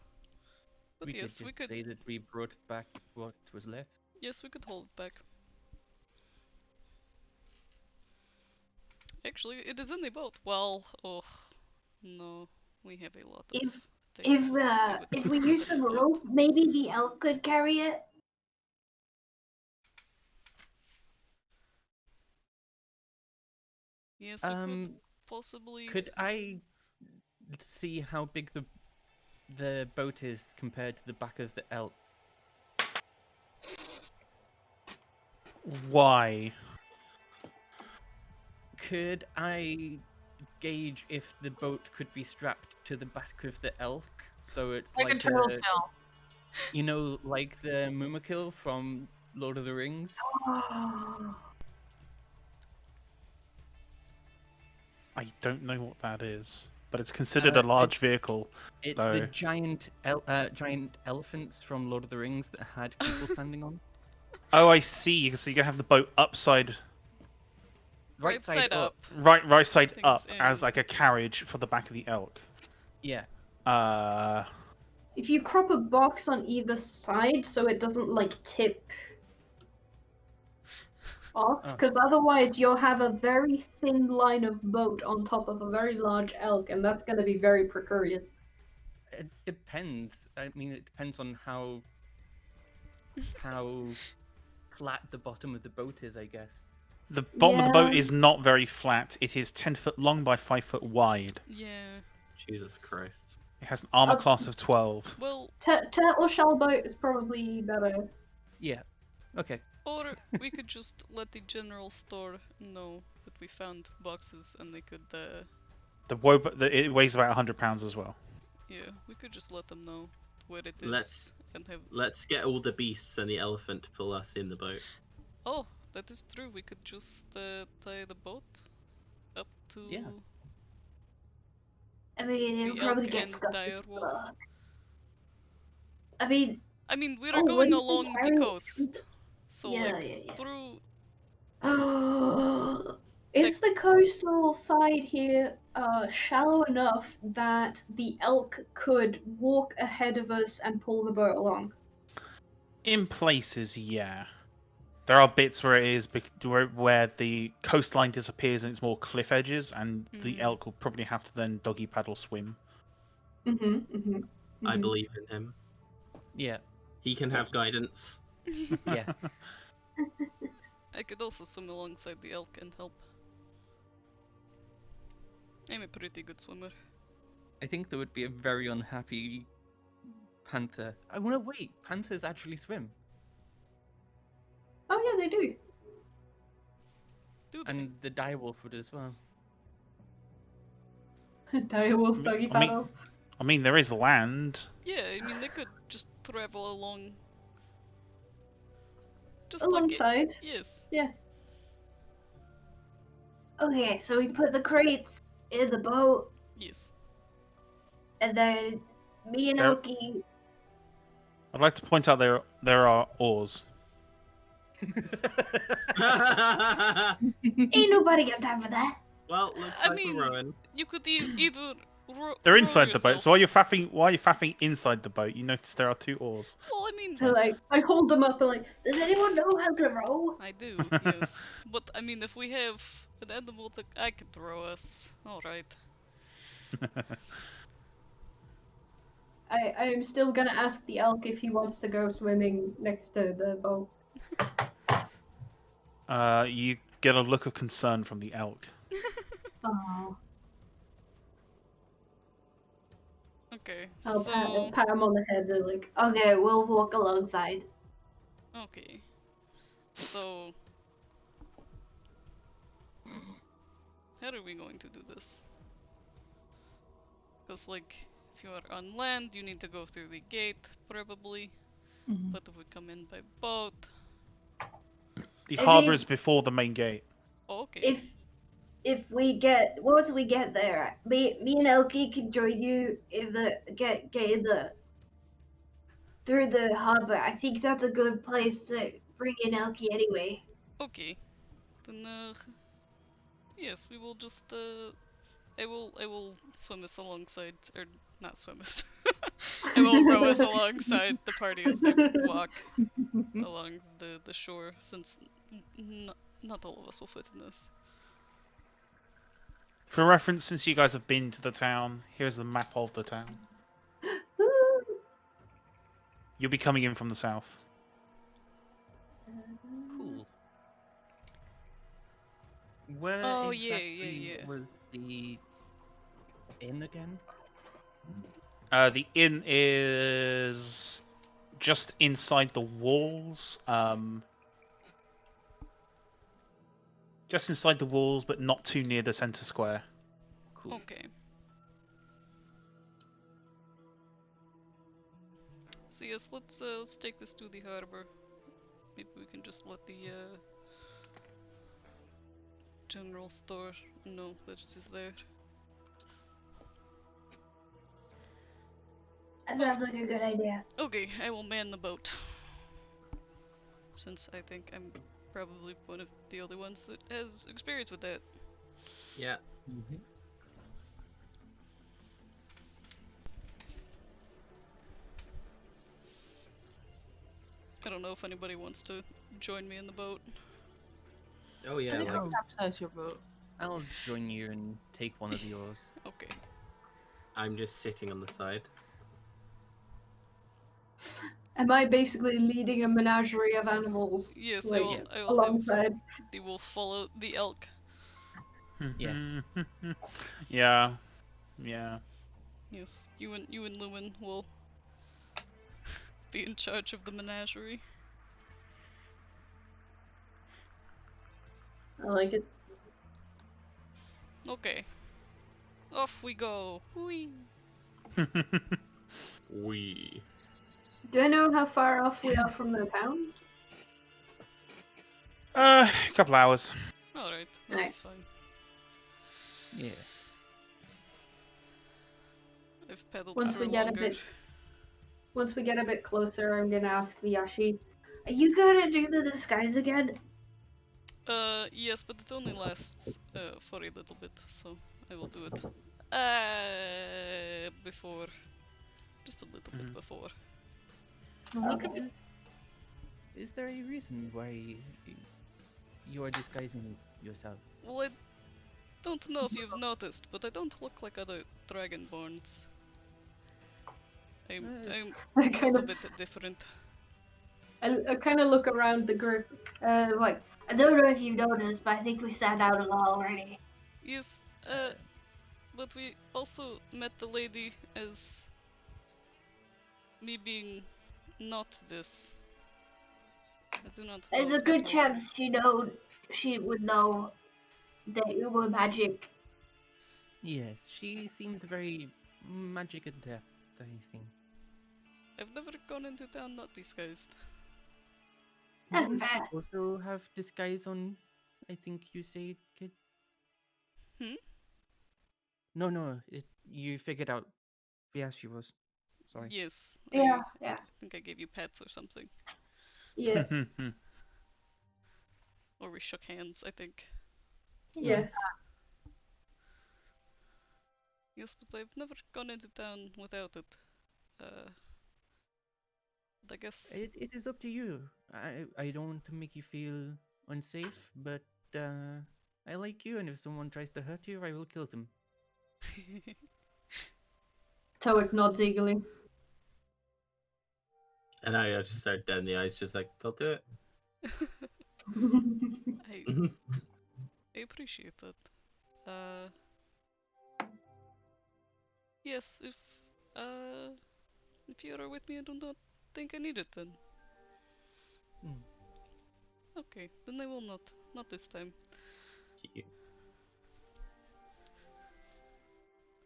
But we yes, could we just could. say that we brought back what was left. Yes, we could hold it back. Actually, it is in the boat. Well, oh no, we have a lot of If things. if we use some rope, maybe the elk could carry it. Yes, we could Um, possibly. could I see how big the boat is compared to the back of the elk? Why? Could I gauge if the boat could be strapped to the back of the elk? So it's Like a like turtle shell. you know, like the Mumakil from Lord of the Rings. I don't know what that is, but it's considered a It- large vehicle. It's the though. giant elephants from Lord of the Rings that had people standing on. Oh, I see. So you're gonna have the boat upside, Right side up. right side Things up, in. as like a carriage for the back of the elk. Yeah. If you crop a box on either side so it doesn't like tip off, Oh. because otherwise you'll have a very thin line of boat on top of a very large elk, and that's going to be very precarious. It depends. I mean, it depends on how flat the bottom of the boat is, I guess. the bottom of the boat Yeah. is not very flat. It is 10 foot long by 5 foot wide. Yeah. Jesus Christ. It has an armor Okay. class of 12. Well, Turtle shell boat is probably better. Yeah. Okay. or we could just let the general store know that we found boxes and they could. It weighs about 100 pounds as well. Yeah, we could just let them know where it is Let's- and have. Let's get all the beasts and the elephant to pull us in the boat. Oh, that is true. We could just tie the boat up to. Yeah. I mean, it'll The probably elk get and scuffed as direwolf. fuck. I mean, I mean, we Oh, are going wouldn't they along the carry it coast, so Yeah, like yeah. through. Is the coastal side here shallow enough that the elk could walk ahead of us and pull the boat along? In places, yeah. There are bits where it is where the coastline disappears and it's more cliff edges, and the Mhm. elk will probably have to then doggy paddle swim. I believe in him. Yeah. He can have guidance. Yes. I could also swim alongside the elk and help. I'm a pretty good swimmer. I think there would be a very unhappy panther. I want to wait. Panthers actually swim, Oh yeah, they do. Do they? and the direwolf would as well. Direwolf doggy I mean- paddle. I mean, there is land. Yeah, I mean they could just travel along. Just Alongside. Yes. Okay, so we put the crates in the boat, Yes. and then me and There- Oki. I'd like to point out there are oars. Mm-hmm. Ain't nobody got time for that. Well, let's I try mean- for Rowan. You could either. They're row inside the boat, yourself- so while you're faffing inside the boat, you notice there are 2 oars. Well, I mean, So like, I hold them up and like, does anyone know how to row? I do, yes. But I mean, if we have an animal that I can throw us, alright. I am still gonna ask the elk if he wants to go swimming next to the boat. You get a look of concern from the elk. Oh. Okay, I'll so. pat him on the head and like, Okay, we'll walk alongside. Okay. So. How are we going to do this? Because, like, if you are on land, you need to go through the gate, probably. Mhm. But if we come in by boat. The I harbour mean- is before the main gate. Okay. If we get once we get there, me and Elkie can join you in the get in the through the harbor. I think that's a good place to bring in Elkie anyway. Okay. Then yes, we will just I will swim us alongside, or not swim us. I will row us alongside the party as they walk along the shore, since not all of us will fit in this. For reference, since you guys have been to the town, here's the map of the town. Woo! You'll be coming in from the south. Cool. Where Oh, yeah, exactly yeah. was the inn again? The inn is just inside the walls. Just inside the walls, but not too near the center square. Cool. Okay. So yes, let's take this to the harbor. Maybe we can just let the general store know that it is there. That sounds like a good idea. Okay, I will man the boat. Since I think I'm probably one of the only ones that has experience with that. Yeah. Mm-hmm. I don't know if anybody wants to join me in the boat. Oh yeah. I think Like, I'll capsize your boat. I'll join you and take one of yours. Okay. I'm just sitting on the side. Am I basically leading a menagerie of animals? Yes, like, I will have alongside. the wolf follow the elk. Yeah. Yeah. Yeah. Yes, you and Lumen will be in charge of the menagerie. I like it. Okay. Off we go. Whee! We. Do I know how far off we are from the town? A couple hours. Alright, Right. that's fine. Yeah. I've paddled Once for we get a longer. bit Once we get a bit closer, I'm gonna ask Miyashi. Are you gonna do the disguise again? Yes, but it only lasts for a little bit, so I will do it. Before. Just a little bit before. Okay. Is there a reason why you are disguising yourself? Well, I don't know if you've noticed, but I don't look like other Dragonborns. I'm I a kind little of, bit different. I kind of look around the group, like, I don't know if you've noticed, but I think we stand out a lot already. Yes, but we also met the lady as me being not this. I do not know There's a if that good will- chance she would know that you were magic. Yes, she seemed very magic adept, I think. I've never gone into town not disguised. That's Didn't fair. you also have disguise on, I think you said, kid? Hmm? No, you figured out. Yeah, she was. Sorry. Yes. Yeah, I yeah, think I gave you pets or something. yeah, Or we shook hands, I think. yes. Yes, but I've never gone into town without it. But I guess. It is up to you. I don't want to make you feel unsafe, but I like you, and if someone tries to hurt you, I will kill them. Toic nods eagerly. And I just start down the eyes, just like, don't do it. I appreciate that. Yes, if you are with me, I do not think I need it then. Hmm. Okay, then I will not. Not this time.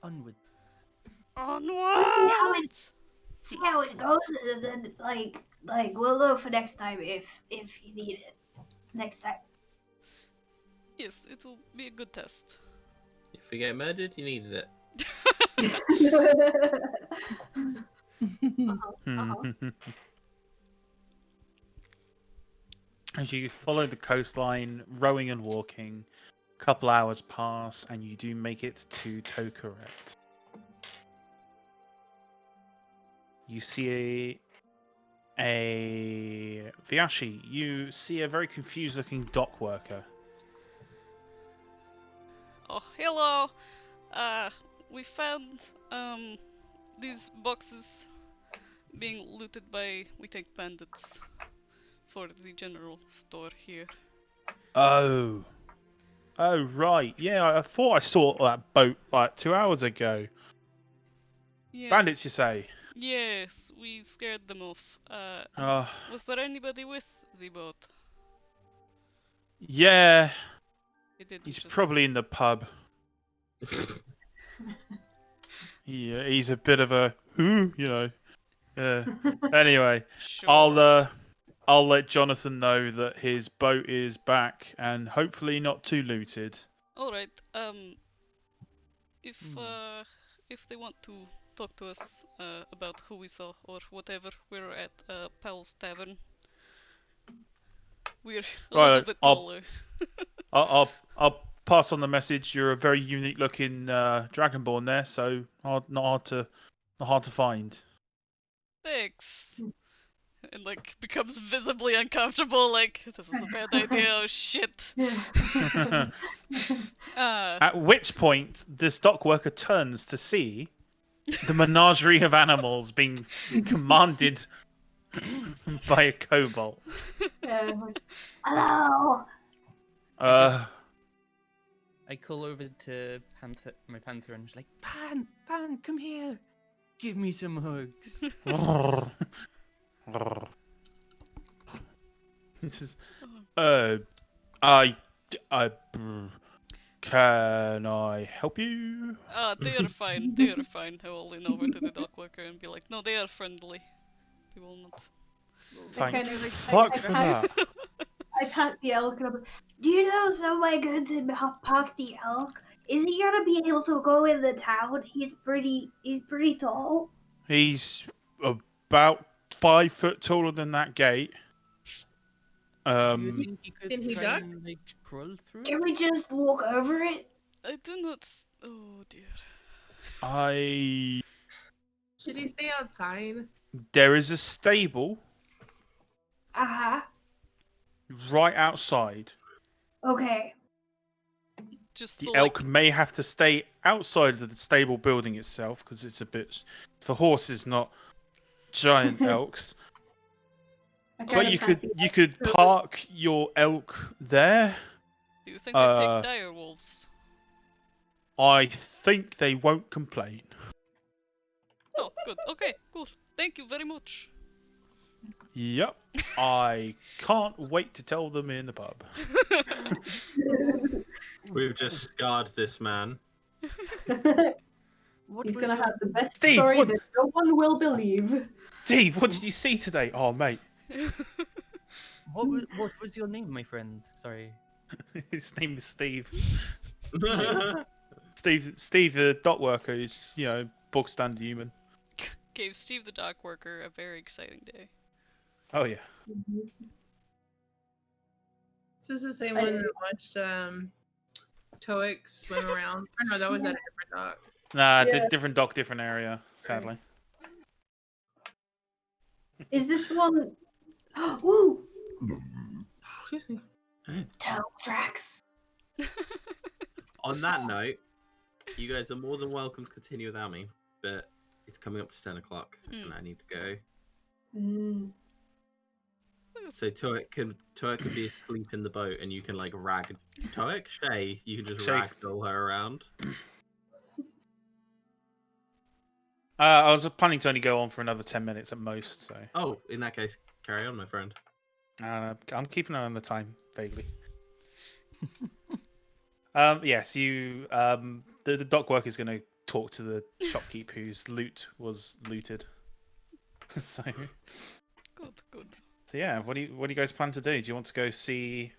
Onward. Onward! see how it goes, and then like we'll know for next time if you need it. next time. Yes, it will be a good test. If we get murdered, you needed it. As you follow the coastline, rowing and walking, a couple hours pass, and you do make it to Tokha. You see a Vyashi. You see a very confused-looking dock worker. Oh, hello. We found these boxes being looted by, we think, bandits for the general store here. Oh. Oh, right. Yeah, I thought I saw that boat like 2 hours ago. Yeah. Bandits, you say? Yes, we scared them off. Oh, Was there anybody with the boat? yeah. It didn't He's just... probably in the pub. Yeah, he's a bit of a you know. Yeah. Anyway, Sure. I'll let Jonathan know that his boat is back and hopefully not too looted. Alright, if they want to talk to us about who we saw or whatever, we're at Powell's Tavern. We're a little Right, bit I'll taller. I'll pass on the message. You're a very unique looking dragonborn there, so not hard to find. Thanks. And like becomes visibly uncomfortable, like this is a bad idea, oh shit. At which point, the stock worker turns to see the menagerie of animals being commanded by a kobold. Yeah, like, Hello. I call over to my panther, and just like, Pan, come here. Give me some hugs. I can I help you? They are fine, they are fine. I will lean over to the dock worker and be like, no, they are friendly. They will not. Thank kind of- fuck for I- that. I pat the elk and I'm like, Do you know somewhere good to park the elk? Is he gonna be able to go in the town? He's pretty tall. He's about 5 foot taller than that gate. Do you think he could Can he try duck? and like crawl through? Can we just walk over it? I do not. Oh dear. I Should he stay outside? There is a stable Uh-huh. right outside. Okay. Just The so, elk may have to stay outside of the stable building itself because it's a bit for horses, not giant elks. I But kinda you pat could the elk. park your elk there. do you think they take dire wolves? I think they won't complain. Oh, good. Okay, cool. Thank you very much. Yep. I can't wait to tell them in the pub. We've just scarred this man. What He's was gonna your- have the best Steve, story what- that no one will believe. Steve, what did you see today? Oh, mate. what was your name, my friend? Sorry. His name is Steve. Steve, the dock worker, is, bog standard human. Gave Steve the dock worker a very exciting day. Oh, yeah. Is this the same one that watched Toic swim around? Or no, that was at a different dock. Nah, Yeah. different dock, different area, sadly. Is this the one? Ooh, Excuse me. toe tracks. On that note, you guys are more than welcome to continue without me, but it's coming up to 10 o'clock and I need to go. Mm. So Toic can be asleep in the boat and you can like rag Toic, Shay, you can just Shay. ragdoll her around. I was planning to only go on for another 10 minutes at most, so Oh, in that case, carry on, my friend. I'm keeping an eye on the time vaguely. Yes, you. The dock worker is going to talk to the shopkeep whose loot was looted. so Good, good. yeah, what do you guys plan to do? Do you want to go see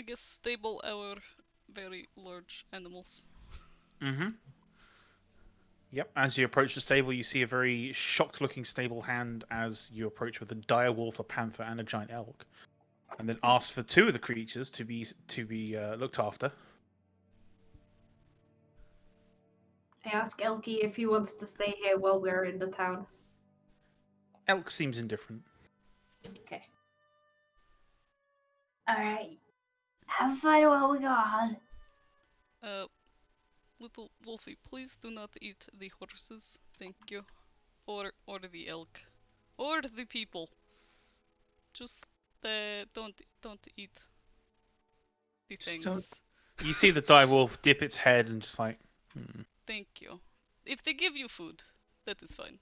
I guess, stable our very large animals. Mm-hmm. Yep. As you approach the stable, you see a very shocked-looking stable hand as you approach with a dire wolf, a panther, and a giant elk, and then ask for 2 of the creatures to be looked after. I ask Elkie if he wants to stay here while we're in the town. Elk seems indifferent. Okay. Alright. Have fun while we got. Little Wolfie, please do not eat the horses. Thank you. Or the elk. Or the people. Just don't eat the Just don't- things. You see the dire wolf dip its head and just like, Thank you. If they give you food, that is fine.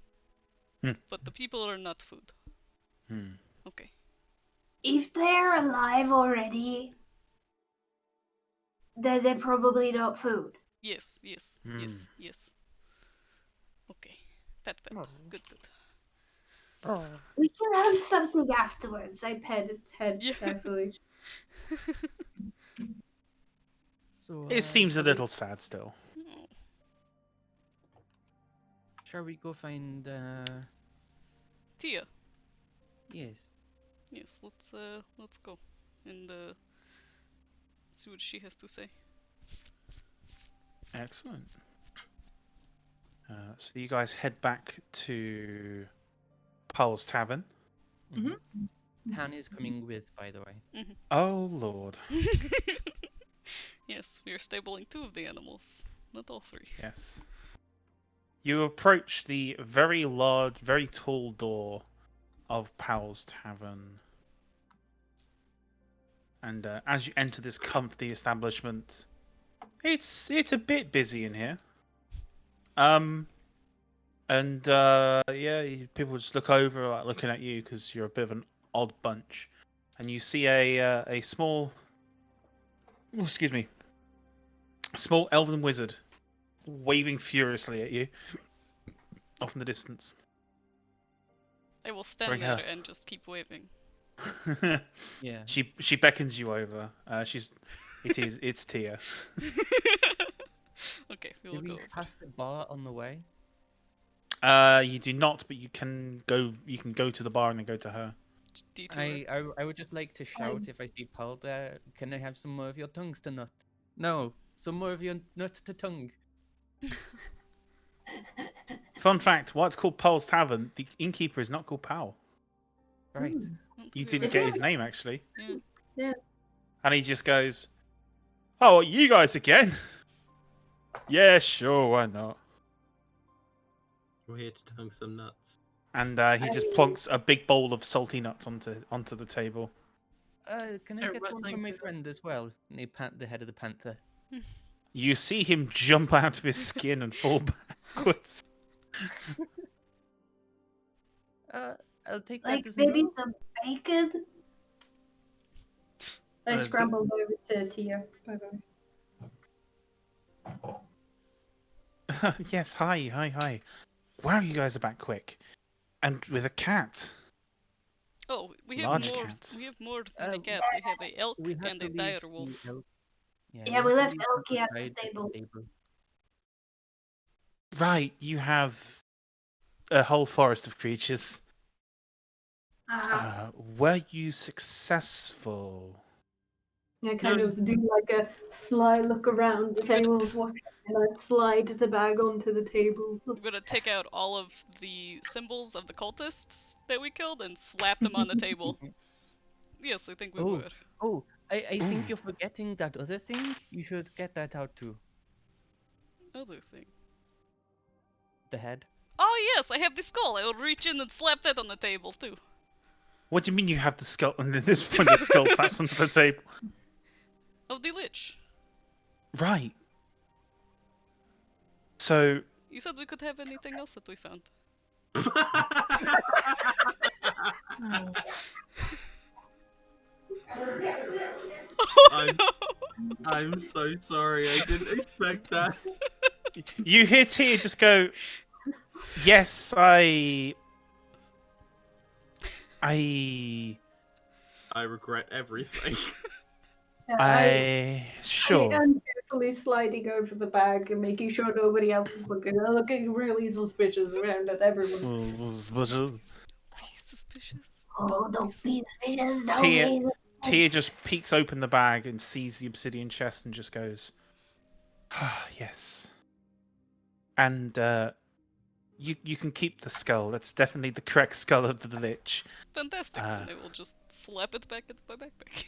Hmm. But the people are not food. Okay. If they're alive already, then they're probably not food. Yes. Okay. Pat. Good. We can hunt something afterwards. I pet its head Yeah. carefully. So, it seems a shall we- little sad still. Oh, Shall we go find? Tia. Yes. Yes, let's go and see what she has to say. Excellent. So you guys head back to Paul's Tavern. Pan is coming with, by the way. Oh lord. Yes, we are stabling 2 of the animals, not all 3. Yes. You approach the very large, very tall door of Powell's Tavern. And as you enter this comfy establishment, it's a bit busy in here. People just look over, like looking at you because you're a bit of an odd bunch, and you see a small, small elven wizard waving furiously at you off in the distance. I will stand Bring there her. and just keep waving. Yeah. She beckons you over. It's Tia. Okay, we Do will we go over. pass the bar on the way? You do not, but you can go. You can go to the bar and then go to her. Just detour. I would just like to shout if I see Paul there. Can I have some more of your tongues to nut? No, some more of your nuts to tongue. Fun fact: why it's called Powell's Tavern? The innkeeper is not called Powell. Right. You didn't get his name actually. Yeah. Yeah. And he just goes, "Oh, you guys again? Yeah, sure, why not?" We're here to tongue some nuts. And he just plonks a big bowl of salty nuts onto the table. Can I Sorry, get what one thing from my to- friend as well? And he pat the head of the panther. You see him jump out of his skin and fall backwards. I'll take that Like as maybe no. some bacon? I Uh, scrambled over to Tia, by the way. Yes, hi. Wow, you guys are back quick. And with a cat. Oh, we have Large more. cat. We have more than a Uh, cat. We have a elk We have and to a leave dire wolf. the elk. Yeah, we have to left leave Elkie them at the outside stable. Right, you have a whole forest of creatures. Were you successful? I kind of do like a sly look around if anyone's watching, and I slide the bag onto the table. I'm gonna take out all of the symbols of the cultists that we killed and slap them on the table. Yes, I think we Oh. were. Oh, I think Ooh. you're forgetting that other thing. You should get that out too. Other thing. The head. Oh yes, I have the skull. I will reach in and slap that on the table too. What do you mean you have the skull? And at this point, the skull slaps onto the table. Of the lich. Right. So, You said we could have anything else that we found. I'm so sorry. I didn't expect that. you hear Tia just go, "Yes, I I regret everything. I Sure. am carefully sliding over the bag and making sure nobody else is looking. I'm looking really suspicious around at everyone. Be suspicious. Oh, don't be suspicious. Don't Tia, be Tia just peeks open the bag and sees the obsidian chest and just goes, "Ah, yes." And you can keep the skull. That's definitely the correct skull of the lich. Fantastic. And I will just slap it back into my backpack.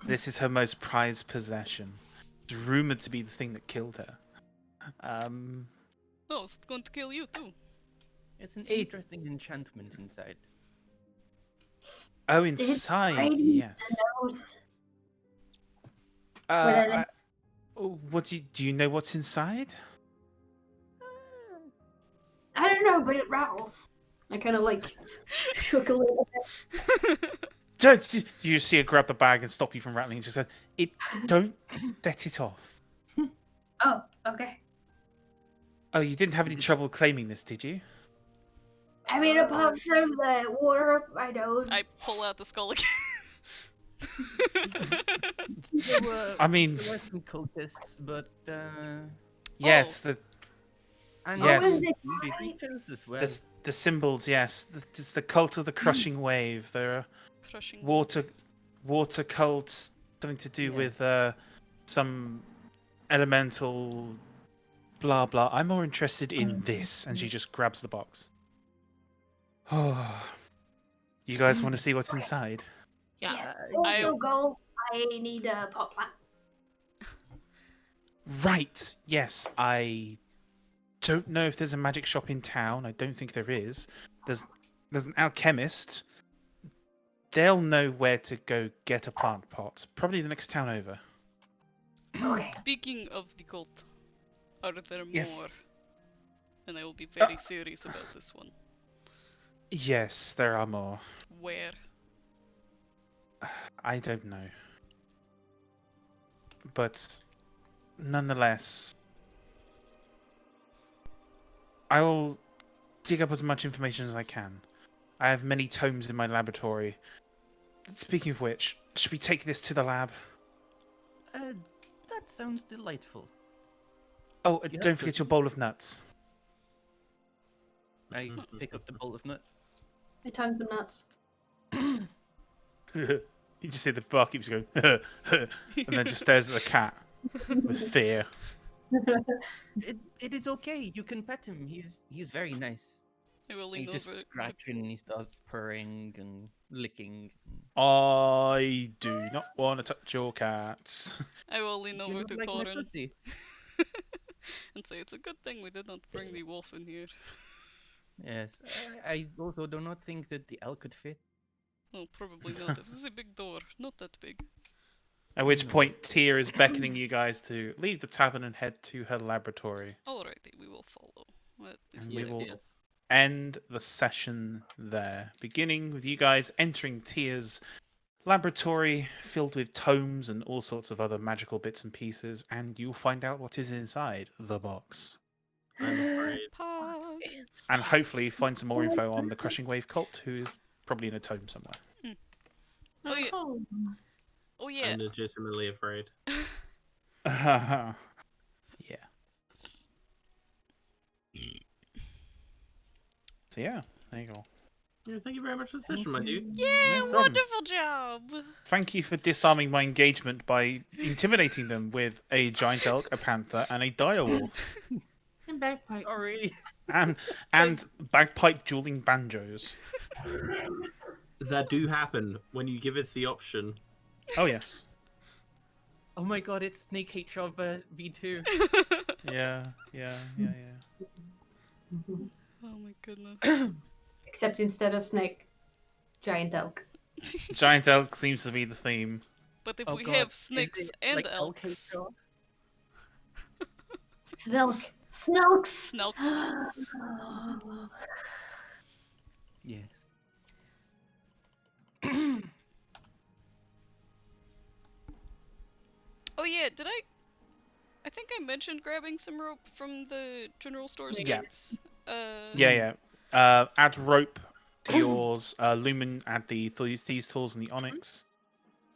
This is her most prized possession. It's rumored to be the thing that killed her. No, it's going to kill you too. It's an interesting enchantment inside. Oh, inside, Brady yes. knows. Uh, what do you know what's inside? I don't know, but it rattles. I kind of like shook a little bit. Don't you see her grab the bag and stop you from rattling? And she said, Don't let it off." Oh, okay. Oh, you didn't have any trouble claiming this, did you? I mean, apart from the water up my nose. I pull out the skull again. I mean, There were some cultists, but yes, the and Yes. What was it? the creatures as well. the symbols, yes. It's the cult of the crushing wave. There are Crushing. water cults, something to do Yeah. with some elemental blah blah. I'm more interested in this, and she just grabs the box. Oh, you guys want to see what's inside? Yeah. Yes. I- Also, go. I need a pot plant. Right. Yes, I don't know if there's a magic shop in town. I don't think there is. There's an alchemist. They'll know where to go get a plant pot. Probably the next town over. Okay. Speaking of the cult, are there Yes. more? And I will be very serious about this one. Yes, there are more. Where? I don't know. But nonetheless, I will dig up as much information as I can. I have many tomes in my laboratory. Speaking of which, should we take this to the lab? That sounds delightful. Oh, You don't have forget to- your bowl of nuts. I pick up the bowl of nuts. My tongues are nuts. You just see the barkeeper going, and then just stares at the cat with fear. It is okay. You can pet him. He's very nice. I will He lean just over. scratching and he starts purring and licking. I do not want to touch your cat. I will lean You over look to like my Torin pussy. and say it's a good thing we did not bring the wolf in here. Yes. I also do not think that the elk could fit. No, probably not. It is a big door, not that big. At which point, Tia is beckoning you guys to leave the tavern and head to her laboratory. Alrighty, we will follow. What is And we the- will Yes. end the session there, beginning with you guys entering Tia's laboratory filled with tomes and all sorts of other magical bits and pieces, and you'll find out what is inside the box. I'm afraid. Pause. And hopefully find some more info on the Crushing Wave cult, who is probably in a tome somewhere. Oh yeah. Oh. Oh yeah. I'm legitimately afraid. Yeah. So yeah, there you go. Yeah, thank you very much for the session, my dude. Yeah, No problem. wonderful job. Thank you for disarming my engagement by intimidating them with a giant elk, a panther, and a direwolf, And bagpipes. Sorry. and bagpipe dueling banjos. That do happen when you give it the option. Oh yes. Oh my god, it's Snake HR V2. Yeah. Oh my goodness. Except instead of snake, giant elk. Giant elk seems to be the theme. But if Oh we god, have is snakes it and like elk elks, HR? Snelk. Snelks. snelks. Yes. Oh yeah, did I think I mentioned grabbing some rope from the general store's Yeah. goods. Yeah. Add rope to yours. Lumen, add the thieves tools and the onyx.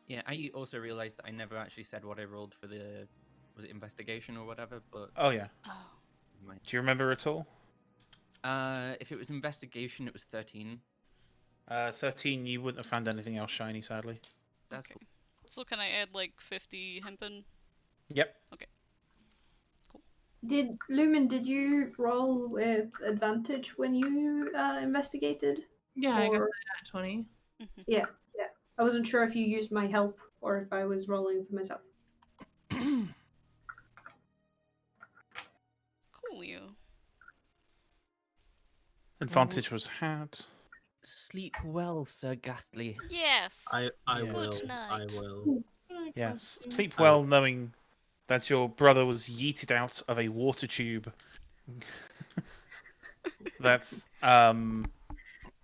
Yeah, I also realized that I never actually said what I rolled for the, was it investigation or whatever? But Oh yeah. Oh. never mind. Do you remember at all? If it was investigation, it was 13. 13. You wouldn't have found anything else shiny, sadly. That's Okay. cool. So can I add like 50 hempen? Yep. Did you roll with advantage when you investigated? Yeah, I got Or- that at 20. Mm-hmm. Yeah. I wasn't sure if you used my help or if I was rolling for myself. Coolio. Advantage was had. Sleep well, Sir Ghastly. Yes. I Yeah. will. Good I night. will. Yes. Sleep I- well, knowing that your brother was yeeted out of a water tube. That's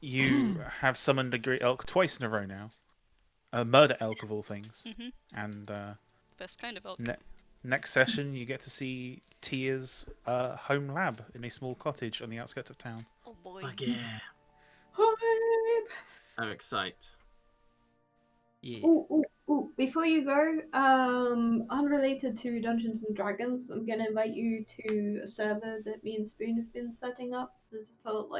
you have summoned a great elk twice in a row now. A murder elk of all things. Mm-hmm. And Best kind of elk. next session you get to see Tia's home lab in a small cottage on the outskirts of town. Oh boy. Fuck yeah. Hype! I'm excited. Yeah. Ooh, before you go, unrelated to Dungeons and Dragons, I'm gonna invite you to a server that me and Spoon have been setting up. This felt like